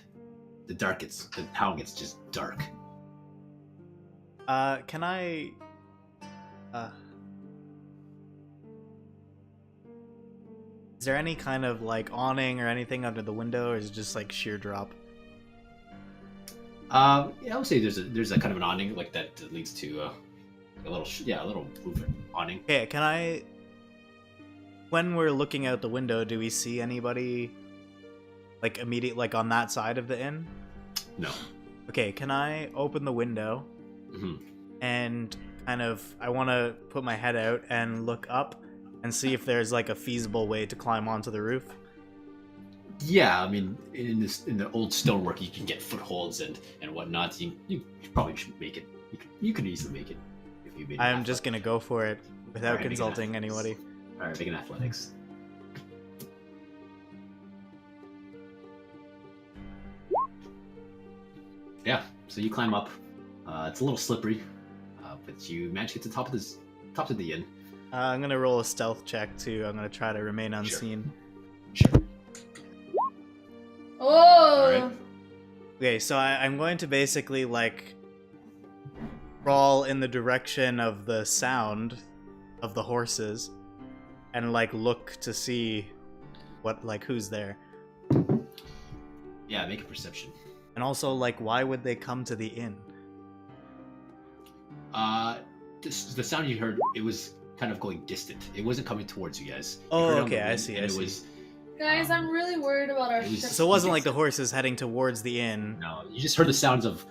the town gets just dark. Can I... Is there any kind of, like, awning or anything under the window, or is it just, like, sheer drop? Yeah, I would say there's a kind of an awning like that leads to a little roof awning. Okay, can I... When we're looking out the window, do we see anybody, like, like, on that side of the inn? No. Okay, can I open the window Hmm. and kind of... I want to put my head out and look up and see if there's, like, a feasible way to climb onto the roof? Yeah, I mean, in the old stonework, you can get footholds and whatnot. You probably should make it. You could easily make it if you made. I'm just gonna go for it without Alright, make an consulting athletics. anybody. All right, make an athletics. Yeah, so you climb up. It's a little slippery, but you manage to get to the top of the inn. I'm gonna roll a stealth check too. I'm gonna try to remain unseen. Sure. Oh! Alright. Okay, so I'm going to basically, like, crawl in the direction of the sound of the horses and, like, look to see who's there. Yeah, make a perception. And also, like, why would they come to the inn? The sound you heard, it was kind of going distant. It wasn't coming towards you guys. You Oh, heard it on okay, the I wind, see, and I it see. was Guys, I'm really worried about our it was- ship. So it wasn't like the horses heading towards the inn. no. You just heard the sounds of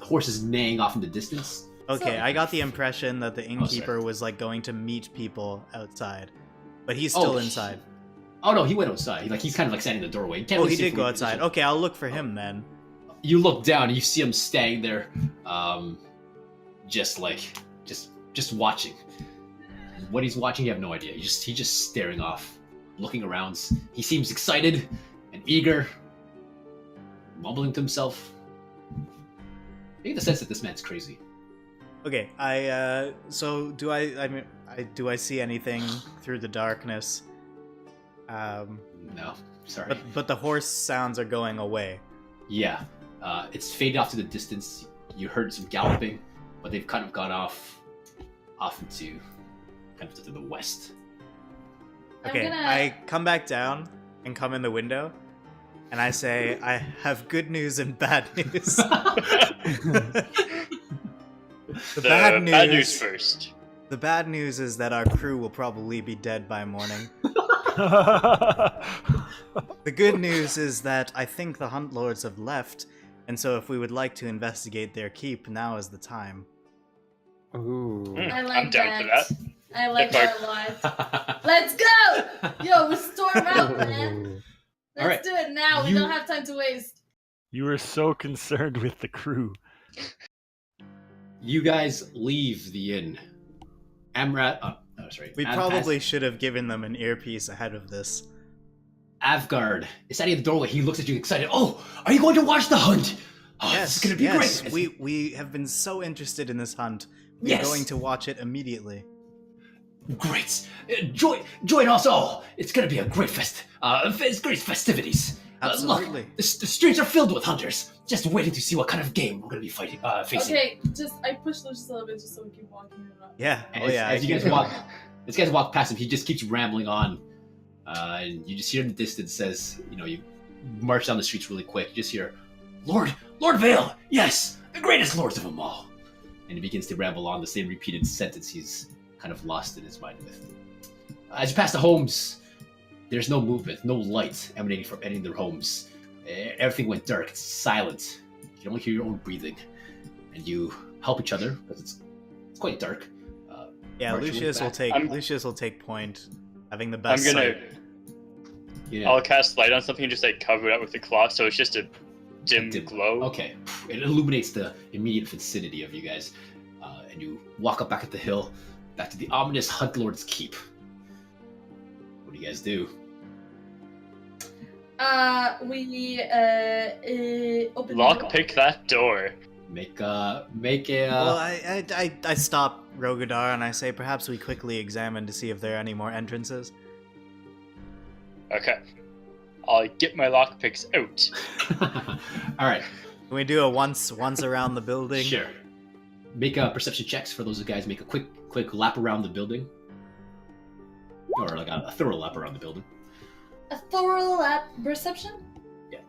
horses neighing off in the distance. Okay, So- I got the impression that the innkeeper was, like, going to meet people outside. But he's still inside. Oh no, he went outside. He's kind of like standing in the doorway. You can't Oh, really he see did from go your outside. position. Okay, I'll look for him then. You look down and you see him standing there, just watching. What he's watching, you have no idea. He's just staring off, looking around. He seems excited and eager, mumbling to himself. I get the sense that this man's crazy. Okay, so do I see anything through the darkness? No, sorry. But the horse sounds are going away. Yeah, it's faded off to the distance. You heard some galloping, but they've kind of gone off into kind of to the west. Okay, I come back down and come in the window, and I say, I have good news and bad news. The bad news first. The bad news is that our crew will probably be dead by morning. The good news is that I think the Hunt Lords have left, and so if we would like to investigate their keep, now is the time. Ooh. I like I'm down for that. I like If that a lot. Let's go! Yo, we storm out, man. Let's Alright, do it now. We you- don't have time to waste. You were so concerned with the crew. You guys leave the inn. Amrat. Sorry. We probably should have given them an earpiece ahead of this. Avgard is standing at the doorway. He looks at you excited. Oh, are you going to watch the hunt? Oh, this is going to be great. We have been so interested in this hunt. We're Yes. going to watch it immediately. Great. Join us all. It's going to be a great great festivities. Absolutely. Look, the streets are filled with hunters, just waiting to see what kind of game we're going to be facing. Okay, I push Lucius a little bit just so we keep walking around. Yeah. As you guys walk past him, he just keeps rambling on, and you just hear in the distance says, you march down the streets really quick. You just hear, Lord Vale, yes, the greatest lords of them all. And he begins to ramble on the same repeated sentence he's kind of lost in his mind with. As you pass the homes, there's no movement, no light emanating from any of their homes. Everything went dark, it's silent. You can only hear your own breathing. And you help each other, because it's quite dark. Yeah, Marching Lucius will back. take Lucius will take point, having the best sight. I'll cast light on something and just like cover it up with the cloth, so it's just a dim glow. Okay, it illuminates the immediate vicinity of you guys, and you walk up back at the hill, back to the ominous Hunt Lord's Keep. What do you guys do? We open the Lock door. pick that door. Make a. Well, I stop Rogadar and I say perhaps we quickly examine to see if there are any more entrances. Okay. I'll get my lockpicks out. All right. Can we do a once around the building? Sure. Make perception checks for those guys. Make a quick lap around the building, or like a thorough lap around the building. A thorough lap perception? Yeah.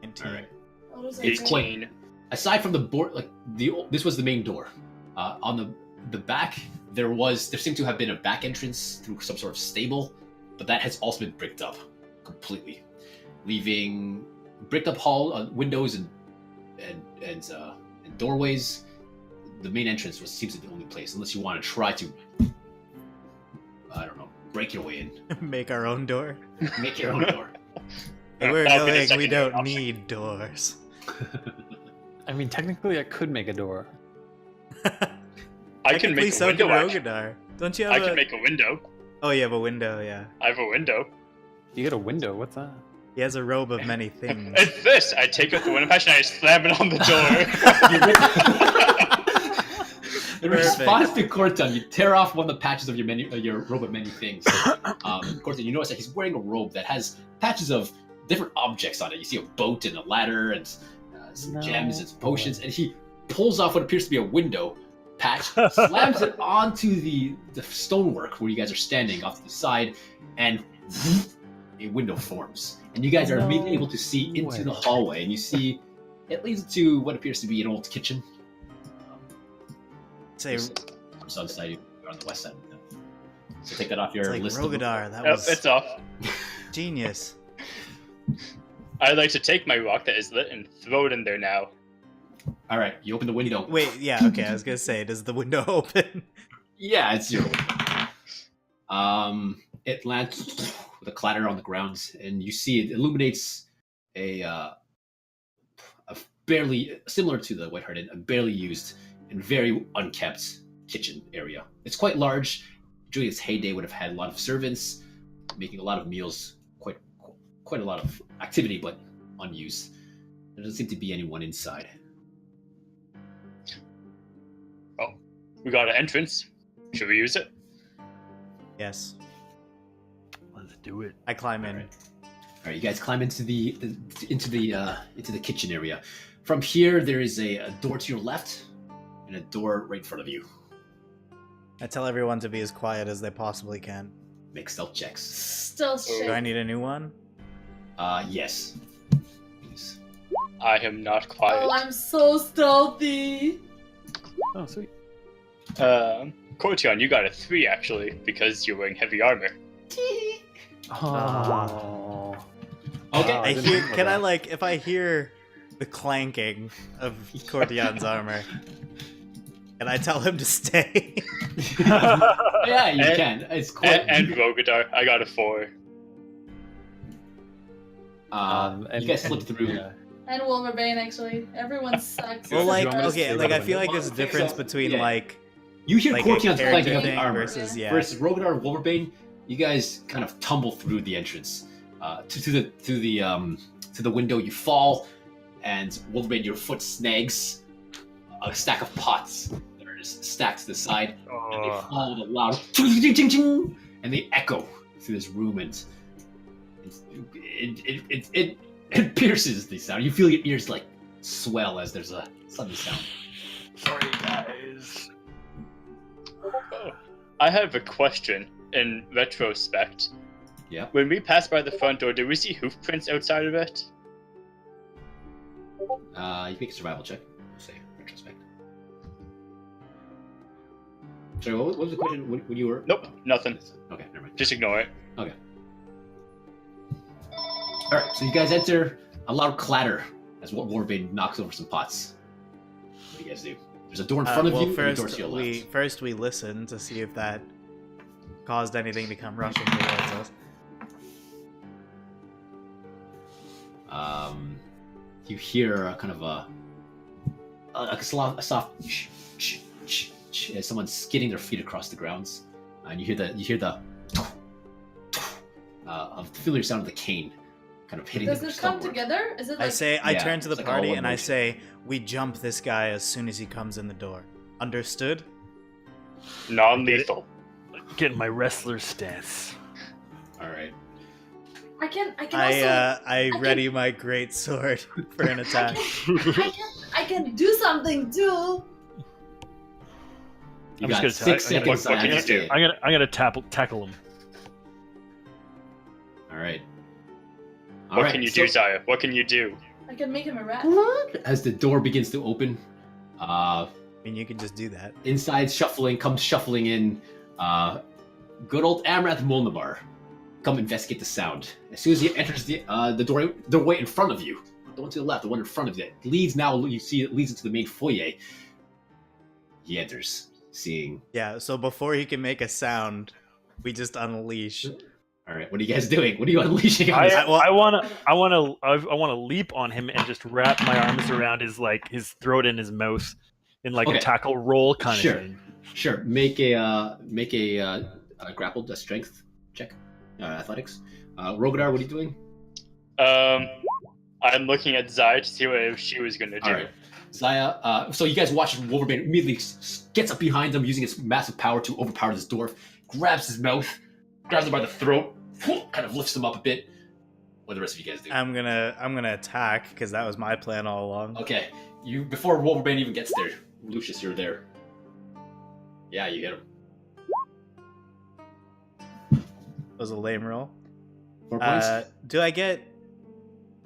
19. All right. What was I It's doing? quite. Aside from the board, like this was the main door. On the back, there seemed to have been a back entrance through some sort of stable, but that has also been bricked up completely, leaving bricked up hall windows and doorways. The main entrance seems to be the only place, unless you want to try to, I don't know, break your way in. Make our own door. Make your own door. Hey, we're That'll be the going. We secondary don't option. need doors. I mean, technically, I could make a door. I can make a so window. can Actually. Rogadar. Don't you I have can a? make a window. Oh, you have a window. Yeah. I have a window. You get a window. What's that? He has a robe of many things. It's this. I take out the window patch and I slam it on the door. In response to Corton, you tear off one of the patches of your robe of many things. Corton, you notice that he's wearing a robe that has patches of different objects on it. You see a boat and a ladder and some gems and some potions, and he pulls off what appears to be a window patch, slams it onto the stonework where you guys are standing off to the side, and a window forms. And you guys are immediately able to see into the hallway, and you see it leads to what appears to be an old kitchen. Say, On the south side, you're on the west side. So take that off your it's like list. Rogadar. That Yep, was it's off. genius. I'd like to take my rock that is lit and throw it in there now. All right, you open the window. Wait, yeah, okay. I was gonna say, does the window open? Yeah, it's your window. It lands with a clatter on the ground, and you see it illuminates a barely similar to the White-Hearted, a barely used and very unkept kitchen area. It's quite large. During its heyday, would have had a lot of servants, making a lot of meals, quite a lot of activity, but unused. There doesn't seem to be anyone inside. Oh, we got an entrance. Should we use it? Yes. Let's do it. I climb in. All right, you guys climb into the kitchen area. From here, there is a door to your left and a door right in front of you. I tell everyone to be as quiet as they possibly can. Make stealth checks. Still Do I shit. need a new one? Yes. Please. I am not quiet. Oh, I'm so stealthy. Oh, sweet. Cortion, you got a 3 actually, because you're wearing heavy armor. Oh. Okay. Wow, I didn't hear. think Can I about like if I hear the clanking of Cortion's armor? Can I tell him to stay? Yeah, you And- can. It's quite. And Rogadar, I got a 4. You guys slip through. Yeah. And Wolverbane, actually. Everyone sucks. Well, like, Do you want me to okay, stay like I by feel the like there's a difference between Yeah. like You hear like a Cortion's character clanking of the thing armor versus yeah. versus Rogadar and Wolverbane. You guys kind of tumble through the entrance to the window. You fall, and Wolverbane, your foot snags a stack of pots that are just stacked to the side, and they fall with a loud ching, and they echo through this room, and it pierces the sound. You feel your ears like swell as there's a sudden sound. Sorry, guys. I have a question in retrospect. Yeah. When we passed by the front door, did we see hoof prints outside of it? You make a survival check. Say retrospect. Sorry, what was the question when you were? Nope, nothing. Okay, never mind. Just ignore it. Okay. All right, so you guys enter. A loud clatter as Wolverbane knocks over some pots. What do you guys do? There's a door in front of you and a door to your left. First we listen to see if that caused anything to come rushing towards us. You hear a kind of a soft as someone's skidding their feet across the grounds, and you hear the of the familiar sound of the cane kind of hitting. Does the this come stonework. together? Is it like... I Yeah, turn to the it's like all party one and I motion. say, we jump this guy as soon as he comes in the door. Understood? Non-lethal. Getting my wrestler stance. All right. I can also... I ready my great sword for an attack. I can do something too. You I'm got just 6 gonna- seconds. what can you do? I'm gonna tackle him. All right. What can you do, Zaya? What can you do? I can make him a rat. As the door begins to open, I mean, you can just do that. inside comes shuffling in, good old Amrath Molnabar. Come investigate the sound. As soon as he enters the doorway in front of you, the one to the left, the one in front of you, leads into the main foyer. He enters, seeing. Yeah, so before he can make a sound, we just unleash. All right, what are you guys doing? What are you unleashing on I this? wanna leap on him and just wrap my arms around his throat and his mouth in like Okay. a tackle roll kind Sure. of thing. Sure. Make a grappled strength check, athletics. Rogadar, what are you doing? I'm looking at Zaya to see what she was gonna do. All right, Zaya. So you guys watch Wolverbane immediately gets up behind him, using his massive power to overpower this dwarf. Grabs his mouth, grabs him by the throat, kind of lifts him up a bit. What do the rest of you guys do? I'm gonna attack because that was my plan all along. Okay, before Wolverbane even gets there, Lucius, you're there. Yeah, you hit him. That was a lame roll. 4 points. Do I get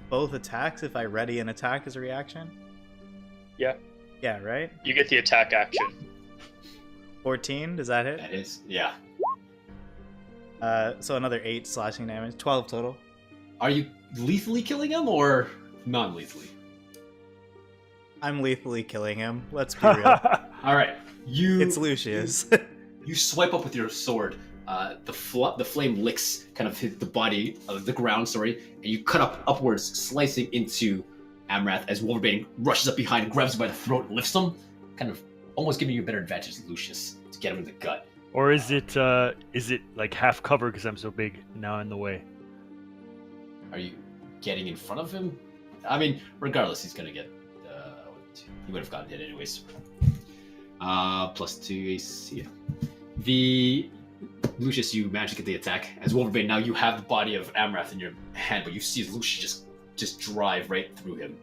both attacks if I ready an attack as a reaction? Yeah. Yeah, right? You get the attack action. 14, does that hit? That is, yeah. So another 8 slashing damage, 12 total. Are you lethally killing him or non-lethally? I'm lethally killing him, let's be real. All right, It's Lucius. You swipe up with your sword. The flame licks, kind of hit the body of the ground. Sorry, and you cut upwards, slicing into Amrath as Wolverbane rushes up behind, grabs him by the throat, and lifts him, kind of almost giving you a better advantage, Lucius, to get him in the gut. Or is it like half cover because I'm so big now in the way? Are you getting in front of him? I mean, regardless, he's gonna get. He would have gotten hit anyways. +2 AC. Yeah. The Lucius, you managed to get the attack. As Wolverbane, now you have the body of Amrath in your hand, but you see Lucius just drive right through him,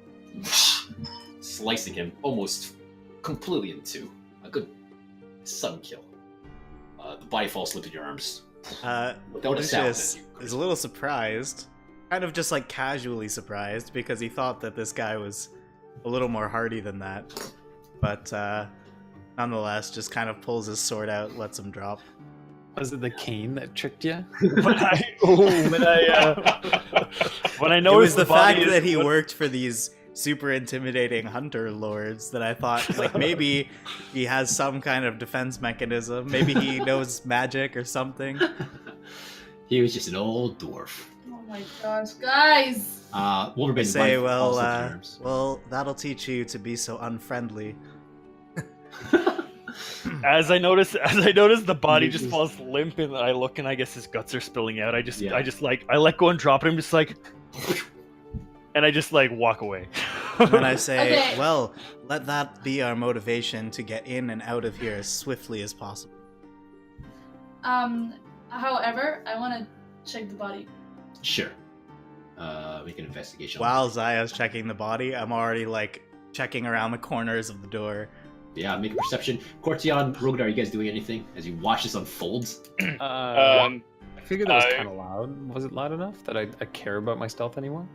slicing him almost completely in two. A good sudden kill. The body falls asleep in your arms. Without a sound. Lucius is a little surprised, kind of just like casually surprised, because he thought that this guy was a little more hardy than that. But nonetheless, just kind of pulls his sword out, lets him drop. Was it the cane that tricked you? when I It noticed was the fact body that he worked for these super intimidating hunter lords that I thought, like, maybe he has some kind of defense mechanism. Maybe he knows magic or something. He was just an old dwarf. Oh my gosh, guys! Wolverbane's Say, body falls asleep in your arms. well, that'll teach you to be so unfriendly. As I notice the body just falls limp, and I look and I guess his guts are spilling out. I let go and drop it. I'm just like, and I just like walk away. And then I say, Okay. well, let that be our motivation to get in and out of here as swiftly as possible. However, I want to check the body. Sure. Make an investigation. While Zaya's checking the body, I'm already like checking around the corners of the door. Yeah, make a perception. Cortion, Rogadar, are you guys doing anything as you watch this unfold? I figured that was I- kind of loud. Was it loud enough that I care about my stealth anymore?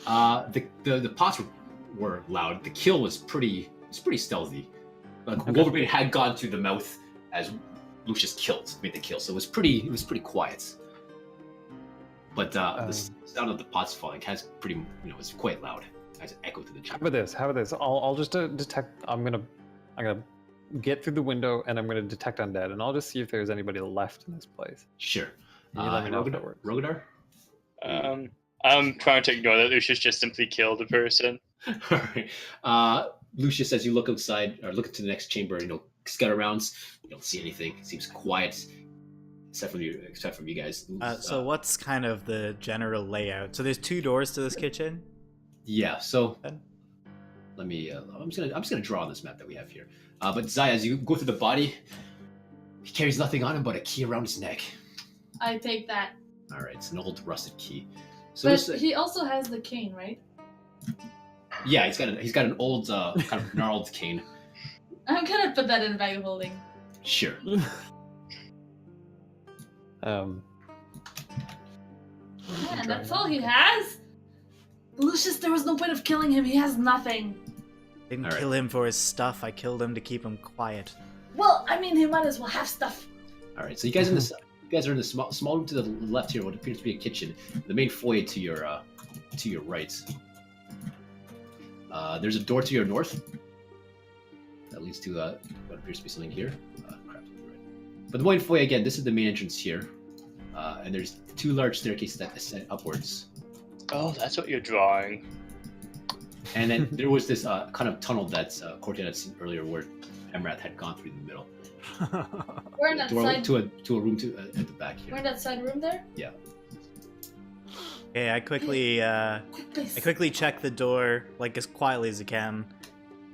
The pots were were loud. The kill was pretty stealthy. Wolverbane had gone through the mouth as Lucius made the kill, so it was pretty quiet. But the sound of the pots falling has pretty, it's quite loud. It has an echo through the chamber. How about this? I'll just detect. I'm gonna get through the window and I'm gonna detect undead, and I'll just see if there's anybody left in this place. Sure. You let me know if that works. Rogadar? I'm trying to ignore that Lucius just simply killed a person. Alright. Lucius, as you look outside, or look into the next chamber, scout around, you don't see anything. It seems quiet, except from you guys. So what's kind of the general layout? So there's 2 doors to this kitchen? Yeah, so let me, I'm just gonna draw on this map that we have here. But Zaya, as you go through the body, he carries nothing on him but a key around his neck. I take that. Alright, it's an old rusted key. So But he also has the cane, right? Yeah, he's got an old kind of gnarled cane. I'm gonna put that in a bag of holding. Sure. Man, that's all he has? Lucius, there was no point of killing him. He has nothing. Didn't All right. kill him for his stuff. I killed him to keep him quiet. Well, I mean, he might as well have stuff. All right, so you guys are in the small room to the left here, what appears to be a kitchen. The main foyer to your right. There's a door to your north that leads to what appears to be something here. Crap. But the main foyer again. This is the main entrance here, and there's 2 large staircases that ascend upwards. Oh, that's what you're drawing. And then there was this kind of tunnel that Cortian had seen earlier, where Emrath had gone through the middle. We're in that Door side. to a room at the back We're in here. that side room there. Yeah. Okay, I quickly check the door, like as quietly as I can.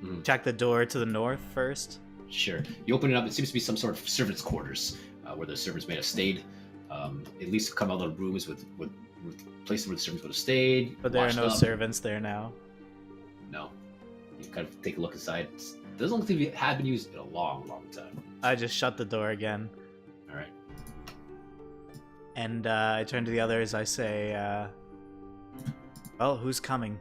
Mhm. Check the door to the north first. Sure. You open it up. It seems to be some sort of servants' quarters, where the servants may have stayed. At least come out of the rooms with places where the servants would have stayed. But there are washed no up. servants there now. No. You kind of take a look inside. It doesn't look like it had been used in a long, long time. I just shut the door again. All right. And I turn to the others. I say, well, who's coming?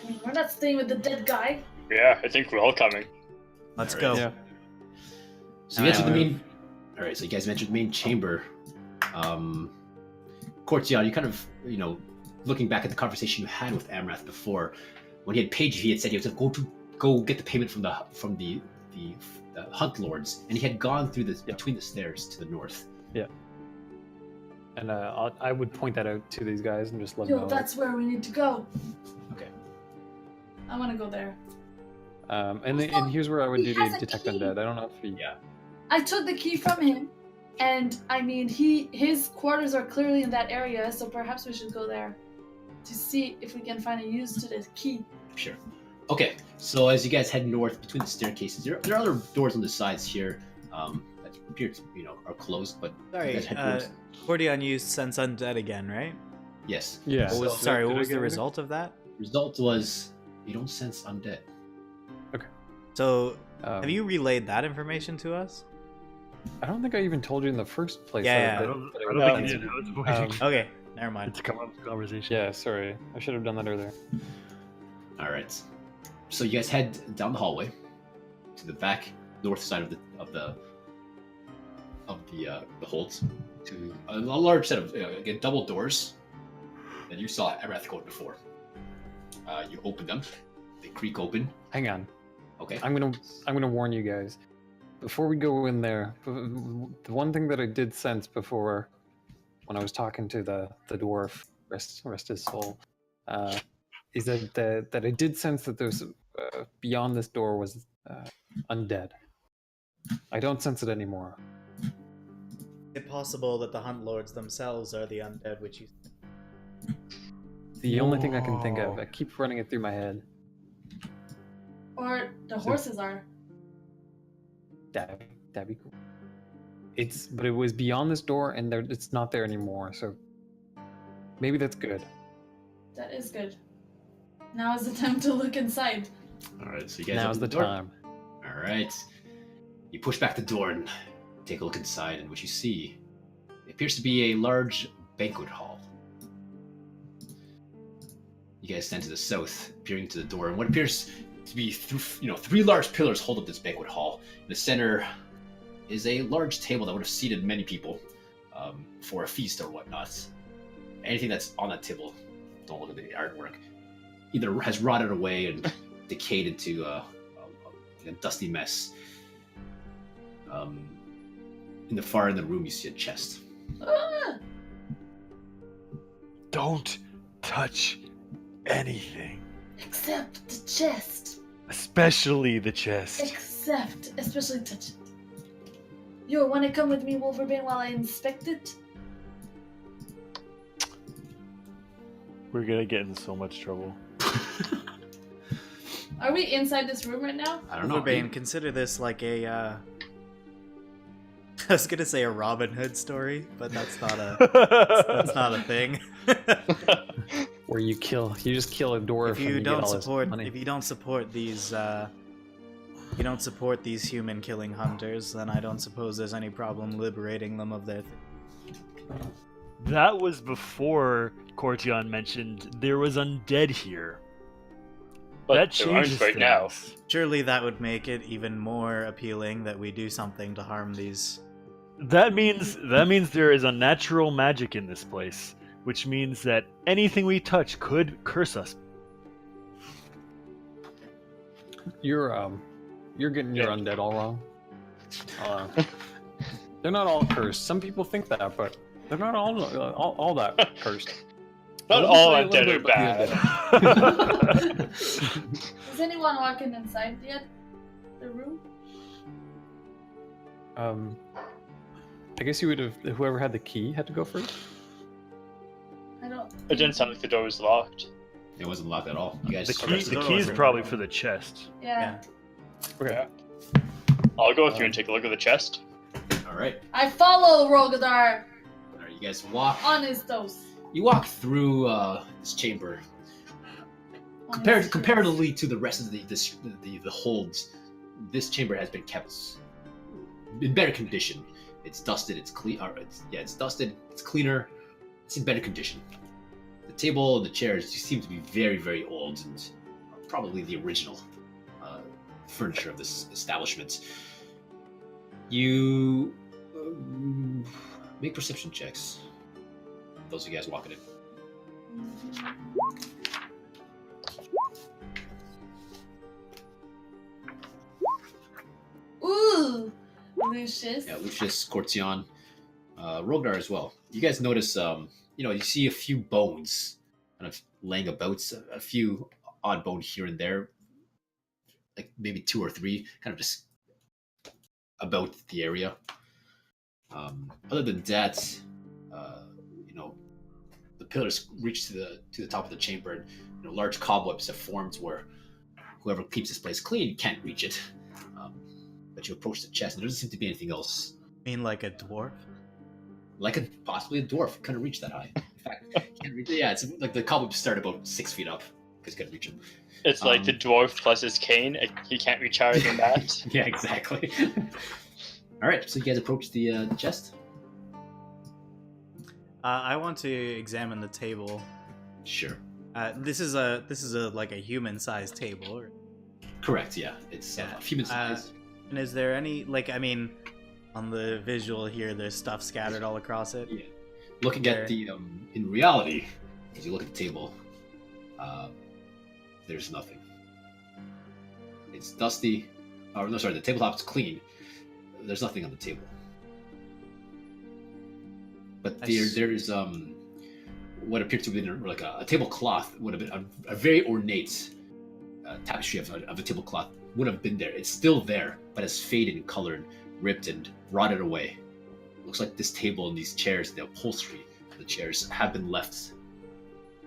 I mean, we're not staying with the dead guy. Yeah, I think we're all coming. Let's All go. right. Yeah. So you entered the main. All right. So you guys entered the main chamber. Courtyard. You kind of, looking back at the conversation you had with Amrath before, when he had paid you, he had said he was going to go get the payment from the hunt lords, and he had gone through between the stairs to the north. Yeah. And I would point that out to these guys and just let them Yo, know. that's where we need to go. Okay. I want to go there. And here's where I would He do has the a detect key. undead. I don't know if he. Yeah. I took the key from him, and I mean, his quarters are clearly in that area, so perhaps we should go there to see if we can find a use to this key. Sure. Okay, so as you guys head north between the staircases, there are other doors on the sides here that appear to, are closed, but you Sorry, guys head towards... Cordion used sense undead again, right? Yes. Yeah. What was, So- sorry, Did what I was get the it? result of that? Result was you don't sense undead. So, Um, have you relayed that information to us? I don't think I even told you in the first place. Yeah, that- yeah. I don't that think would you be- did. I was waiting Okay, never mind. to come up with the conversation. Yeah, sorry. I should have done that earlier. All right. So you guys head down the hallway to the back north side of the holds to a large set of again double doors that you saw at Arathcode before. You open them; they creak open. Hang on. Okay. I'm gonna warn you guys. Before we go in there, the one thing that I did sense before, when I was talking to the dwarf, rest his soul, is that I did sense that there's beyond this door was undead. I don't sense it anymore. Is it possible that the hunt lords themselves are the undead, which you... The only thing I can think of. Whoa. I keep running it through my head. Or the horses are. That'd be cool. But it was beyond this door, and it's not there anymore. So maybe that's good. That is good. Now is the time to look inside. All right. So you guys Now's open the door. time. All right. You push back the door and take a look inside, and what you see appears to be a large banquet hall. You guys stand to the south, peering to the door, and what appears to be three large pillars hold up this banquet hall. In the center is a large table that would have seated many people for a feast or whatnot. Anything that's on that table, don't look at the artwork, either has rotted away and decayed into a dusty mess. In the far end of the room, you see a chest. Don't touch anything. Except the chest. Especially the chest. Especially touch it. You want to come with me, Wolverbane, while I inspect it? We're gonna get in so much trouble. Are we inside this room right now? I don't know. Wolverbane, consider this like a, I was gonna say a Robin Hood story, but that's not a thing. Where you just kill a dwarf. If and you get don't all his support, money. if you don't support these, you don't support these human killing hunters, then I don't suppose there's any problem liberating them of their. That was before Cortion mentioned there was undead here. But that there aren't changes right now. things. Surely that would make it even more appealing that we do something to harm these. That means there is unnatural magic in this place, which means that anything we touch could curse us. You're getting your undead all wrong. They're not all cursed. Some people think that, but they're not all that cursed. Not Let me all tell you a little undead are bit about the bad. Is anyone walking inside yet? The room? I guess you would have. Whoever had the key had to go first. I don't. It didn't sound like the door was locked. It wasn't locked at all. You guys. The key is probably for the chest. Yeah. Okay. I'll go with you and take a look at the chest. All right. I follow Rogadar All right. You guys walk. on his toes. You walk through this chamber. Comparatively to the rest of the holds, this chamber has been kept in better condition. It's dusted. It's clean. It's dusted. It's cleaner. It's in better condition. The table and the chairs seem to be very, very old and probably the original furniture of this establishment. You make perception checks. Those of you guys walking in. Ooh, Lucius. Yeah, Lucius, Cortion, Rognar as well. You guys notice, you see a few bones kind of laying about, a few odd bones here and there, like maybe 2 or 3, kind of just about the area. Other than that, the pillars reach to the top of the chamber, and large cobwebs have formed where whoever keeps this place clean can't reach it. But you approach the chest, and there doesn't seem to be anything else. Mean like a dwarf? Like possibly a dwarf couldn't reach that high. In fact, can't reach, yeah, it's like the cobwebs start about 6 feet up because you couldn't reach them. It's like the dwarf plus his cane. He can't reach higher than that. Yeah, exactly. All right, so you guys approach the chest. I want to examine the table. Sure. This is a like a human-sized table. Or... Correct. Yeah, it's human size. And is there any on the visual here? There's stuff scattered all across it. Yeah. Looking at the in reality, as you look at the table, there's nothing. It's dusty. Oh no, sorry. The tabletop's clean. There's nothing on the table. But there is what appears to be like a tablecloth would have been a very ornate tapestry of a tablecloth would have been there. It's still there, but it's faded and colored, ripped and rotted away. Looks like this table and these chairs, the upholstery of the chairs, have been left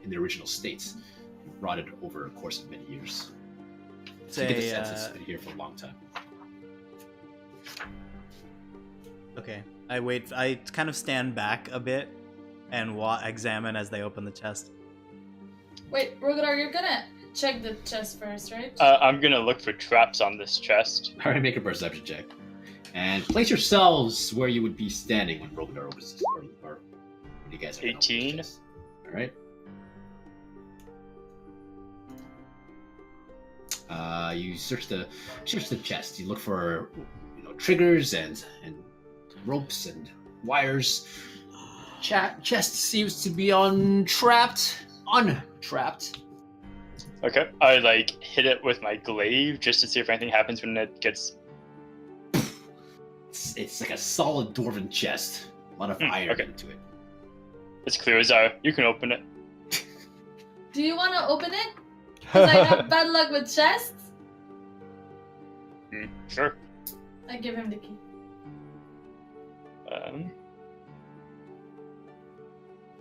in their original states, rotted over a course of many years. So you get the sense it's been here for a long time. Okay. I kind of stand back a bit and examine as they open the chest. Wait, Rogadar, you're gonna check the chest first, right? I'm gonna look for traps on this chest. All right, make a perception check. And place yourselves where you would be standing when Rogadar opens this, or when you guys are 18. All right. You search the chest. You look for triggers and ropes and wires. Chest seems to be untrapped. Okay. I hit it with my glaive just to see if anything happens when it gets. It's like a solid dwarven chest. A lot of iron into it. It's clear, Zaya. You can open it. Do you want to open it? Because I have bad luck with chests. Sure. I give him the key.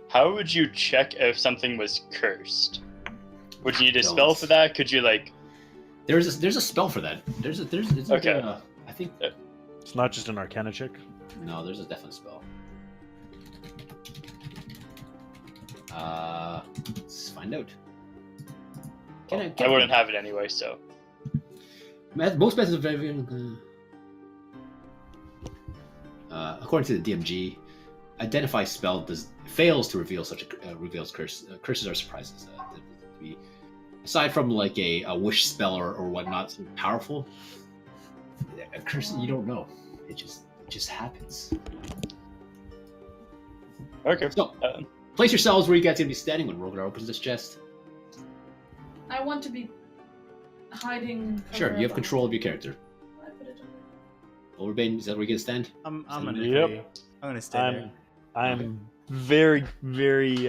How would you check if something was cursed? Would you need a spell for that? Could you There's a spell for that. There's Okay. I think. It's not just an Arcana check. No, there's a definite spell. Let's find out. I wouldn't have it anyway, so. Most methods of according to the DMG, identify spell fails to reveal such a reveals curse. Curses are surprises. Aside from like a wish spell or whatnot, something powerful, a curse you don't know. It just happens. Okay. So, place yourselves where you guys are gonna be standing when Rogadar opens this chest. I want to be hiding. Sure, you have control of your character. I put it on. Wolverbane, is that where you're gonna stand? I'm gonna Yep. I'm gonna stay there. I'm very, very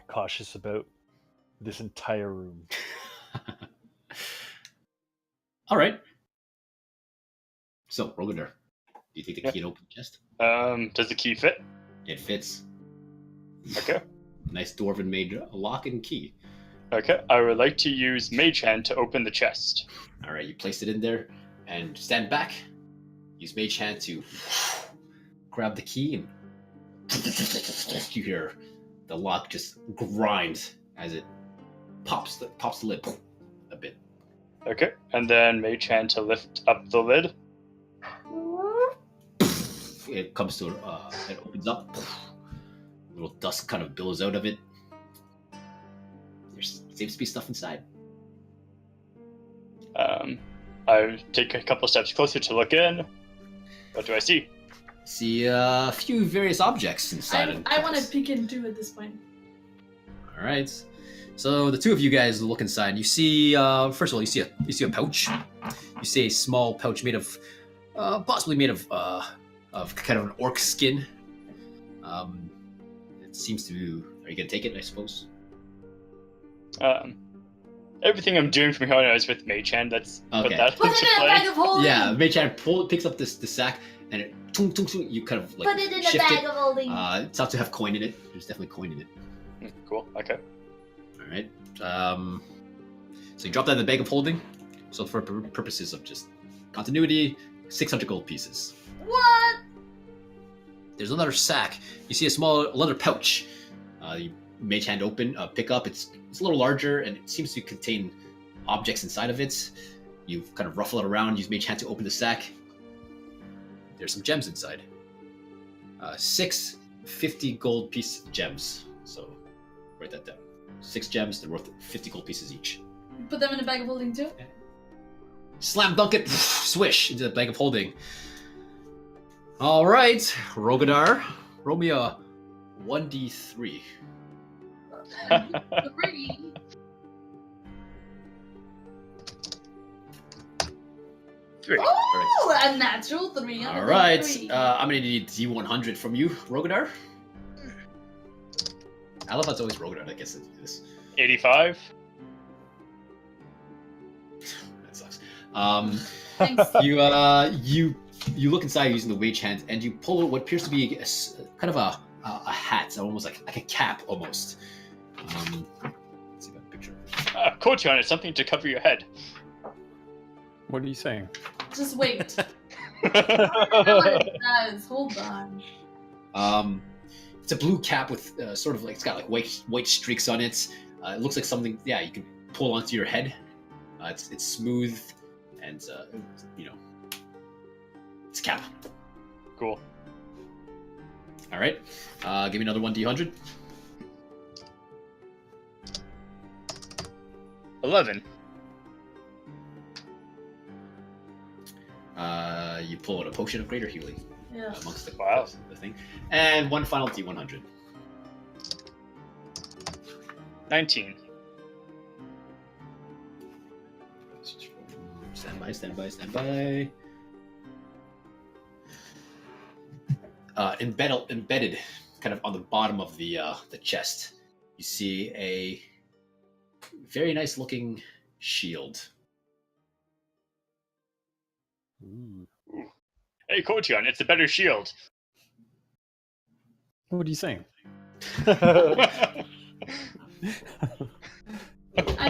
cautious about this entire room. All right. So, Rogadar, do you take the key and open the chest? Does the key fit? It fits. Okay. Nice dwarven made lock and key. Okay. I would like to use Mage Hand to open the chest. All right, you place it in there and stand back. Use Mage Hand to grab the key, and you hear the lock just grind as it pops the lid a bit. Okay. And then Mage Hand to lift up the lid. It comes to it opens up. A little dust kind of billows out of it. There seems to be stuff inside. I take a couple steps closer to look in. What do I see? See a few various objects inside. I want to peek into at this point. All right. So the two of you guys look inside. You see, first of all, you see a pouch. You see a small pouch made of, possibly made of kind of an orc skin. It seems to. Are you gonna take it? I suppose. Everything I'm doing from here on out is with Mage Hand. Let's put Okay. that Put into it in a play. bag of holding. Yeah, Mage Hand picks up the sack and it. You kind of like Put it in a shift bag it. of holding. It's not to have coin in it. There's definitely coin in it. Cool. Okay. All right. So you drop that in the bag of holding. So for purposes of just continuity, 600 gold pieces. What? There's another sack. You see a small leather pouch. You Mage Hand open, pick up. It's a little larger and it seems to contain objects inside of it. You kind of ruffle it around. Use Mage Hand to open the sack. There's some gems inside. 6 50 gold piece gems. So write that down. 6 gems. They're worth 50 gold pieces each. Put them in a bag of holding too. Slam dunk it, swish into the bag of holding. All right, Rogadar, roll me a 1d3. 3. Three. Oh, a natural 3. All right, I'm gonna need D100 from you, Rogadar. I love how it's always Rogadar that gets to do this. 85. That sucks. Thanks. You look inside using the Mage Hand, and you pull what appears to be kind of a hat, almost like a cap, almost. Let's see if I can picture it. Kotion, it's something to cover your head. What are you saying? Just wait. I don't know what it does. Hold on. It's a blue cap with sort of like it's got like white streaks on it. It looks like something, yeah, you can pull onto your head. It's smooth and it's a cap. Cool. All right, give me another 1d100. 11. You pull out a potion of greater healing Yeah. amongst the, Wow. the thing. And one final D100. 19. Stand by. Embedded, kind of on the bottom of the chest, you see a very nice looking shield. Ooh. Hey, Kotion, it's a better shield. What are you saying? I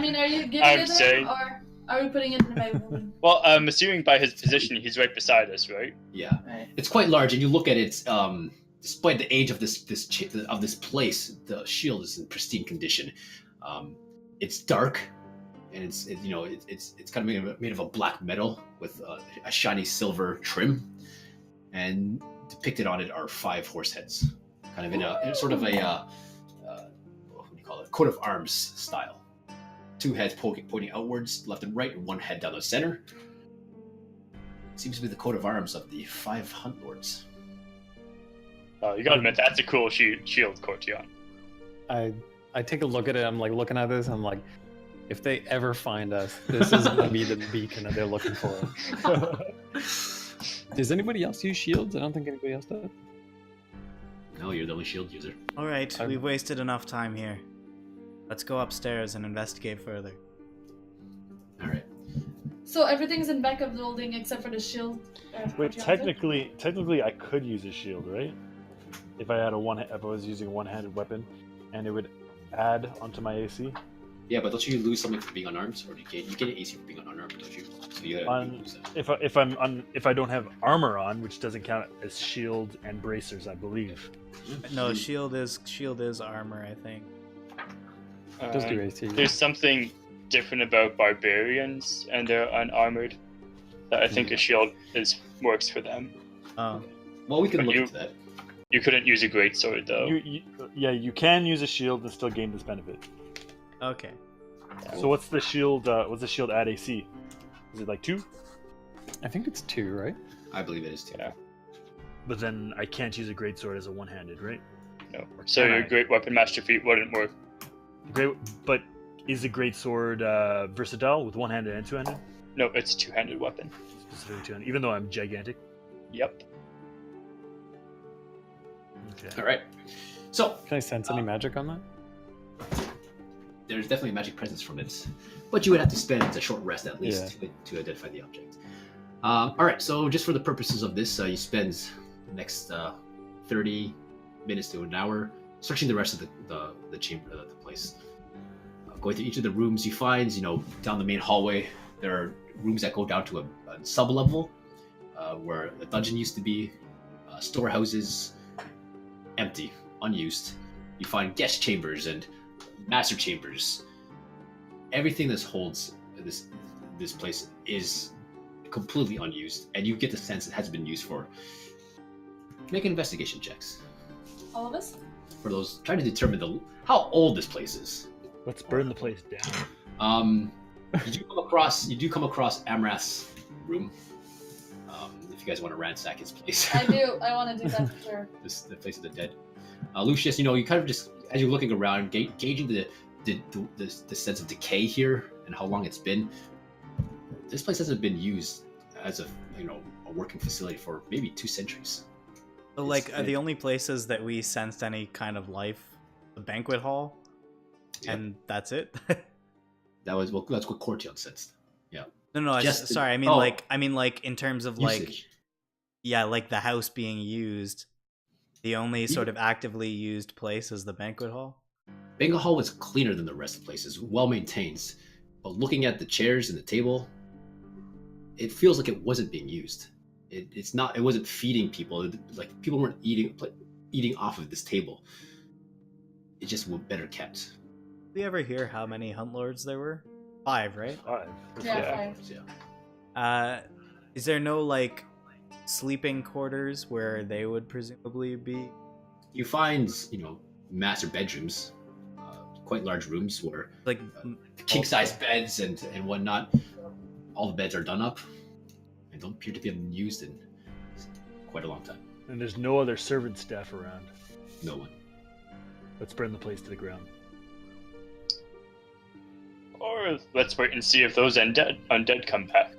mean, are you giving I'm it to saying- him, or are we putting it in my woman? Well, I'm assuming by his position, he's right beside us, right? Yeah, Right. it's quite large, and you look at it. Despite the age of this place, the shield is in pristine condition. It's dark, and it's kind of made of a black metal with a shiny silver trim, and depicted on it are 5 horse heads, kind of in a sort of a what do you call it? Coat of arms style. 2 heads pointing outwards, left and right, and 1 head down the center. Seems to be the coat of arms of the 5 Hunt Lords. You gotta admit, that's a cool shield, Kotion. I take a look at it. I'm like looking at this. I'm like, if they ever find us, this is gonna be the beacon that they're looking for. Does anybody else use shields? I don't think anybody else does. No, you're the only shield user. All right, we've wasted enough time here. Let's go upstairs and investigate further. All right. So everything's in back of the building except for the shield. Wait, Jonathan? technically, I could use a shield, right? If I was using a one-handed weapon, and it would add onto my AC. Yeah, but don't you lose something for being unarmed, or you get an AC for being unarmed, don't you? So you gotta lose that. If I don't have armor on, which doesn't count as shield and bracers, I believe. No, shield is armor, I think. Just do AC. There's something different about barbarians and they're unarmored that I think a shield works for them. Oh, Well, we can But look you- into that. You couldn't use a greatsword though. You can use a shield and still gain this benefit. okay. So what's the shield? What's the shield at AC? Is it like 2? I think it's 2, right? I believe it is too. Yeah. But then I can't use a greatsword as a one-handed, right? No. Or So can your I? great weapon master feat wouldn't work. But is a greatsword versatile with one-handed and two-handed? No, it's a two-handed weapon. Specifically two-handed, even though I'm gigantic. Yep. Okay. All right. So Can I sense any magic on that? there's definitely a magic presence from it, but you would have to spend a short rest at least to identify the object. All right. So just for the purposes of this, you spend the next 30 minutes to an hour searching the rest of the chamber, the place. Going through each of the rooms you find, down the main hallway, there are rooms that go down to a sub-level where the dungeon used to be, storehouses, empty, unused. You find guest chambers and master chambers. Everything that holds this place is completely unused, and you get the sense it hasn't been used for. Make investigation checks All of us? for those trying to determine how old this place is. Let's burn the place down. You do come across Amrath's room. If you guys want to ransack his place. I do. I want to do that for sure. The place of the dead. Lucius, you kind of just as you're looking around, gauging the sense of decay here and how long it's been. This place hasn't been used as a working facility for maybe 2 centuries. So, like, are the only places that we sensed any kind of life the banquet hall, Yep. and that's it? That's what Cortion sensed. No, Just sorry. I mean, like, in terms of Usage. like the house being used, the only sort of actively used place is the banquet hall. Banquet Hall was cleaner than the rest of the places, well maintained. But looking at the chairs and the table, it feels like it wasn't being used. It wasn't feeding people. Like people weren't eating off of this table. It just was better kept. Did you ever hear how many Hunt Lords there were? 5, right? 5. Yeah, 5. Yeah. Is there no, like, sleeping quarters where they would presumably be? You find, master bedrooms, quite large rooms where Like, king size beds and whatnot. All the beds are done up, and don't appear to be used in quite a long time. And there's no other servant staff around. No one. Let's burn the place to the ground. Or let's wait and see if those undead come back.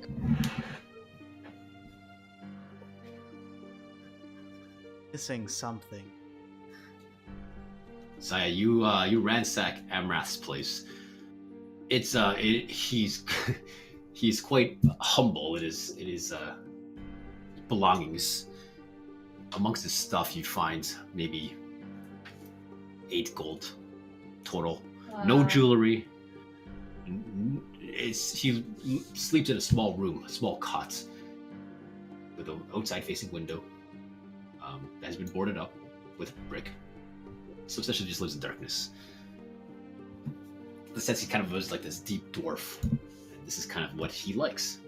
Missing something. Saya, you ransack Amrath's place. It's he's he's quite humble. It is belongings. Amongst his stuff, you'd find maybe 8 gold total. No jewelry. He sleeps in a small room, a small cot, with an outside-facing window that has been boarded up with brick. So essentially, just lives in darkness. In the sense he kind of was like this deep dwarf, and this is kind of what he likes.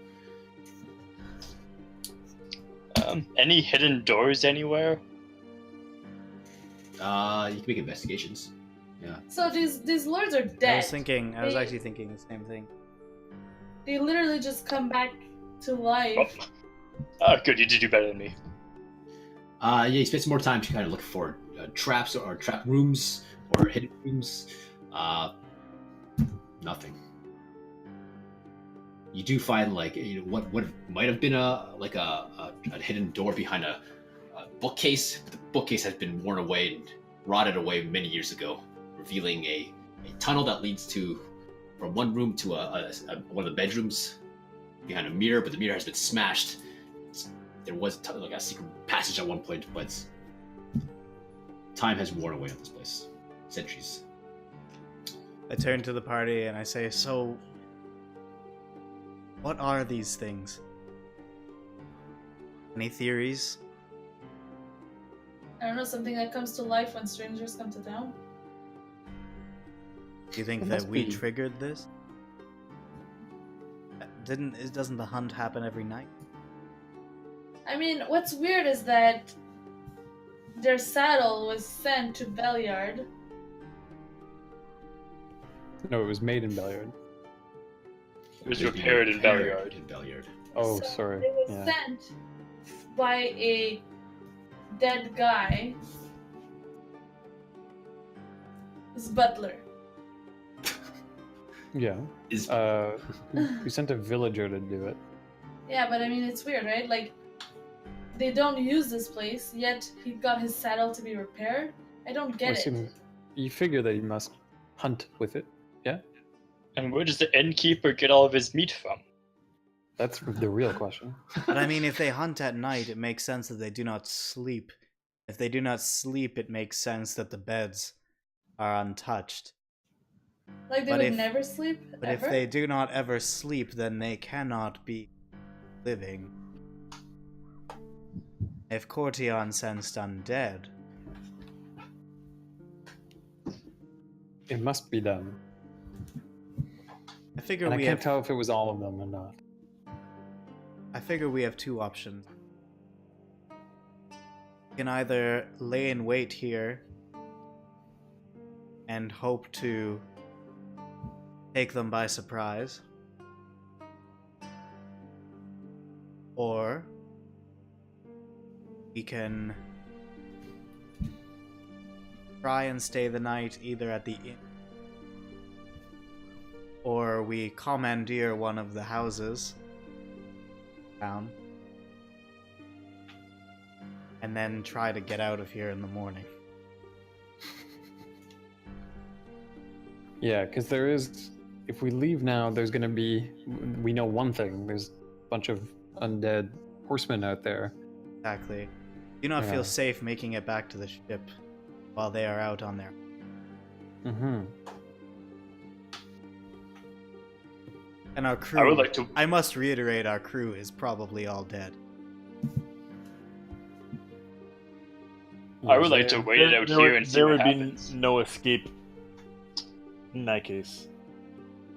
Any hidden doors anywhere? You can make investigations. Yeah. So these lords are I dead. was actually thinking the same thing. They literally just come back to life. Good, you did do better than me. Yeah, you spend some more time to kind of look for traps or trap rooms or hidden rooms. Nothing. You do find what might have been a hidden door behind a bookcase. But the bookcase has been worn away and rotted away many years ago, revealing a tunnel that leads from one room to one of the bedrooms behind a mirror. But the mirror has been smashed. There was a secret passage at one point, but time has worn away on this place. Centuries. I turn to the party and I say, so, what are these things? Any theories? I don't know, something that comes to life when strangers come to town. Do you think It that must we be. triggered this? Doesn't the hunt happen every night? I mean, what's weird is that their saddle was sent to Belliard. No, it was made in Belliard. It was repaired in Belliard. In Belliard. Oh, So sorry. It was Yeah. sent by a dead guy. His butler. Yeah. Is We sent a villager to do it. Yeah, but I mean, it's weird, right? Like, they don't use this place, yet he got his saddle to be repaired. I don't get it. You figure that he must hunt with it. Yeah? And where does the innkeeper get all of his meat from? That's the real question. But I mean, if they hunt at night, it makes sense that they do not sleep. If they do not sleep, it makes sense that the beds are untouched. Like, they But would if- never sleep, But ever? if they do not ever sleep, then they cannot be living. If Cortion sensed undead, It must be them. I figure And I we can't have. tell if it was all of them or not. I figure we have 2 options. We can either lay in wait here and hope to take them by surprise, or we can try and stay the night either at the inn, or we commandeer one of the houses down and then try to get out of here in the morning. Yeah, because there is. If we leave now, there's going to be. We know one thing. There's a bunch of undead horsemen out there. Exactly. Do not Yeah. feel safe making it back to the ship while they are out on their. Mm-hmm. And our crew. I would like to. I must reiterate, our crew is probably all dead. I would like to wait it out here and see there what would happens. be no escape in that case.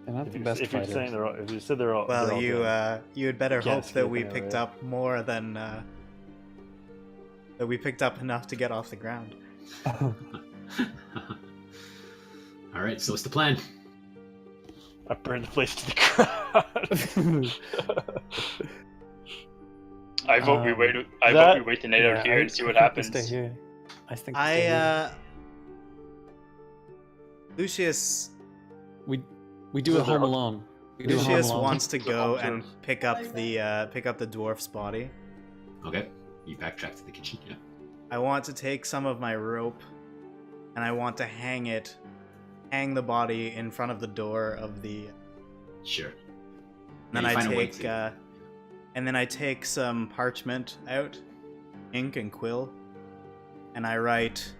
They're not If the you, best if you're fighters. saying they're all, if you said they're all, Well, they're all dead. you had better Can't hope that escape we anyway, picked right? up more than that we picked up enough to get off the ground. all right. So what's the plan? I burned the place to the ground. I vote we wait. I that- vote we wait the night out here and see what happens. Stay here. I think we stay here. Lucius We do a Home Alone. We do a Home Lucius Alone. wants to go Options. and pick up the dwarf's body. Okay. You backtrack to the kitchen. Yeah. I want to take some of my rope and I want to hang the body in front of the door of the. Sure. Then Yeah, you I find a way take to- and then I take some parchment out, ink and quill, and I write,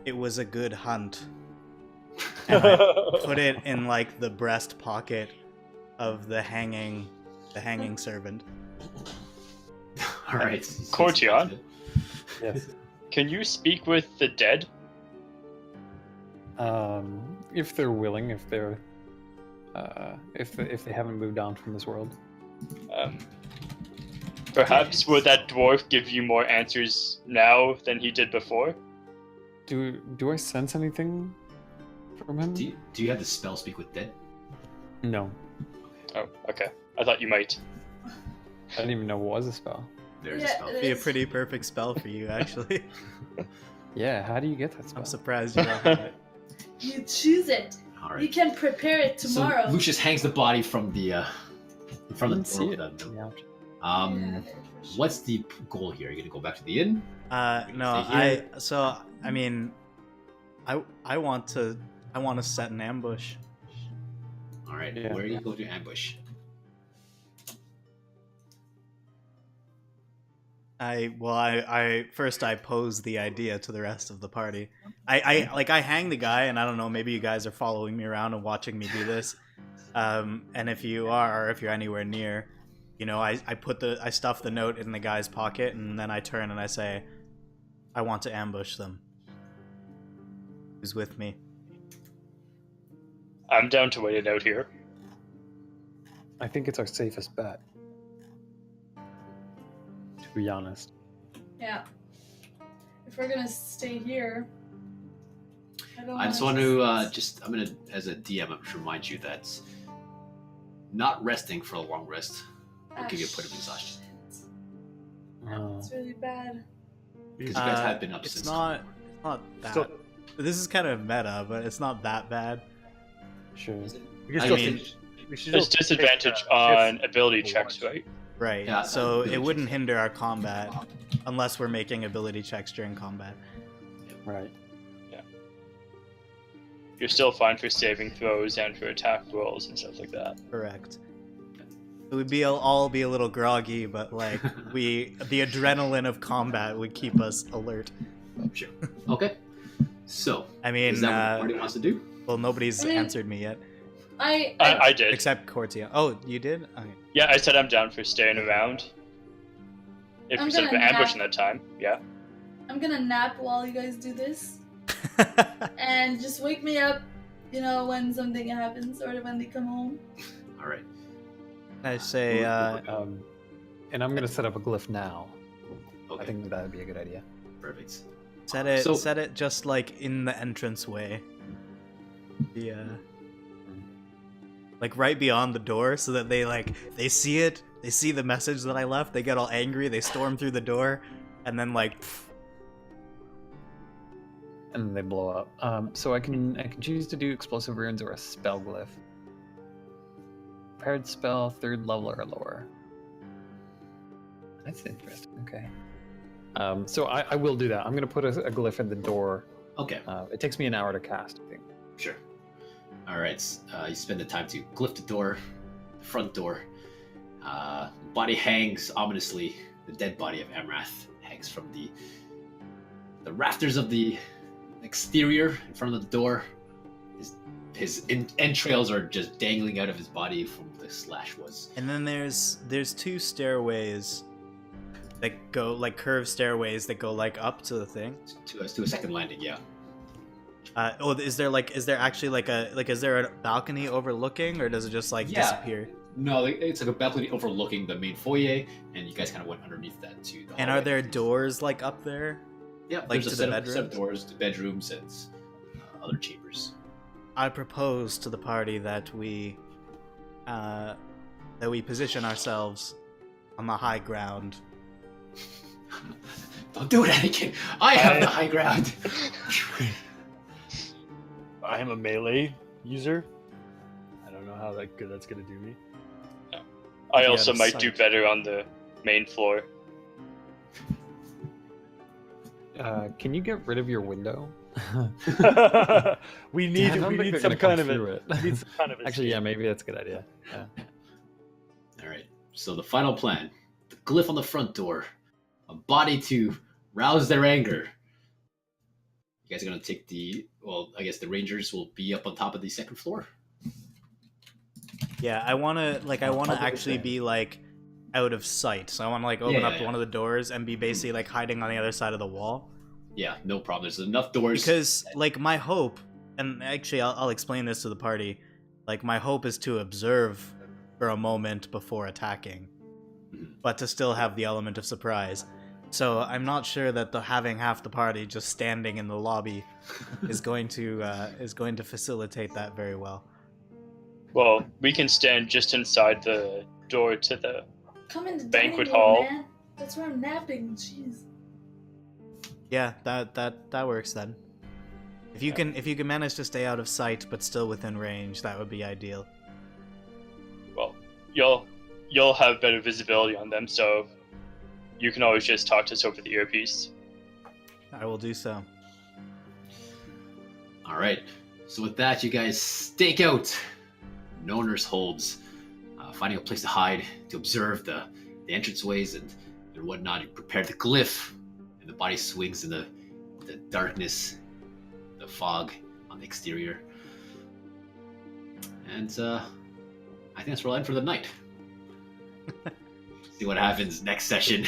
"It was a good hunt." And I put it in like the breast pocket of the hanging servant. All right. Cortion? Yes. Can you speak with the dead? If they're willing, if they're, if they haven't moved on from this world. Perhaps will that dwarf give you more answers now than he did before? Do I sense anything from him? Do you have the spell speak with dead? No, Oh, okay. I thought you might. I didn't even know what was a spell. There's a Yeah, spell. it Be a is. pretty perfect spell for you, actually. Yeah, how do you get that spell? I'm surprised you don't have it. You choose it. All You right. can prepare it tomorrow. So Lucius hangs the body from the I didn't door. see with it. that note. Yeah. What's the goal here? Are you gonna go back to the inn? No, Stay here. I mean, I want to set an ambush. All right. Yeah. Where are you going to ambush? I first I pose the idea to the rest of the party. I hang the guy, and I don't know, maybe you guys are following me around and watching me do this. And if you are, or if you're anywhere near, you know, I stuff the note in the guy's pocket, and then I turn and I say, I want to ambush them. Who's with me? I'm down to wait it out here. I think it's our safest bet. To be honest. Yeah. If we're gonna stay here, I just want to I'm gonna, as a DM, I'm just remind you that not resting for a long rest will give you a point of exhaustion. Oh. It's really bad. Because you guys have been up It's since. not that. Still- This is kind of meta, but it's not that bad. Sure. We can I still mean, we should There's still disadvantage take, on shifts ability for checks, once. right? Right. Yeah, so ability it wouldn't checks. hinder our combat unless we're making ability checks during combat. Right. You're still fine for saving throws and for attack rolls and stuff like that. Correct. It would all be a little groggy, but like the adrenaline of combat would keep us alert. Sure. Okay. So, I mean, is that what the party wants to do? well, nobody's I mean- answered me yet, I did. except Cortia. Oh, you did? Okay. Yeah, I said I'm down for staying around. If I'm we set up an gonna ambush nap. in that time, yeah. I'm gonna nap while you guys do this, and just wake me up, you know, when something happens or when they come home. All right. I say, And I'm gonna set up a glyph now. Okay. I think that would be a good idea. Perfect. set So- it just like in the entranceway. Yeah. Like right beyond the door, so that they see it, they see the message that I left, they get all angry, they storm through the door, and then like, pff, And then they blow up. So I can choose to do explosive runes or a spell glyph. Prepared spell, 3rd level or lower. That's interesting. Okay. So I will do that. I'm gonna put a glyph in the door. Okay. It takes me an hour to cast, I think. Sure. All right. You spend the time to glyph the door, the front door. Body hangs ominously. The dead body of Amrath hangs from the rafters of the exterior in front of the door. His entrails are just dangling out of his body from where the slash was. and then there's 2 stairways that go like curved stairways that go like up to the thing. To a second landing. Yeah. Is there actually is there a balcony overlooking, or does it just like Yeah. disappear? No, it's like a balcony overlooking the main foyer, and you guys kind of went underneath that to the And are hallway. there doors like up there? Yeah, like, there's to a the set of bedrooms? doors to bedrooms and other chambers. I propose to the party that we position ourselves on the high ground Don't do it, Anakin. I have the high ground. I am a melee user. I don't know how good that's gonna do me. I Yeah, also the might do sight. better on the main floor. Can you get rid of your window? we I need don't think they're some gonna come kind of through a, it. we need some kind of Actually, yeah, escape. maybe that's a good idea. Yeah. All right. So the final plan: the glyph on the front door, a body to rouse their anger. You guys are gonna take the. Well, I guess the Rangers will be up on top of the second floor. Yeah, I wanna I'll do the actually same. be like out of sight. So I wanna like open Yeah, up yeah. one of the doors and be basically like hiding on the other side of the wall. Yeah, no problem. There's enough doors. Because like my hope, and actually I'll explain this to the party. Like my hope is to observe for a moment before attacking, Mhm. but to still have the element of surprise. So I'm not sure that having half the party just standing in the lobby is going to facilitate that very well. Well, we can stand just inside the door to the. Come in the Banquet dining room, hall. man. That's where I'm napping. Jeez. Yeah, that works then. If you can manage to stay out of sight but still within range, that would be ideal. Well, you'll have better visibility on them, so you can always just talk to us over the earpiece. I will do so. All right. So with that, you guys stake out Noanar's holds, finding a place to hide, to observe the entranceways and whatnot. You prepare the glyph, and the body swings in the darkness, the fog on the exterior. And I think that's where I'll end for the night. See what happens next session.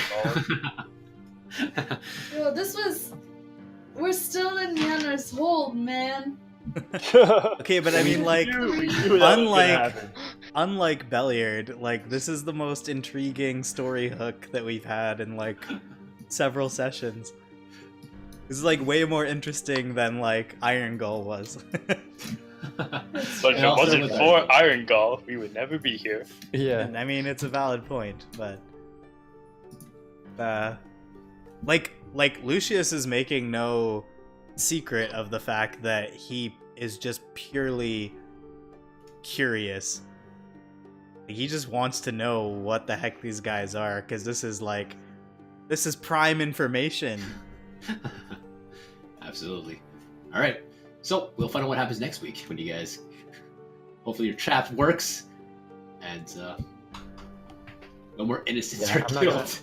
Yo, we're still in Noanar's hold, man. Okay, but I mean, like, we knew that was gonna unlike happen. unlike Belliard, like this is the most intriguing story hook that we've had in like several sessions. This is like way more interesting than like Iron Gull was. But if And it also wasn't with for Iron Gull, we would never be here. Yeah. And I mean, it's a valid point, but like Lucius is making no secret of the fact that he is just purely curious. He just wants to know what the heck these guys are, because this is prime information. Absolutely. All right. So we'll find out what happens next week when you guys. Hopefully your trap works, and no more innocents Yeah, are I'm not killed.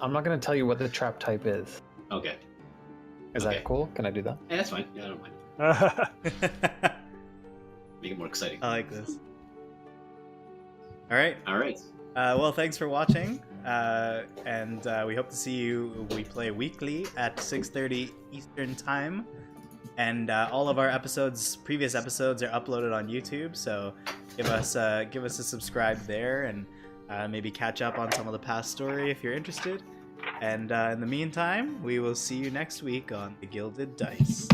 I'm not gonna tell you what the trap type is. Okay. Is Okay. that cool? Can I do that? Yeah, that's fine. Yeah, I don't mind. Make it more exciting. I like this. All right. All right. Well, thanks for watching, and we hope to see you. We play weekly at 6:30 Eastern Time, and all of our previous episodes, are uploaded on YouTube. So give us a subscribe there, and maybe catch up on some of the past story if you're interested. And in the meantime, we will see you next week on the Gilded Dice.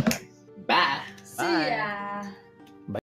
Bye. See Bye. ya.